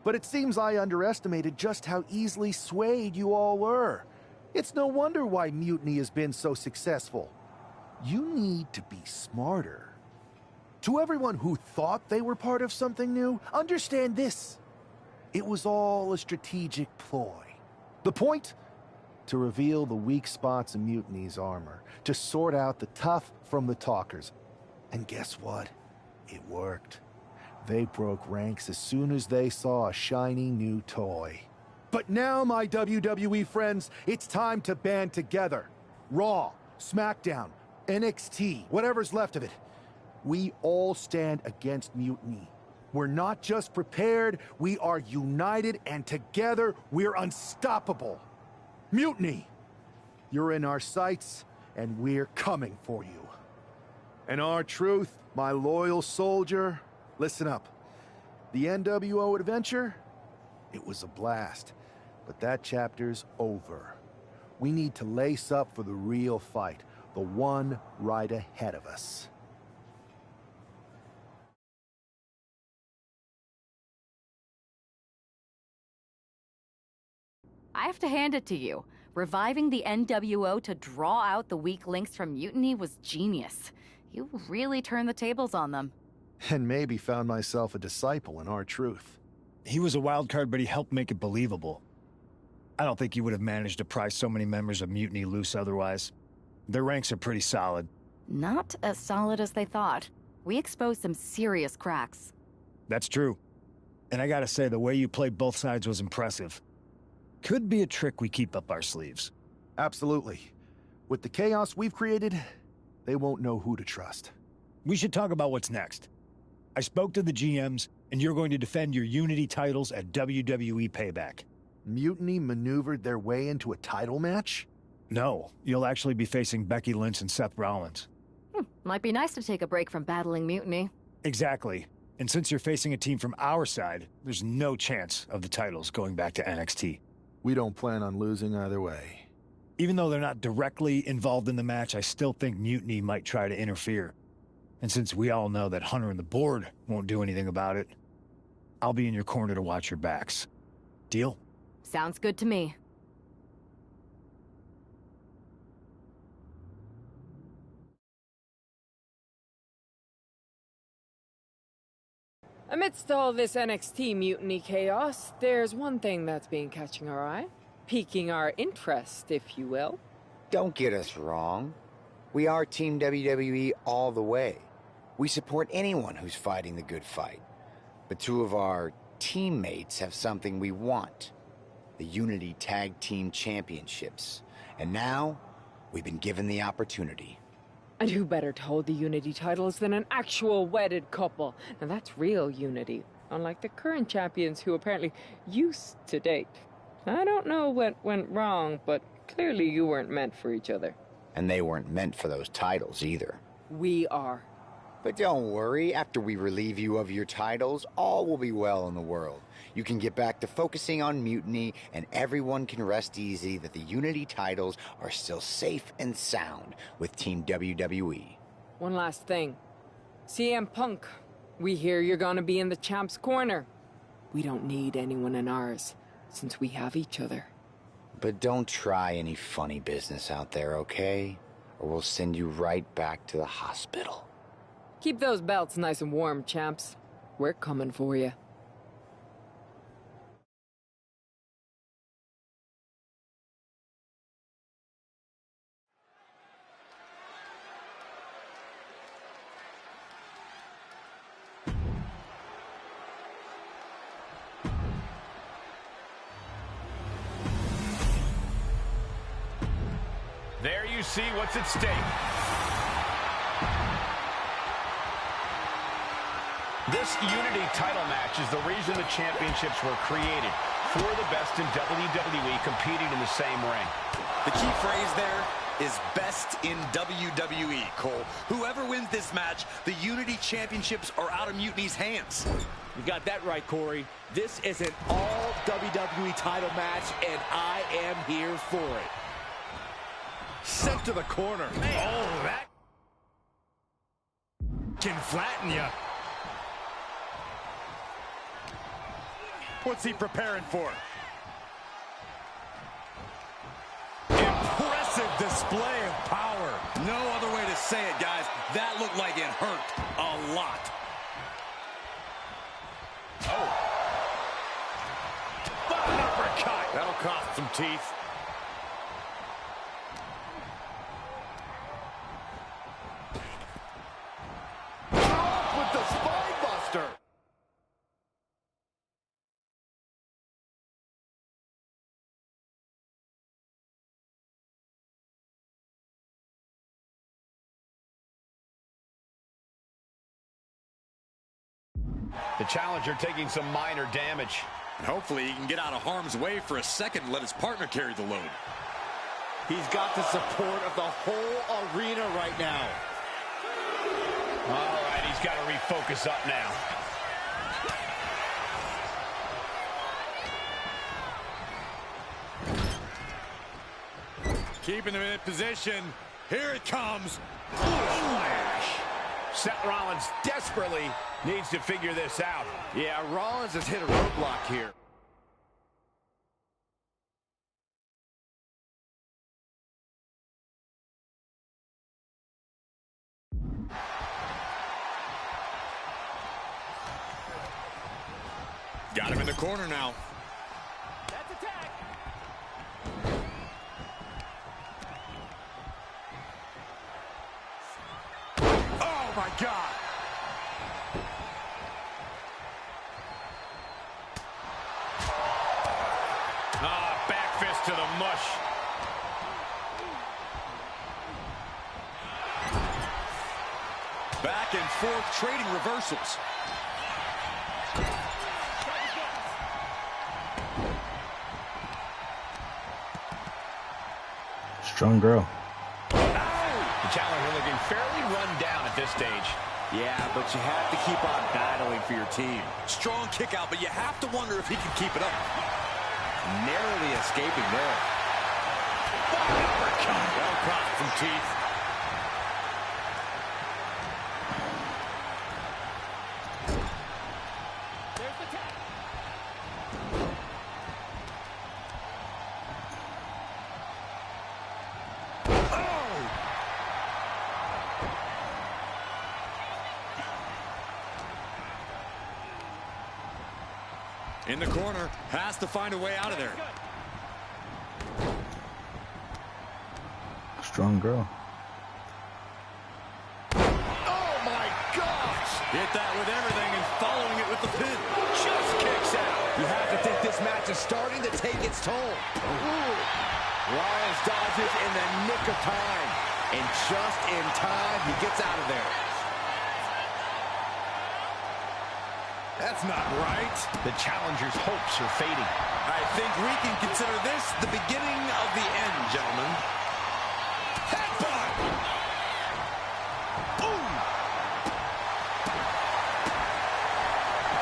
But it seems I underestimated just how easily swayed you all were. It's no wonder why Mutiny has been so successful. You need to be smarter. To everyone who thought they were part of something new, understand this. It was all a strategic ploy. The point? To reveal the weak spots in Mutiny's armor, to sort out the tough from the talkers. And guess what? It worked. They broke ranks as soon as they saw a shiny new toy. But now, my WWE friends, it's time to band together. Raw, SmackDown, NXT, whatever's left of it. We all stand against Mutiny. We're not just prepared, we are united, and together we're unstoppable. Mutiny! You're in our sights, and we're coming for you. And R-Truth, my loyal soldier, listen up. The NWO adventure? It was a blast. But that chapter's over. We need to lace up for the real fight, the one right ahead of us. I have to hand it to you. Reviving the NWO to draw out the weak links from Mutiny was genius. You really turned the tables on them. And maybe found myself a disciple in R-Truth. He was a wild card, but he helped make it believable. I don't think he would have managed to pry so many members of Mutiny loose otherwise. Their ranks are pretty solid. Not as solid as they thought. We exposed some serious cracks. That's true. And I gotta say, the way you played both sides was impressive. Could be a trick we keep up our sleeves. Absolutely. With the chaos we've created, they won't know who to trust. We should talk about what's next. I spoke to the GMs, and you're going to defend your Unity titles at WWE Payback. Mutiny maneuvered their way into a title match? No, you'll actually be facing Becky Lynch and Seth Rollins. Might be nice to take a break from battling Mutiny. Exactly. And since you're facing a team from our side, there's no chance of the titles going back to NXT. We don't plan on losing either way. Even though they're not directly involved in the match, I still think Mutiny might try to interfere. And since we all know that Hunter and the board won't do anything about it, I'll be in your corner to watch your backs. Deal? Sounds good to me. Amidst all this NXT Mutiny chaos, there's one thing that's been catching our eye. Piquing our interest, if you will. Don't get us wrong. We are Team WWE all the way. We support anyone who's fighting the good fight. But two of our teammates have something we want. The Unity Tag Team Championships. And now, we've been given the opportunity. And who better to hold the Unity titles than an actual wedded couple? Now that's real unity, unlike the current champions who apparently used to date. I don't know what went wrong, but clearly you weren't meant for each other. And they weren't meant for those titles either. We are. But don't worry, after we relieve you of your titles, all will be well in the world. You can get back to focusing on Mutiny, and everyone can rest easy that the Unity titles are still safe and sound with Team WWE. One last thing. CM Punk, we hear you're gonna be in the champ's corner. We don't need anyone in ours, since we have each other. But don't try any funny business out there, okay? Or we'll send you right back to the hospital. Keep those belts nice and warm, champs. We're coming for you. There you see what's at stake. This Unity title match is the reason the championships were created. For the best in WWE competing in the same ring. The key phrase there is best in WWE, Cole. Whoever wins this match, the Unity Championships are out of Mutiny's hands. You got that right, Corey. This is an all WWE title match, and I am here for it. Sent to the corner. Man. Oh, that can flatten you. What's he preparing for? Impressive display of power. No other way to say it, guys. That looked like it hurt a lot. Oh. An uppercut. That'll cost some teeth. With the spine buster. The challenger taking some minor damage. And hopefully he can get out of harm's way for a second and let his partner carry the load. He's got the support of the whole arena right now. All right, he's got to refocus up now. Keeping him in position. Here it comes. Flash. Seth Rollins desperately needs to figure this out. Yeah, Rollins has hit a roadblock here. Got him in the corner now. That's attack. Oh, my God. Ah, back fist to the mush. Back and forth, trading reversals. Strong girl. The challenger looking fairly run down at this stage. Yeah, but you have to keep on battling for your team. Strong kick out, but you have to wonder if he can keep it up. Narrowly escaping there. Uppercut. That'll cost some teeth. There's the tap. In the corner, has to find a way out of there. Strong girl. Oh, my gosh! Hit that with everything and following it with the pin. Just kicks out. You have to think this match is starting to take its toll. Ooh. Rollins dodges in the nick of time. And just in time, he gets out of there. That's not right. The challenger's hopes are fading. I think we can consider this the beginning of the end, gentlemen. Headbutt! Boom!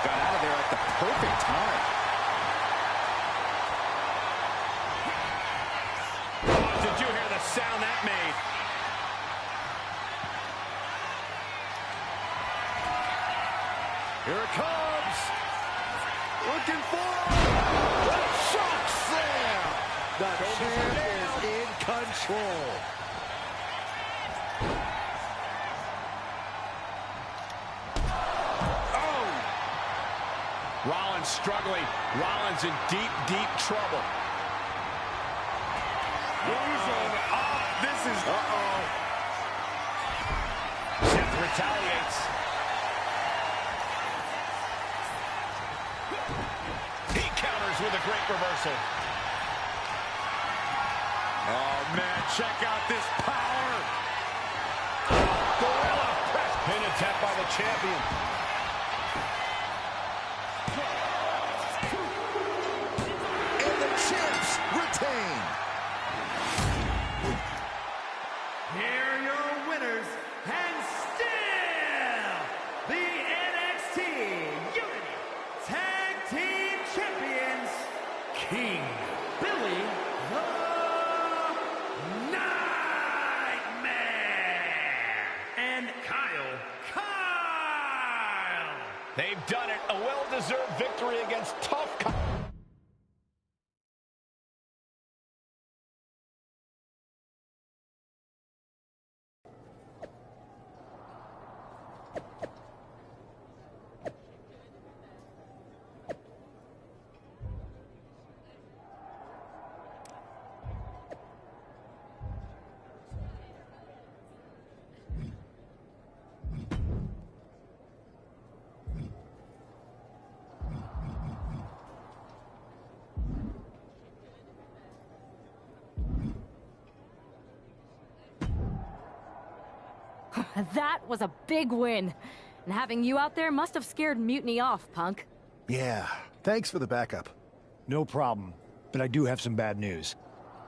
Got out of there at the perfect time. Oh, did you hear the sound that made? Here it comes. Looking for a shock slam. The champ is in control. Oh! Rollins struggling. Rollins in deep, deep trouble. Losing. Oh, this is... Uh-oh. Seth retaliates. He counters with a great reversal. Oh, man, check out this power. Gorilla press. Pin attempt by the champion. And the champs retain. Here are your winners, and still the NXT Unity Tag Team Champions, King Billy the Nightmare, and Kyle. They've done it. A well-deserved victory against tough... That was a big win. And having you out there must have scared Mutiny off, Punk. Yeah, thanks for the backup. No problem, but I do have some bad news.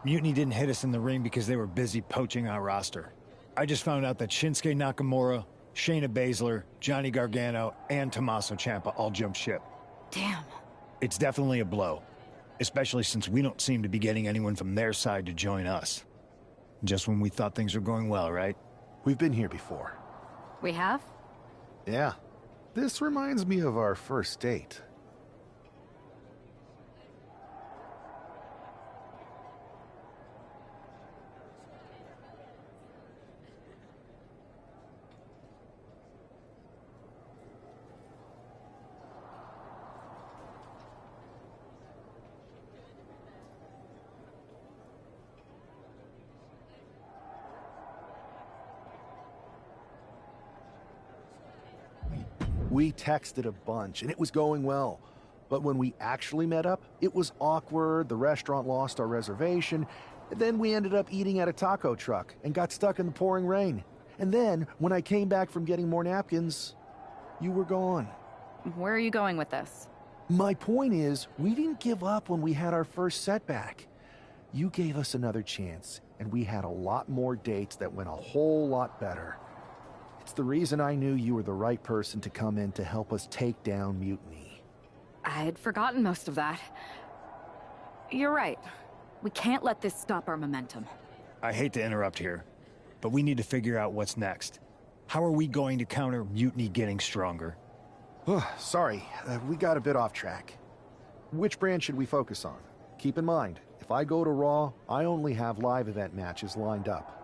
Mutiny didn't hit us in the ring because they were busy poaching our roster. I just found out that Shinsuke Nakamura, Shayna Baszler, Johnny Gargano, and Tommaso Ciampa all jumped ship. Damn. It's definitely a blow, especially since we don't seem to be getting anyone from their side to join us. Just when we thought things were going well, right? We've been here before. We have? Yeah. This reminds me of our first date. We texted a bunch, and it was going well. But when we actually met up, it was awkward, the restaurant lost our reservation, and then we ended up eating at a taco truck and got stuck in the pouring rain. And then, when I came back from getting more napkins, you were gone. Where are you going with this? My point is, we didn't give up when we had our first setback. You gave us another chance, and we had a lot more dates that went a whole lot better. It's the reason I knew you were the right person to come in to help us take down Mutiny. I had forgotten most of that. You're right. We can't let this stop our momentum. I hate to interrupt here, but we need to figure out what's next. How are we going to counter Mutiny getting stronger? Sorry, we got a bit off track. Which brand should we focus on? Keep in mind, if I go to Raw, I only have live event matches lined up.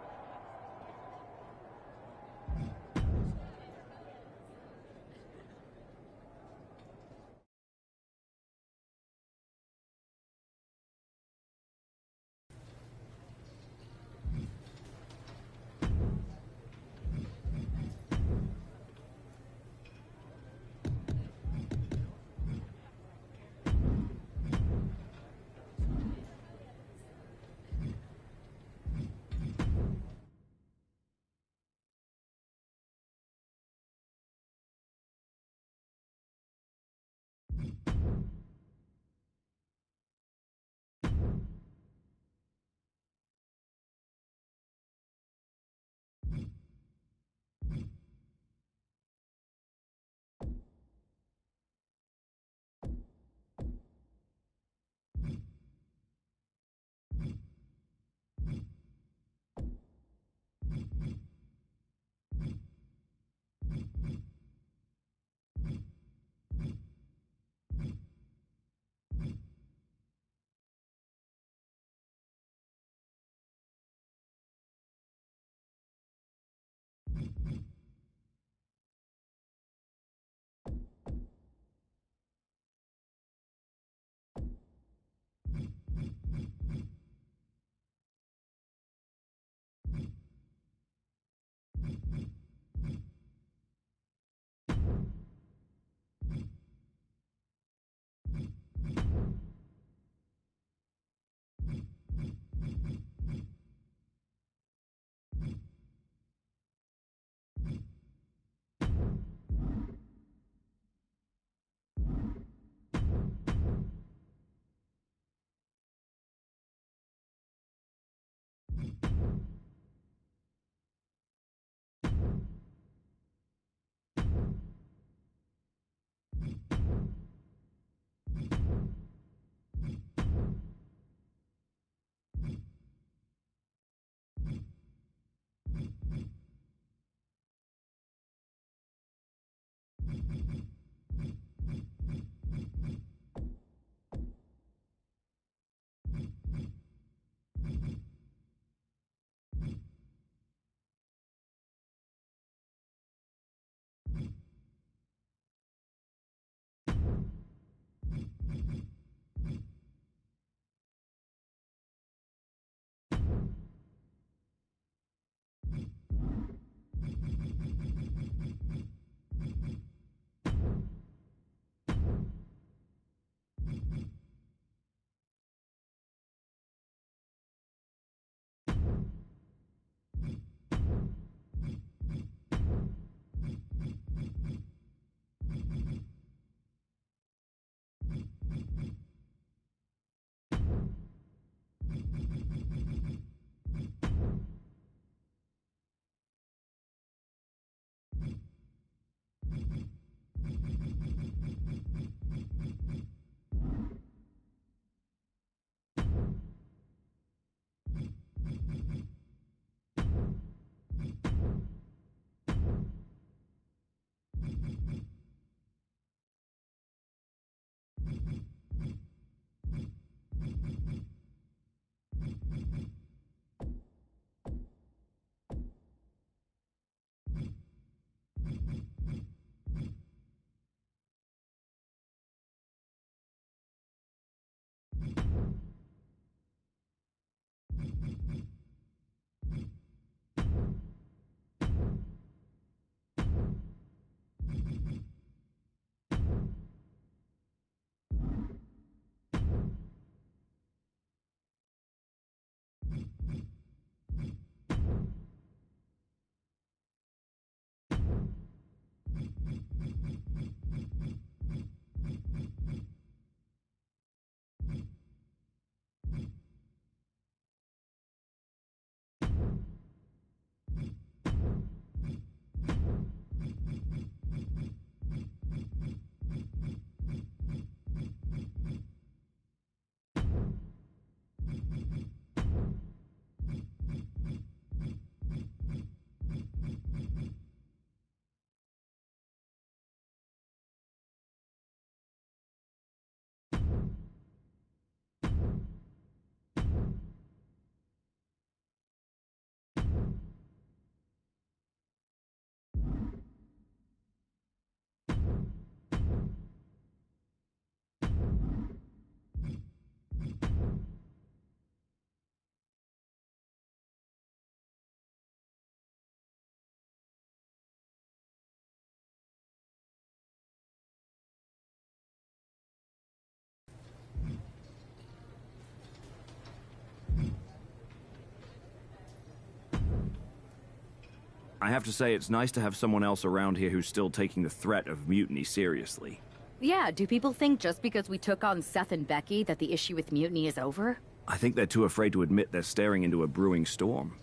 I have to say, it's nice to have someone else around here who's still taking the threat of mutiny seriously. Yeah, do people think just because we took on Seth and Becky that the issue with mutiny is over? I think they're too afraid to admit they're staring into a brewing storm.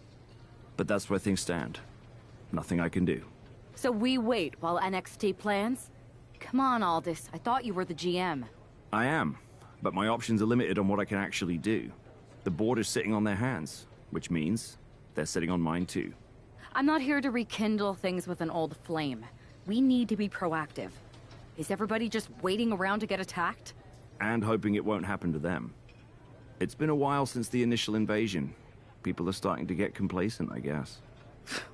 But that's where things stand. Nothing I can do. So we wait while NXT plans? Come on, Aldis. I thought you were the GM. I am, but my options are limited on what I can actually do. The board is sitting on their hands, which means they're sitting on mine too. I'm not here to rekindle things with an old flame. We need to be proactive. Is everybody just waiting around to get attacked? And hoping it won't happen to them. It's been a while since the initial invasion. People are starting to get complacent, I guess.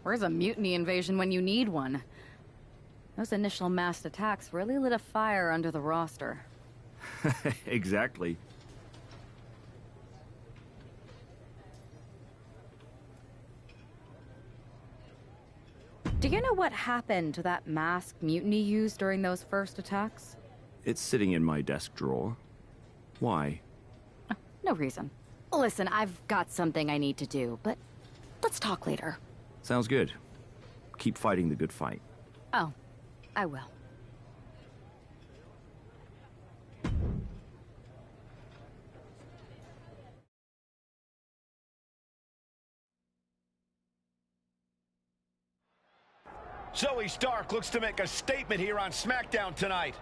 Where's a mutiny invasion when you need one? Those initial massed attacks really lit a fire under the roster. Exactly. Do you know what happened to that mask Mutiny used during those first attacks? It's sitting in my desk drawer. Why? No reason. Listen, I've got something I need to do, but let's talk later. Sounds good. Keep fighting the good fight. Oh, I will. Zoe Stark looks to make a statement here on SmackDown tonight.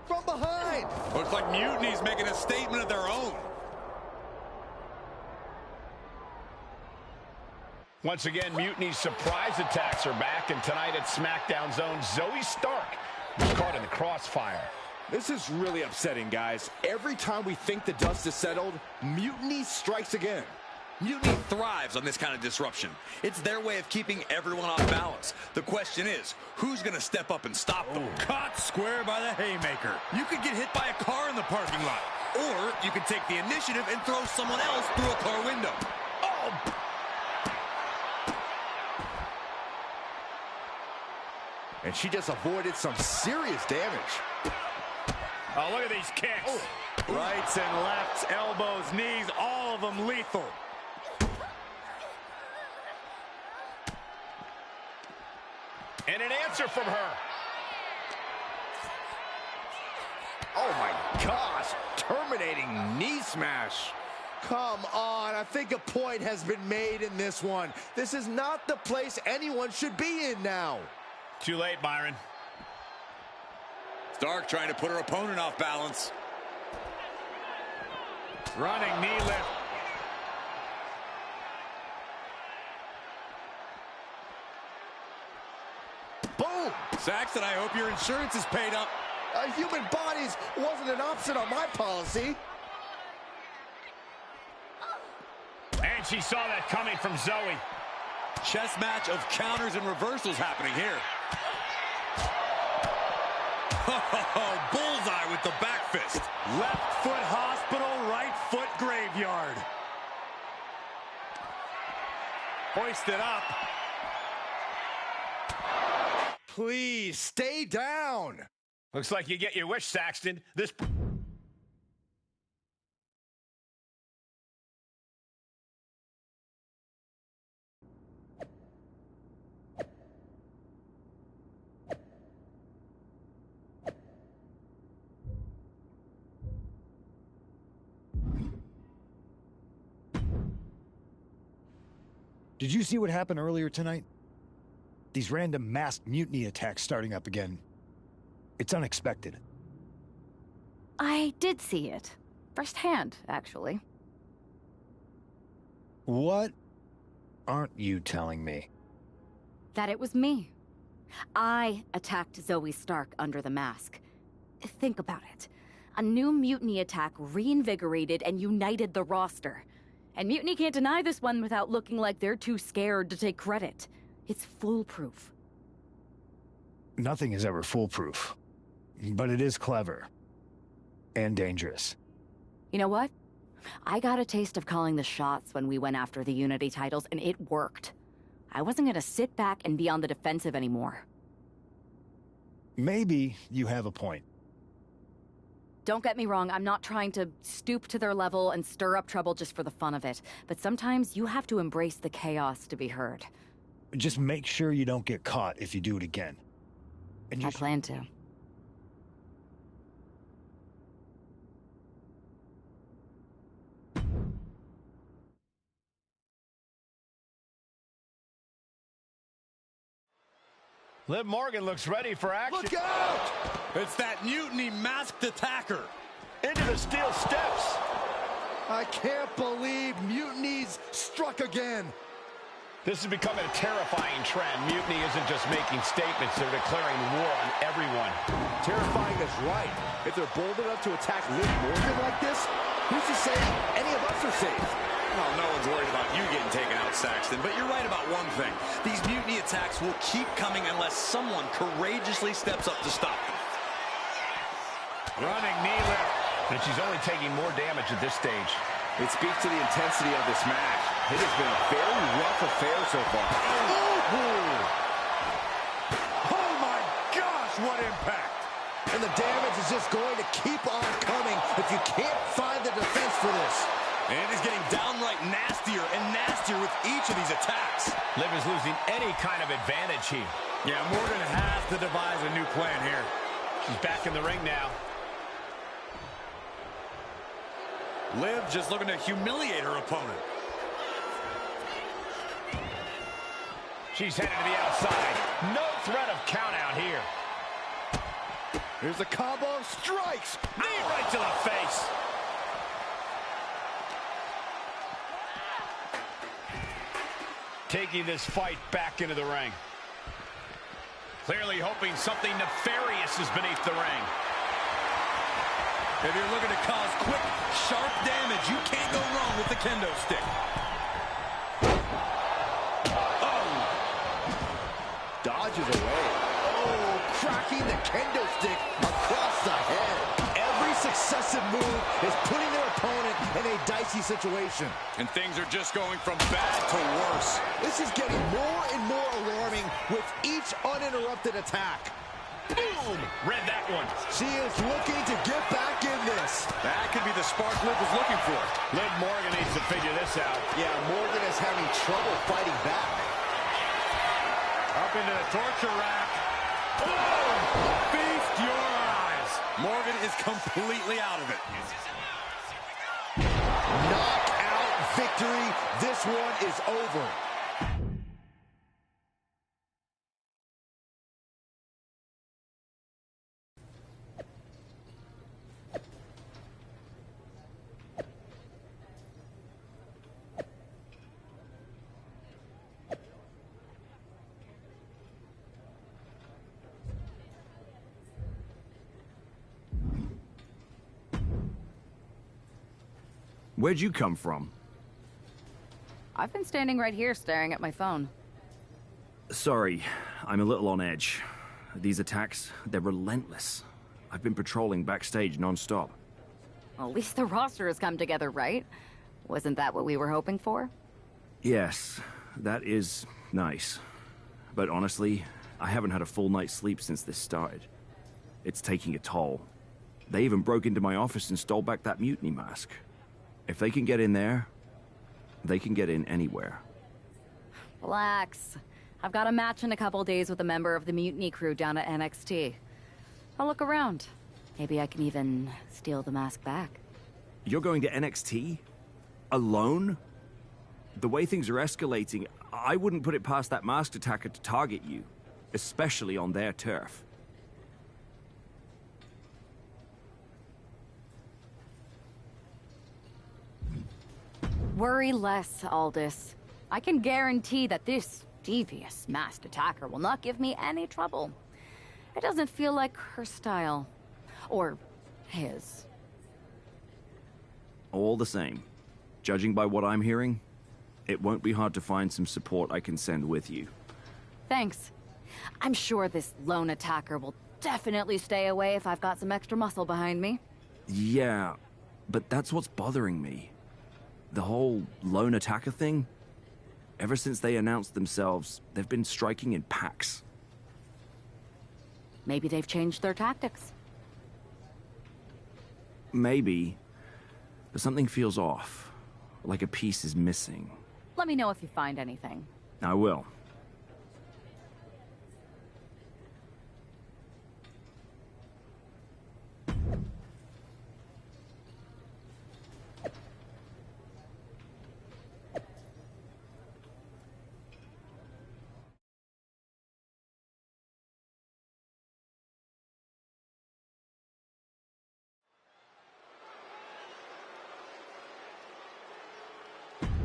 From behind! Looks like Mutiny's making a statement of their own. Once again, Mutiny's surprise attacks are back, and tonight at SmackDown Zone, Zoe Stark was caught in the crossfire. This is really upsetting, guys. Every time we think the dust is settled, Mutiny strikes again. Mutiny thrives on this kind of disruption. It's their way of keeping everyone off balance. The question is, who's going to step up and stop them? Caught square by the haymaker. You could get hit by a car in the parking lot. Or you could take the initiative and throw someone else through a car window. Oh! And she just avoided some serious damage. Oh, look at these kicks. Oh. Rights and lefts, elbows, knees, all of them lethal. And an answer from her. Oh my gosh, terminating knee smash. Come on, I think a point has been made in this one. This is not the place anyone should be in now. Too late, Byron. Stark trying to put her opponent off balance. Running knee lift. Boom! Saxton, I hope your insurance is paid up. Human bodies wasn't an option on my policy. And she saw that coming from Zoe. Chess match of counters and reversals happening here. Oh, bullseye with the back fist. Left foot hospital, right foot graveyard. Hoisted up. Please, stay down. Looks like you get your wish, Saxton. This... Did you see what happened earlier tonight? These random masked mutiny attacks starting up again. It's unexpected. I did see it. Firsthand, actually. What aren't you telling me? That it was me. I attacked Zoe Stark under the mask. Think about it. A new mutiny attack reinvigorated and united the roster. And Mutiny can't deny this one without looking like they're too scared to take credit. It's foolproof. Nothing is ever foolproof. But it is clever. And dangerous. You know what? I got a taste of calling the shots when we went after the Unity titles, and it worked. I wasn't gonna sit back and be on the defensive anymore. Maybe you have a point. Don't get me wrong, I'm not trying to stoop to their level and stir up trouble just for the fun of it. But sometimes you have to embrace the chaos to be heard. Just make sure you don't get caught if you do it again. And I plan to. Liv Morgan looks ready for action. Look out! It's that Mutiny masked attacker. Into the steel steps. I can't believe Mutiny's struck again. This is becoming a terrifying trend. Mutiny isn't just making statements, they're declaring war on everyone. Terrifying is right. If they're bold enough to attack Liv Morgan like this, who's to say any of us are safe? Well, no one's worried about you getting taken out, Saxton, but you're right about one thing. These mutiny attacks will keep coming unless someone courageously steps up to stop them. Running knee lift. And she's only taking more damage at this stage. It speaks to the intensity of this match. It has been a very rough affair so far. Oh my gosh, what impact! And the damage is just going to keep on coming if you can't find the defense for this. And it's getting downright nastier and nastier with each of these attacks. Liv is losing any kind of advantage here. Yeah, Morgan has to devise a new plan here. She's back in the ring now. Liv just looking to humiliate her opponent. She's headed to the outside. No threat of count out here. Here's a combo of strikes. Knee right to the face. Taking this fight back into the ring. Clearly hoping something nefarious is beneath the ring. If you're looking to cause quick, sharp damage, you can't go wrong with the kendo stick. Oh! Dodges away. Oh, cracking the kendo stick across the head. Every successive move is putting their opponent in a dicey situation. And things are just going from bad to worse. This is getting more and more alarming with each uninterrupted attack. Boom! Read that one. She is looking to get back in this. That could be the spark Liv was looking for. Liv Morgan needs to figure this out. Yeah, Morgan is having trouble fighting back. Up into the torture rack. Boom! Feast your eyes. Morgan is completely out of it. Knockout victory. This one is over. Where'd you come from? I've been standing right here staring at my phone. Sorry, I'm a little on edge. These attacks, they're relentless. I've been patrolling backstage non-stop. Well, at least the roster has come together, right? Wasn't that what we were hoping for? Yes, that is nice. But honestly, I haven't had a full night's sleep since this started. It's taking a toll. They even broke into my office and stole back that mutiny mask. If they can get in there, they can get in anywhere. Relax. I've got a match in a couple days with a member of the mutiny crew down at NXT. I'll look around. Maybe I can even steal the mask back. You're going to NXT? Alone? The way things are escalating, I wouldn't put it past that masked attacker to target you, especially on their turf. Worry less, Aldous. I can guarantee that this devious masked attacker will not give me any trouble. It doesn't feel like her style. Or his. All the same, judging by what I'm hearing, it won't be hard to find some support I can send with you. Thanks. I'm sure this lone attacker will definitely stay away if I've got some extra muscle behind me. Yeah, but that's what's bothering me. The whole lone attacker thing? Ever since they announced themselves, they've been striking in packs. Maybe they've changed their tactics. Maybe, but something feels off. Like a piece is missing. Let me know if you find anything. I will.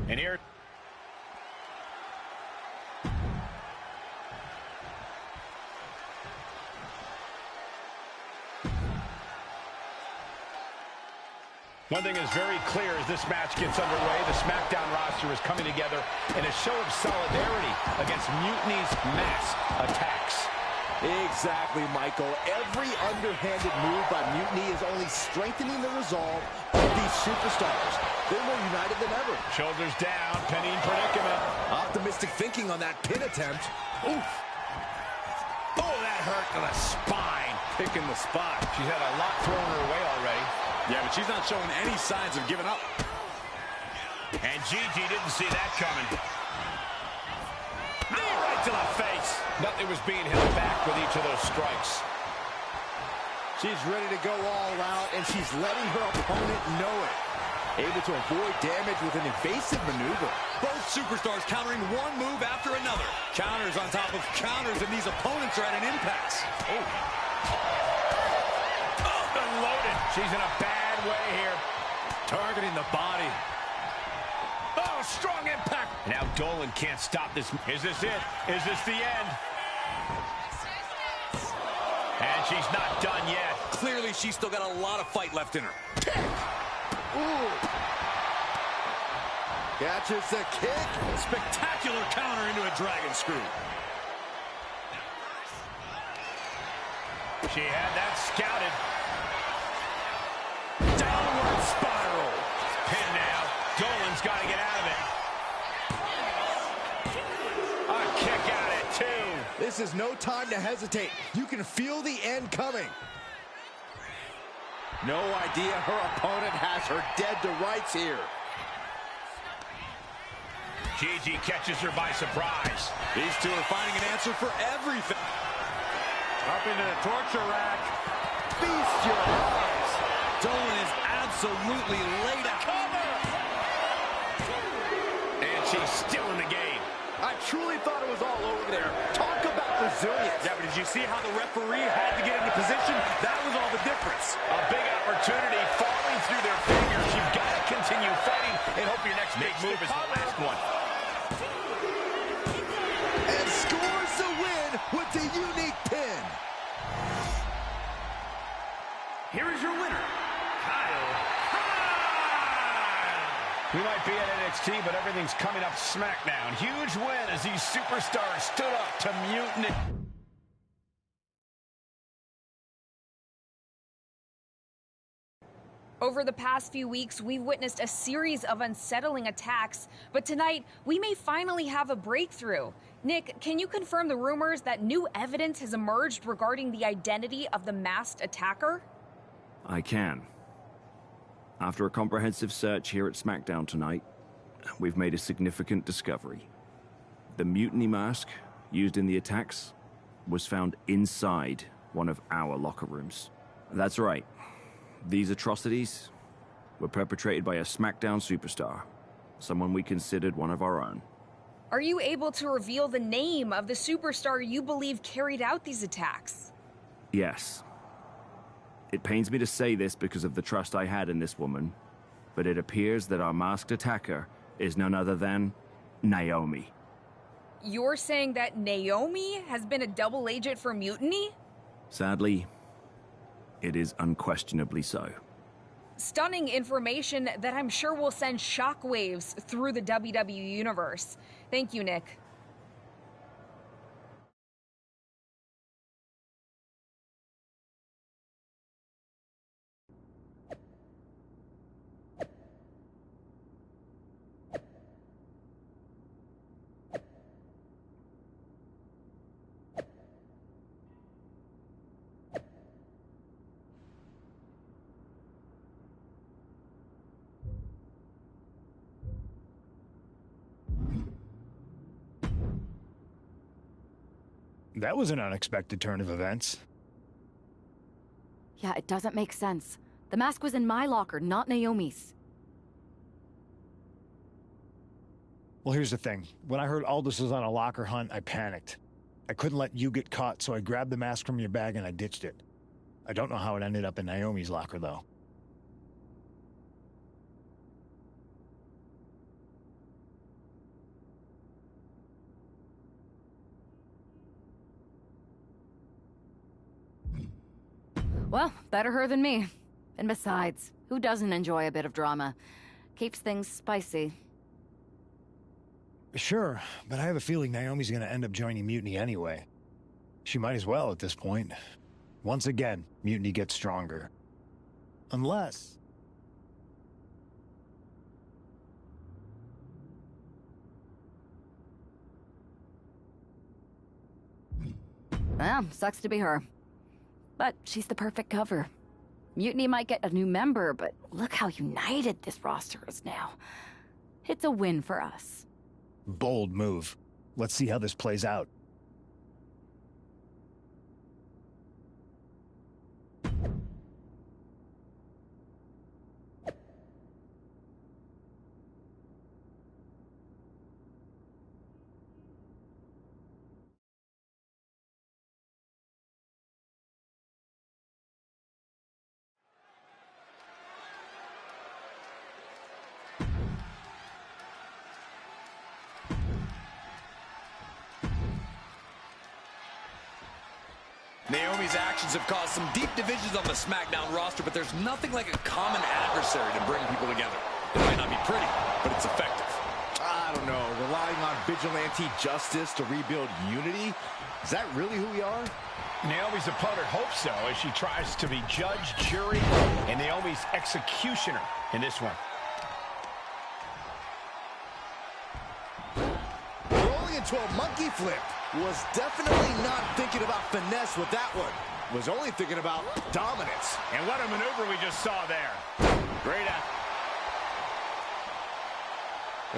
And here... One thing is very clear as this match gets underway, the SmackDown roster is coming together in a show of solidarity against Mutiny's mass attacks. Exactly, Michael. Every underhanded move by Mutiny is only strengthening the resolve of these superstars. They're more united than ever. Shoulders down, pinning predicament. Optimistic thinking on that pin attempt. Oof. Oh, that hurt to the spine. Picking the spot. She's had a lot thrown her way already. Yeah, but she's not showing any signs of giving up. And Gigi didn't see that coming. Oh, right to the face. Nothing was being held back with each of those strikes. She's ready to go all out, and she's letting her opponent know it. Able to avoid damage with an evasive maneuver. Both superstars countering one move after another. Counters on top of counters, and these opponents are at an impasse. Oh, unloaded. She's in a bad way here. Targeting the body. Oh, strong impact. Now Dolan can't stop this. Is this it? Is this the end? And she's not done yet. Clearly, she's still got a lot of fight left in her. Ooh. Catches the kick. Spectacular counter into a dragon screw. She had that scouted. Downward spiral. Pin now. Dolan's got to get out of it. A kick out at two. This is no time to hesitate. You can feel the end coming. No idea her opponent has her dead to rights here. Gigi catches her by surprise. These two are finding an answer for everything. Up into the torture rack. Feast your eyes. Dolan is absolutely laid out. Cover! And she's still in the game. I truly thought it was all over there. Talk about resilience. Yeah, but did you see how the referee had to get into position? That was all the difference. A big opportunity falling through their fingers. You've got to continue fighting and hope your next big move is the last one. And scores the win with the unique pin. Here is your winner, Kyle. NXT, but everything's coming up SmackDown. Huge win as these superstars stood up to mutiny. Over the past few weeks, we've witnessed a series of unsettling attacks, but tonight, we may finally have a breakthrough. Nick, can you confirm the rumors that new evidence has emerged regarding the identity of the masked attacker? I can. After a comprehensive search here at SmackDown tonight, we've made a significant discovery. The mutiny mask used in the attacks was found inside one of our locker rooms. That's right. These atrocities were perpetrated by a SmackDown superstar, someone we considered one of our own. Are you able to reveal the name of the superstar you believe carried out these attacks? Yes. It pains me to say this because of the trust I had in this woman, but it appears that our masked attacker is none other than Naomi. You're saying that Naomi has been a double agent for Mutiny? Sadly, it is unquestionably so. Stunning information that I'm sure will send shockwaves through the WWE universe. Thank you, Nick. That was an unexpected turn of events. Yeah, it doesn't make sense. The mask was in my locker, not Naomi's. Well, here's the thing. When I heard Aldous was on a locker hunt, I panicked. I couldn't let you get caught, so I grabbed the mask from your bag and I ditched it. I don't know how it ended up in Naomi's locker, though. Well, better her than me. And besides, who doesn't enjoy a bit of drama? Keeps things spicy. Sure, but I have a feeling Naomi's gonna end up joining Mutiny anyway. She might as well at this point. Once again, Mutiny gets stronger. Unless... Well, sucks to be her. But she's the perfect cover. Mutiny might get a new member, but look how united this roster is now. It's a win for us. Bold move. Let's see how this plays out. Naomi's actions have caused some deep divisions on the SmackDown roster, but there's nothing like a common adversary to bring people together. It might not be pretty, but it's effective. I don't know. Relying on vigilante justice to rebuild unity? Is that really who we are? Naomi's opponent hopes so, as she tries to be judge, jury, and Naomi's executioner in this one. Rolling into a monkey flip. Was definitely not thinking about finesse with that one. Was only thinking about dominance. And what a maneuver we just saw there. Great out.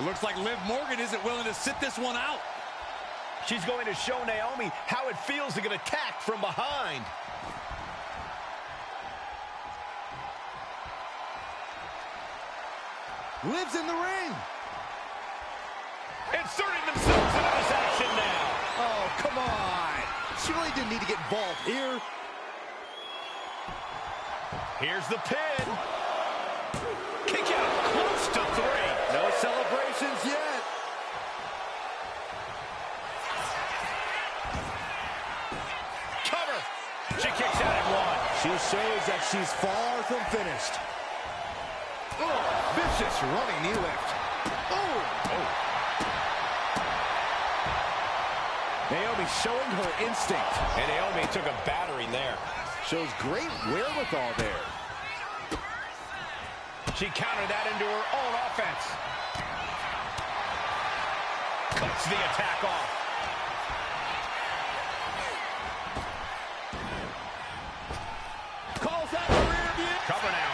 It looks like Liv Morgan isn't willing to sit this one out. She's going to show Naomi how it feels to get attacked from behind. Liv's in the ring. Inserting themselves into this action now. Oh, come on. She really didn't need to get involved here. Here's the pin. Kick out close to 3. No celebrations yet. Cover. She kicks out at 1. She shows that she's far from finished. Oh, vicious running knee lift. Oh. Naomi showing her instinct. And Naomi took a battering there. Shows great wherewithal there. She countered that into her own offense. Cuts the attack off. Calls out the rear view. Cover now.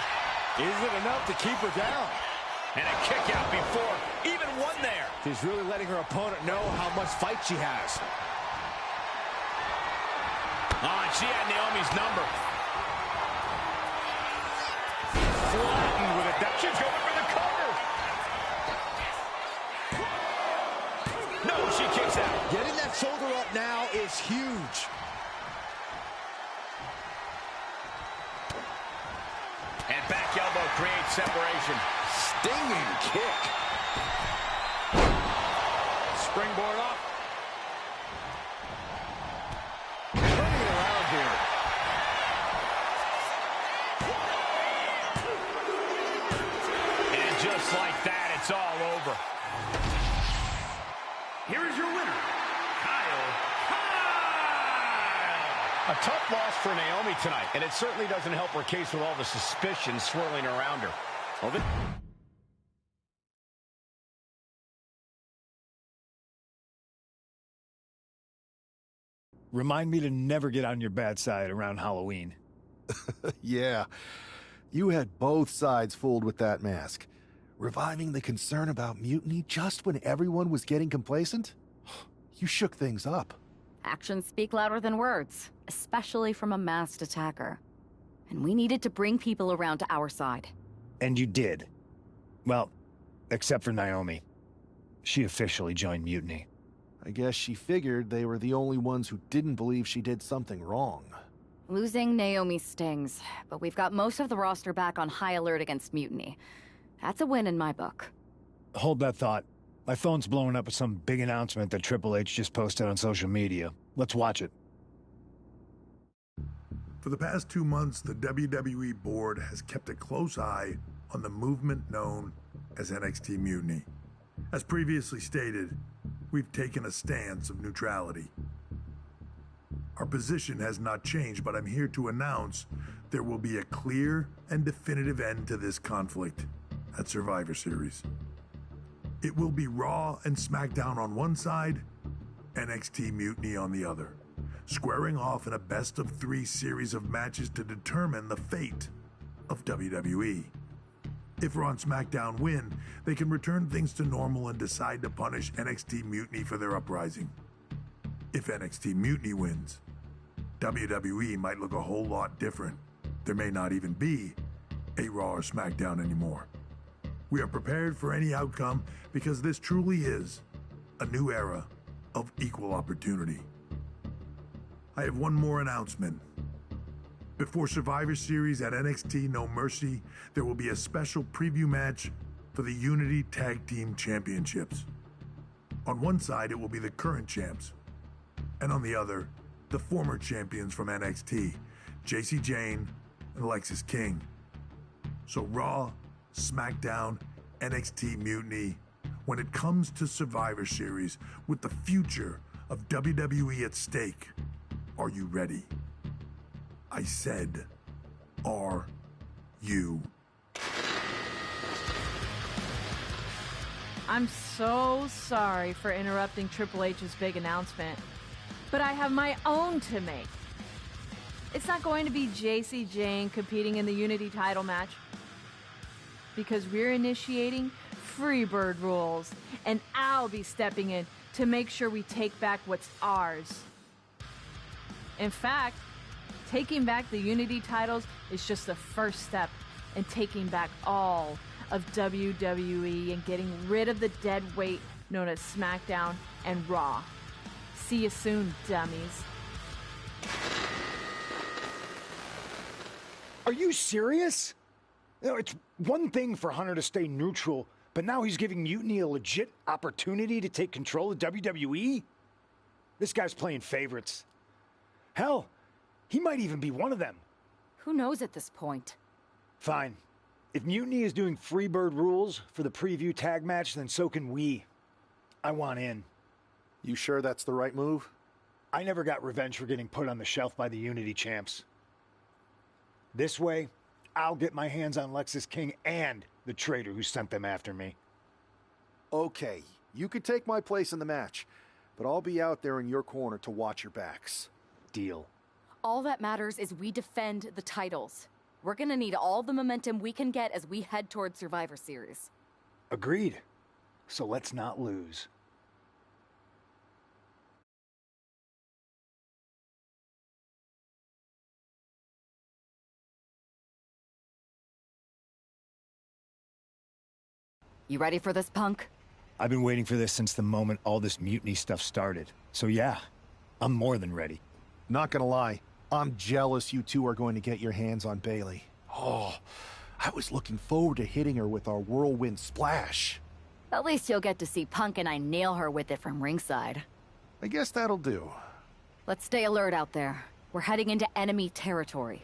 Is it enough to keep her down? And a kick out before even one there. She's really letting her opponent know how much fight she has. Oh, and she had Naomi's number. Flattened with a depth. She's going for the cover. No, she kicks out. Getting that shoulder up now is huge. And back elbow creates separation. Stinging kick. Springboard up. Turning it around here. And just like that, it's all over. Here is your winner, Kyle. A tough loss for Naomi tonight, and it certainly doesn't help her case with all the suspicion swirling around her. Well, Remind me to never get on your bad side around Halloween. Yeah, you had both sides fooled with that mask. Reviving the concern about mutiny just when everyone was getting complacent? You shook things up. Actions speak louder than words, especially from a masked attacker. And we needed to bring people around to our side. And you did. Well, except for Naomi. She officially joined Mutiny. I guess she figured they were the only ones who didn't believe she did something wrong. Losing Naomi stings, but we've got most of the roster back on high alert against Mutiny. That's a win in my book. Hold that thought. My phone's blowing up with some big announcement that Triple H just posted on social media. Let's watch it. For the past 2 months, the WWE board has kept a close eye on the movement known as NXT Mutiny. As previously stated, we've taken a stance of neutrality. Our position has not changed, but I'm here to announce there will be a clear and definitive end to this conflict at Survivor Series. It will be Raw and SmackDown on one side, NXT Mutiny on the other, squaring off in a best-of-3 series of matches to determine the fate of WWE. If Raw and SmackDown win, they can return things to normal and decide to punish NXT Mutiny for their uprising. If NXT Mutiny wins, WWE might look a whole lot different. There may not even be a Raw or SmackDown anymore. We are prepared for any outcome because this truly is a new era of equal opportunity. I have one more announcement. Before Survivor Series at NXT No Mercy, there will be a special preview match for the Unity Tag Team Championships. On one side, it will be the current champs, and on the other, the former champions from NXT, Jacy Jayne and Lexis King. So Raw, SmackDown, NXT Mutiny, when it comes to Survivor Series with the future of WWE at stake, are you ready? I said, are you? I'm so sorry for interrupting Triple H's big announcement, but I have my own to make. It's not going to be Jacy Jayne competing in the Unity title match, because we're initiating Freebird rules, and I'll be stepping in to make sure we take back what's ours. In fact, taking back the Unity titles is just the first step in taking back all of WWE and getting rid of the dead weight known as SmackDown and Raw. See you soon, dummies. Are you serious? You know, it's one thing for Hunter to stay neutral, but now he's giving Mutiny a legit opportunity to take control of WWE? This guy's playing favorites. Hell, he might even be one of them. Who knows at this point? Fine. If Mutiny is doing Freebird rules for the preview tag match, then so can we. I want in. You sure that's the right move? I never got revenge for getting put on the shelf by the Unity champs. This way, I'll get my hands on Lexus King and the traitor who sent them after me. Okay, you could take my place in the match, but I'll be out there in your corner to watch your backs. Deal. All that matters is we defend the titles. We're gonna need all the momentum we can get as we head towards Survivor Series. Agreed. So let's not lose. You ready for this, Punk? I've been waiting for this since the moment all this Mutiny stuff started. So yeah, I'm more than ready. Not gonna lie, I'm jealous you two are going to get your hands on Bailey. Oh, I was looking forward to hitting her with our whirlwind splash. At least you'll get to see Punk and I nail her with it from ringside. I guess that'll do. Let's stay alert out there. We're heading into enemy territory.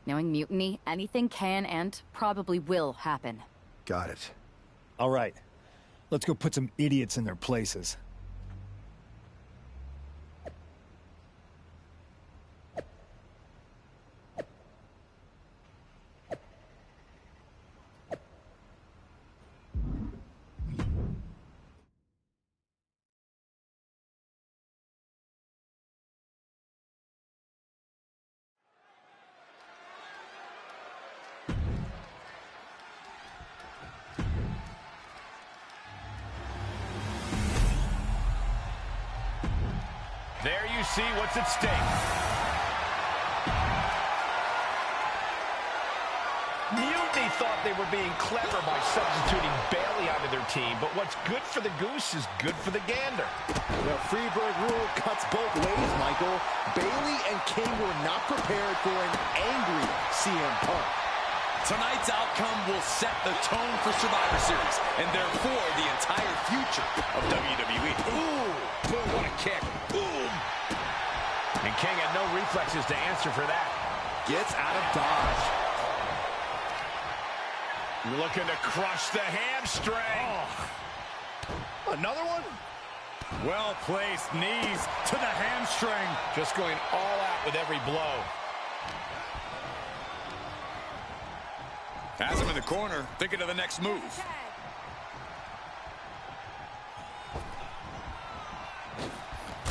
Knowing Mutiny, anything can and probably will happen. Got it. All right, let's go put some idiots in their places. There you see what's at stake. Mutiny thought they were being clever by substituting Bailey onto their team, but what's good for the goose is good for the gander. The Freebird rule cuts both ways, Michael. Bailey and King were not prepared for an angry CM Punk. Tonight's outcome will set the tone for Survivor Series, and therefore the entire future of WWE. Ooh, boom, what a kick. Boom. And King had no reflexes to answer for that. Gets out of dodge. Looking to crush the hamstring. Oh. Another one? Well-placed knees to the hamstring. Just going all out with every blow. Has him in the corner, thinking of the next move.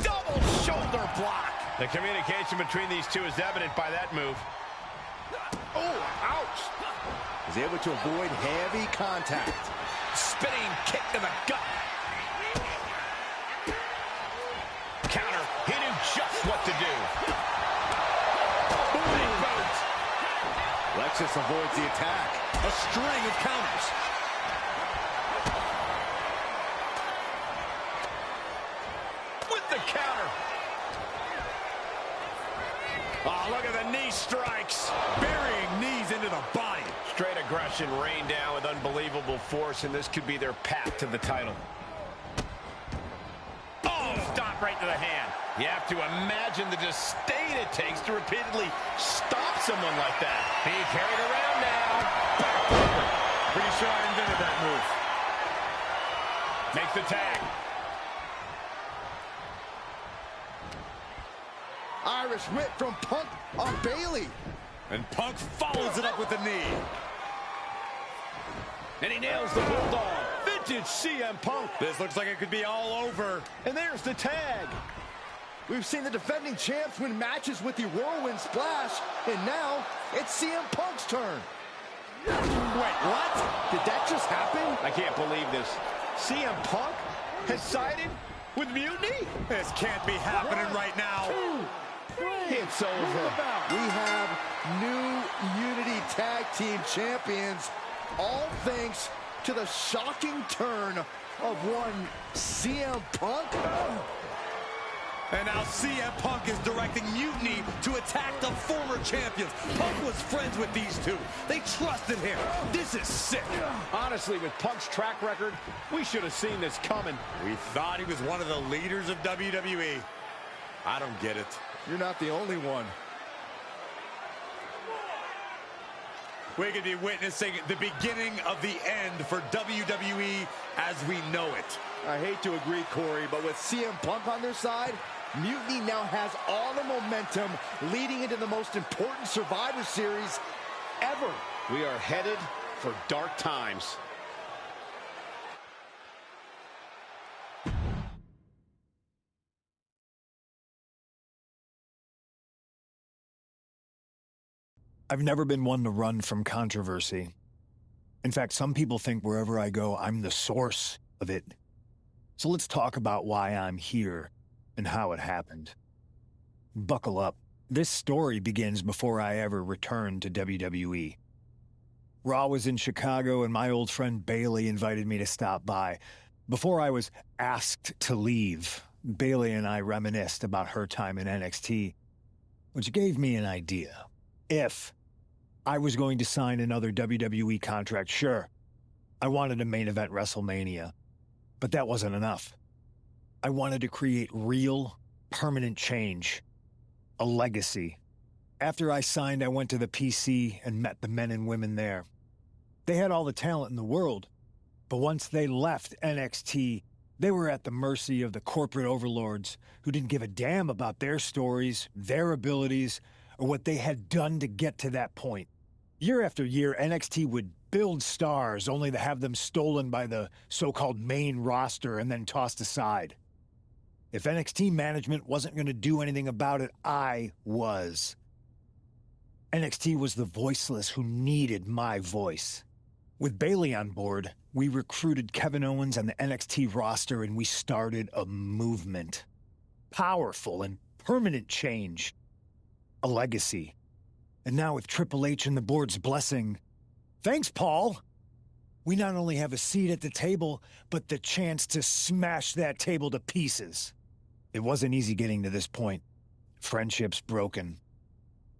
Double shoulder block. The communication between these two is evident by that move. Oh, ouch. Is able to avoid heavy contact. Spinning kick to the gut. Counter. He knew just what to do. Big boot. Lexus avoids the attack. A string of counters. With the counter. Oh, look at the knee strikes. Burying knees into the body. Straight aggression rained down with unbelievable force, and this could be their path to the title. Oh, stop right to the hand. You have to imagine the disdain it takes to repeatedly stop someone like that. He carried around now. Pretty sure I invented that move. Makes the tag. Irish whip from Punk on Bailey. And Punk follows it up with the knee. And he nails the bulldog. Vintage CM Punk. This looks like it could be all over. And there's the tag. We've seen the defending champs win matches with the whirlwind splash, and now it's CM Punk's turn. Wait, what? Did that just happen? I can't believe this. CM Punk has sided with Mutiny? This can't be happening right now. It's over. We have new Unity Tag Team Champions, all thanks to the shocking turn of one CM Punk. And now CM Punk is directing Mutiny to attack the former champions. Punk was friends with these two. They trusted him. This is sick. Honestly, with Punk's track record, we should have seen this coming. We thought he was one of the leaders of WWE. I don't get it. You're not the only one. We could be witnessing the beginning of the end for WWE as we know it. I hate to agree, Corey, but with CM Punk on their side, Mutiny now has all the momentum leading into the most important Survivor Series ever. We are headed for dark times. I've never been one to run from controversy. In fact, some people think wherever I go, I'm the source of it. So let's talk about why I'm here and how it happened. Buckle up. This story begins before I ever returned to WWE. Raw was in Chicago and my old friend Bailey invited me to stop by. Before I was asked to leave, Bailey and I reminisced about her time in NXT, which gave me an idea. If I was going to sign another WWE contract, sure, I wanted to main event WrestleMania, but that wasn't enough. I wanted to create real, permanent change, a legacy. After I signed, I went to the PC and met the men and women there. They had all the talent in the world, but once they left NXT, they were at the mercy of the corporate overlords who didn't give a damn about their stories, their abilities, or what they had done to get to that point. Year after year, NXT would build stars only to have them stolen by the so-called main roster and then tossed aside. If NXT management wasn't going to do anything about it, I was. NXT was the voiceless who needed my voice. With Bailey on board, we recruited Kevin Owens and the NXT roster and we started a movement. Powerful and permanent change. A legacy. And now with Triple H and the board's blessing, thanks, Paul! We not only have a seat at the table, but the chance to smash that table to pieces. It wasn't easy getting to this point. Friendships broken.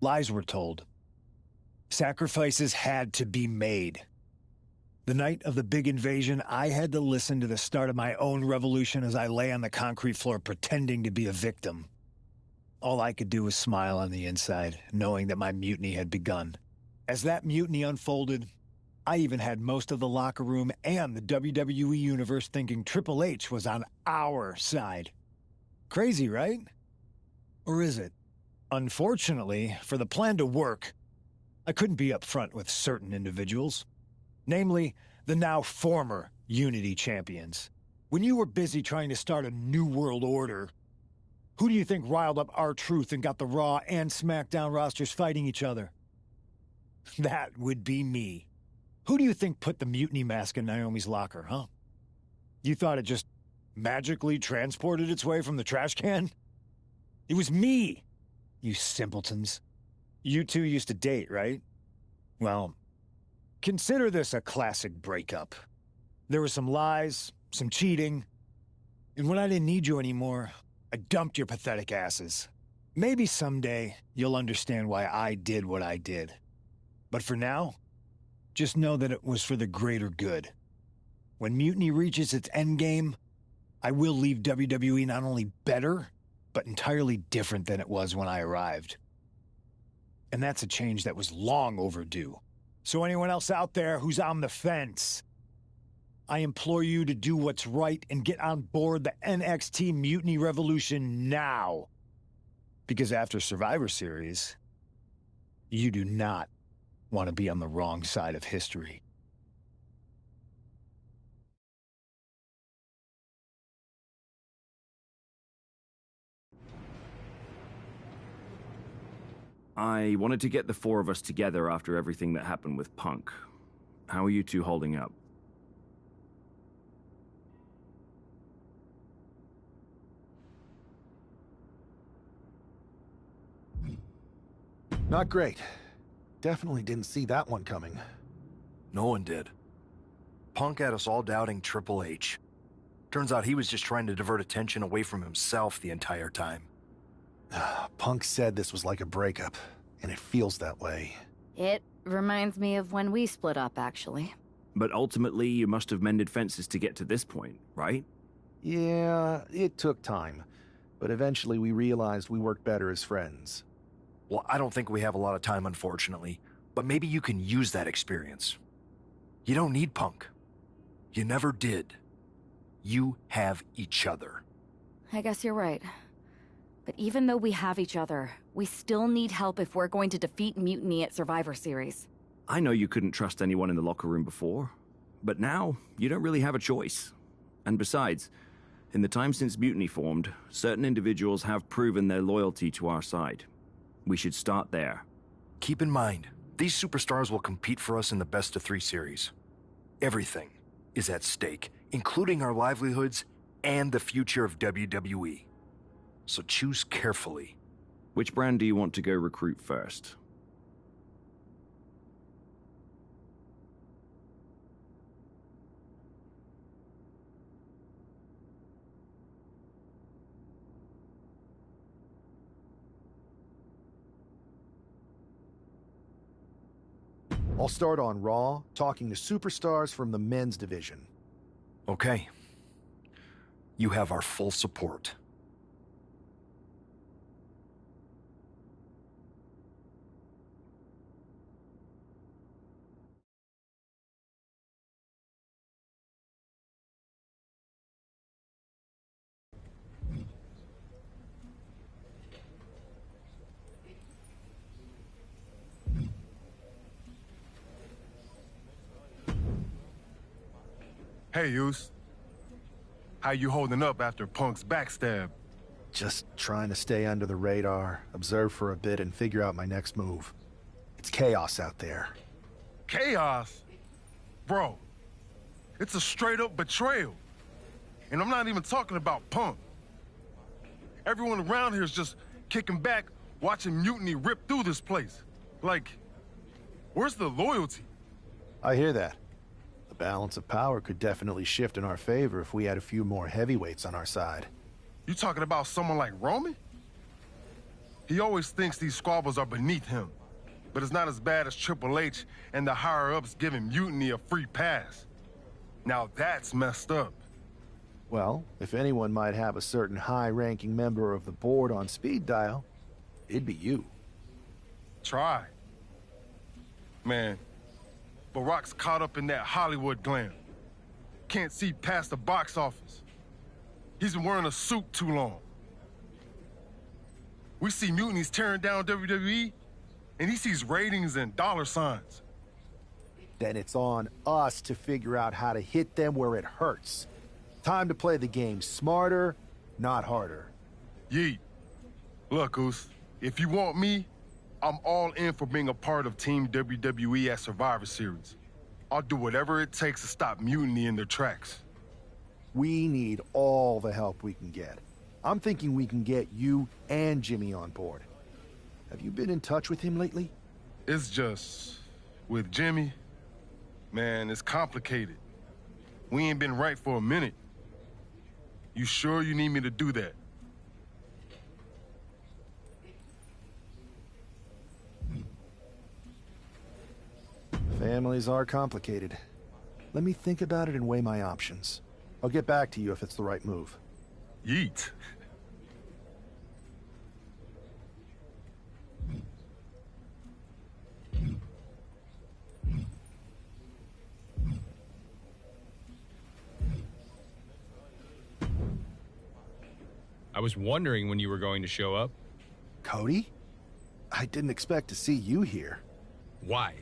Lies were told. Sacrifices had to be made. The night of the big invasion, I had to listen to the start of my own revolution as I lay on the concrete floor pretending to be a victim. All I could do was smile on the inside, knowing that my mutiny had begun. As that mutiny unfolded, I even had most of the locker room and the WWE Universe thinking Triple H was on our side. Crazy, right? Or is it? Unfortunately, for the plan to work, I couldn't be upfront with certain individuals. Namely, the now former Unity champions. When you were busy trying to start a new world order, who do you think riled up R-Truth and got the Raw and SmackDown rosters fighting each other? That would be me. Who do you think put the mutiny mask in Naomi's locker, huh? You thought it just magically transported its way from the trash can? It was me, you simpletons. You two used to date, right? Well, consider this a classic breakup. There were some lies, some cheating, and when I didn't need you anymore, I dumped your pathetic asses. Maybe someday you'll understand why I did what I did. But for now, just know that it was for the greater good. When Mutiny reaches its endgame, I will leave WWE not only better, but entirely different than it was when I arrived. And that's a change that was long overdue. So anyone else out there who's on the fence, I implore you to do what's right and get on board the NXT Mutiny Revolution now. Because after Survivor Series, you do not want to be on the wrong side of history. I wanted to get the four of us together after everything that happened with Punk. How are you two holding up? Not great. Definitely didn't see that one coming. No one did. Punk had us all doubting Triple H. Turns out he was just trying to divert attention away from himself the entire time. Punk said this was like a breakup, and it feels that way. It reminds me of when we split up, actually. But ultimately, you must have mended fences to get to this point, right? Yeah, it took time. But eventually we realized we worked better as friends. Well, I don't think we have a lot of time, unfortunately. but maybe you can use that experience. You don't need Punk. You never did. You have each other. I guess you're right. But even though we have each other, we still need help if we're going to defeat Mutiny at Survivor Series. I know you couldn't trust anyone in the locker room before, but now you don't really have a choice. And besides, in the time since Mutiny formed, certain individuals have proven their loyalty to our side. We should start there. Keep in mind, these superstars will compete for us in the best-of-3 series. Everything is at stake, including our livelihoods and the future of WWE. So choose carefully. Which brand do you want to go recruit first? I'll start on Raw, talking to superstars from the men's division. Okay. You have our full support. Hey, Yus. How you holding up after Punk's backstab? Just trying to stay under the radar, observe for a bit, and figure out my next move. It's chaos out there. Chaos? Bro, it's a straight-up betrayal. And I'm not even talking about Punk. Everyone around here is just kicking back, watching Mutiny rip through this place. Like, where's the loyalty? I hear that. The balance of power could definitely shift in our favor if we had a few more heavyweights on our side. You talking about someone like Roman? He always thinks these squabbles are beneath him, but it's not as bad as Triple H and the higher-ups giving Mutiny a free pass. Now that's messed up. Well, if anyone might have a certain high-ranking member of the board on speed dial, it'd be you. Try. Man, Barack's caught up in that Hollywood glam. Can't see past the box office. He's been wearing a suit too long. We see Mutiny's tearing down WWE, and he sees ratings and dollar signs. Then it's on us to figure out how to hit them where it hurts. Time to play the game smarter, not harder. Yeet. Look, Oos, if you want me, I'm all in for being a part of Team WWE at Survivor Series. I'll do whatever it takes to stop Mutiny in their tracks. We need all the help we can get. I'm thinking we can get you and Jimmy on board. Have you been in touch with him lately? It's just... with Jimmy, man, it's complicated. We ain't been right for a minute. You sure you need me to do that? Families are complicated. Let me think about it and weigh my options. I'll get back to you if it's the right move. Yeet. I was wondering when you were going to show up. Cody? I didn't expect to see you here. Why?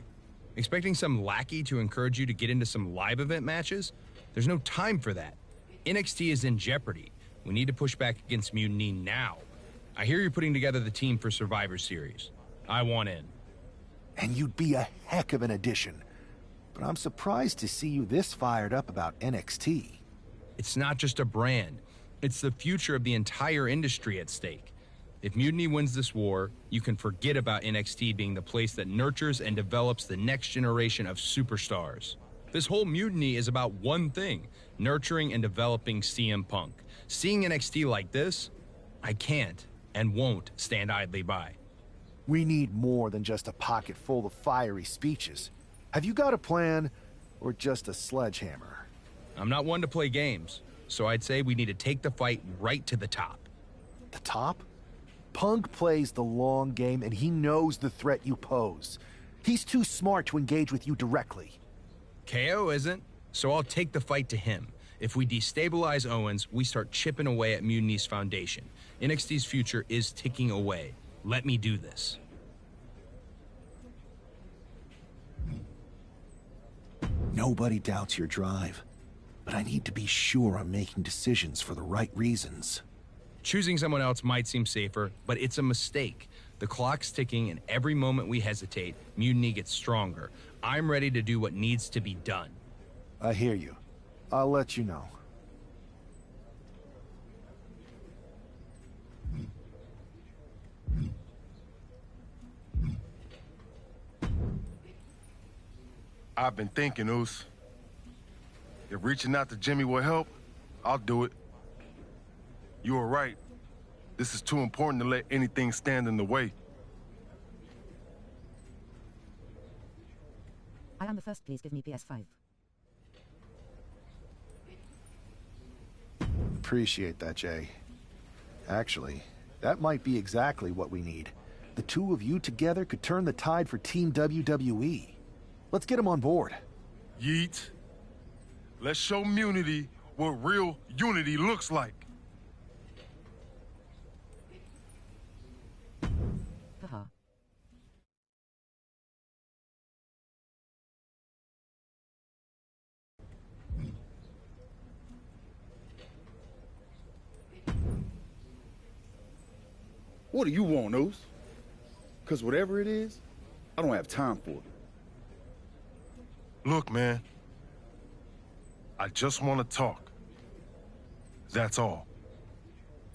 Expecting some lackey to encourage you to get into some live event matches? There's no time for that. NXT is in jeopardy. We need to push back against Mutiny now. I hear you're putting together the team for Survivor Series. I want in. And you'd be a heck of an addition. But I'm surprised to see you this fired up about NXT. It's not just a brand. It's the future of the entire industry at stake. If Mutiny wins this war, you can forget about NXT being the place that nurtures and develops the next generation of superstars. This whole Mutiny is about one thing, nurturing and developing CM Punk. Seeing NXT like this, I can't and won't stand idly by. We need more than just a pocket full of fiery speeches. Have you got a plan, or just a sledgehammer? I'm not one to play games, so I'd say we need to take the fight right to the top. The top? Punk plays the long game, and he knows the threat you pose. He's too smart to engage with you directly. KO isn't, so I'll take the fight to him. If we destabilize Owens, we start chipping away at Mutiny's foundation. NXT's future is ticking away. Let me do this. Nobody doubts your drive, but I need to be sure I'm making decisions for the right reasons. Choosing someone else might seem safer, but it's a mistake. The clock's ticking, and every moment we hesitate, Mutiny gets stronger. I'm ready to do what needs to be done. I hear you. I'll let you know. I've been thinking, Oos. If reaching out to Jimmy will help, I'll do it. You were right. This is too important to let anything stand in the way. I am the first, please give me PS5. Appreciate that, Jay. Actually, that might be exactly what we need. The two of you together could turn the tide for Team WWE. Let's get him on board. Yeet. Let's show Mutiny what real unity looks like. Haha. What do you want, Oos? Because whatever it is, I don't have time for it. Look, man. I just want to talk. That's all.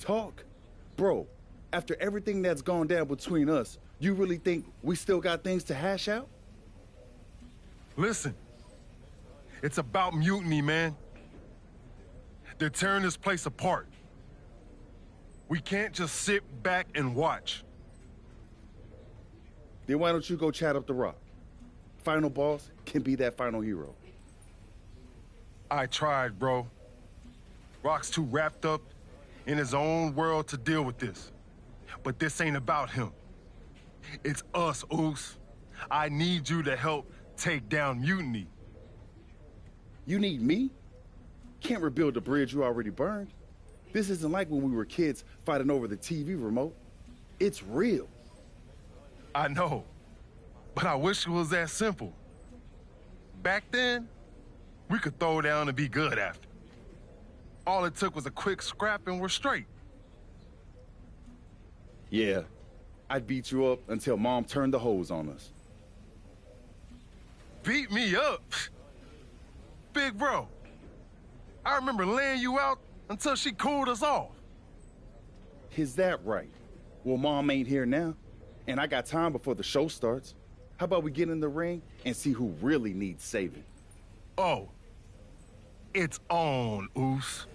Talk? Bro, after everything that's gone down between us, you really think we still got things to hash out? Listen. It's about Mutiny, man. They're tearing this place apart. We can't just sit back and watch. Then why don't you go chat up the Rock? Final boss can be that final hero. I tried, bro. Rock's too wrapped up in his own world to deal with this. But this ain't about him. It's us, Oos. I need you to help take down Mutiny. You need me? Can't rebuild the bridge you already burned. This isn't like when we were kids fighting over the TV remote. It's real. I know, but I wish it was that simple. Back then, we could throw down and be good after. All it took was a quick scrap and we're straight. Yeah, I'd beat you up until Mom turned the hose on us. Beat me up? Big bro, I remember laying you out until she cooled us off. Is that right? Well, Mom ain't here now, and I got time before the show starts. How about we get in the ring and see who really needs saving? Oh, it's on, Oos.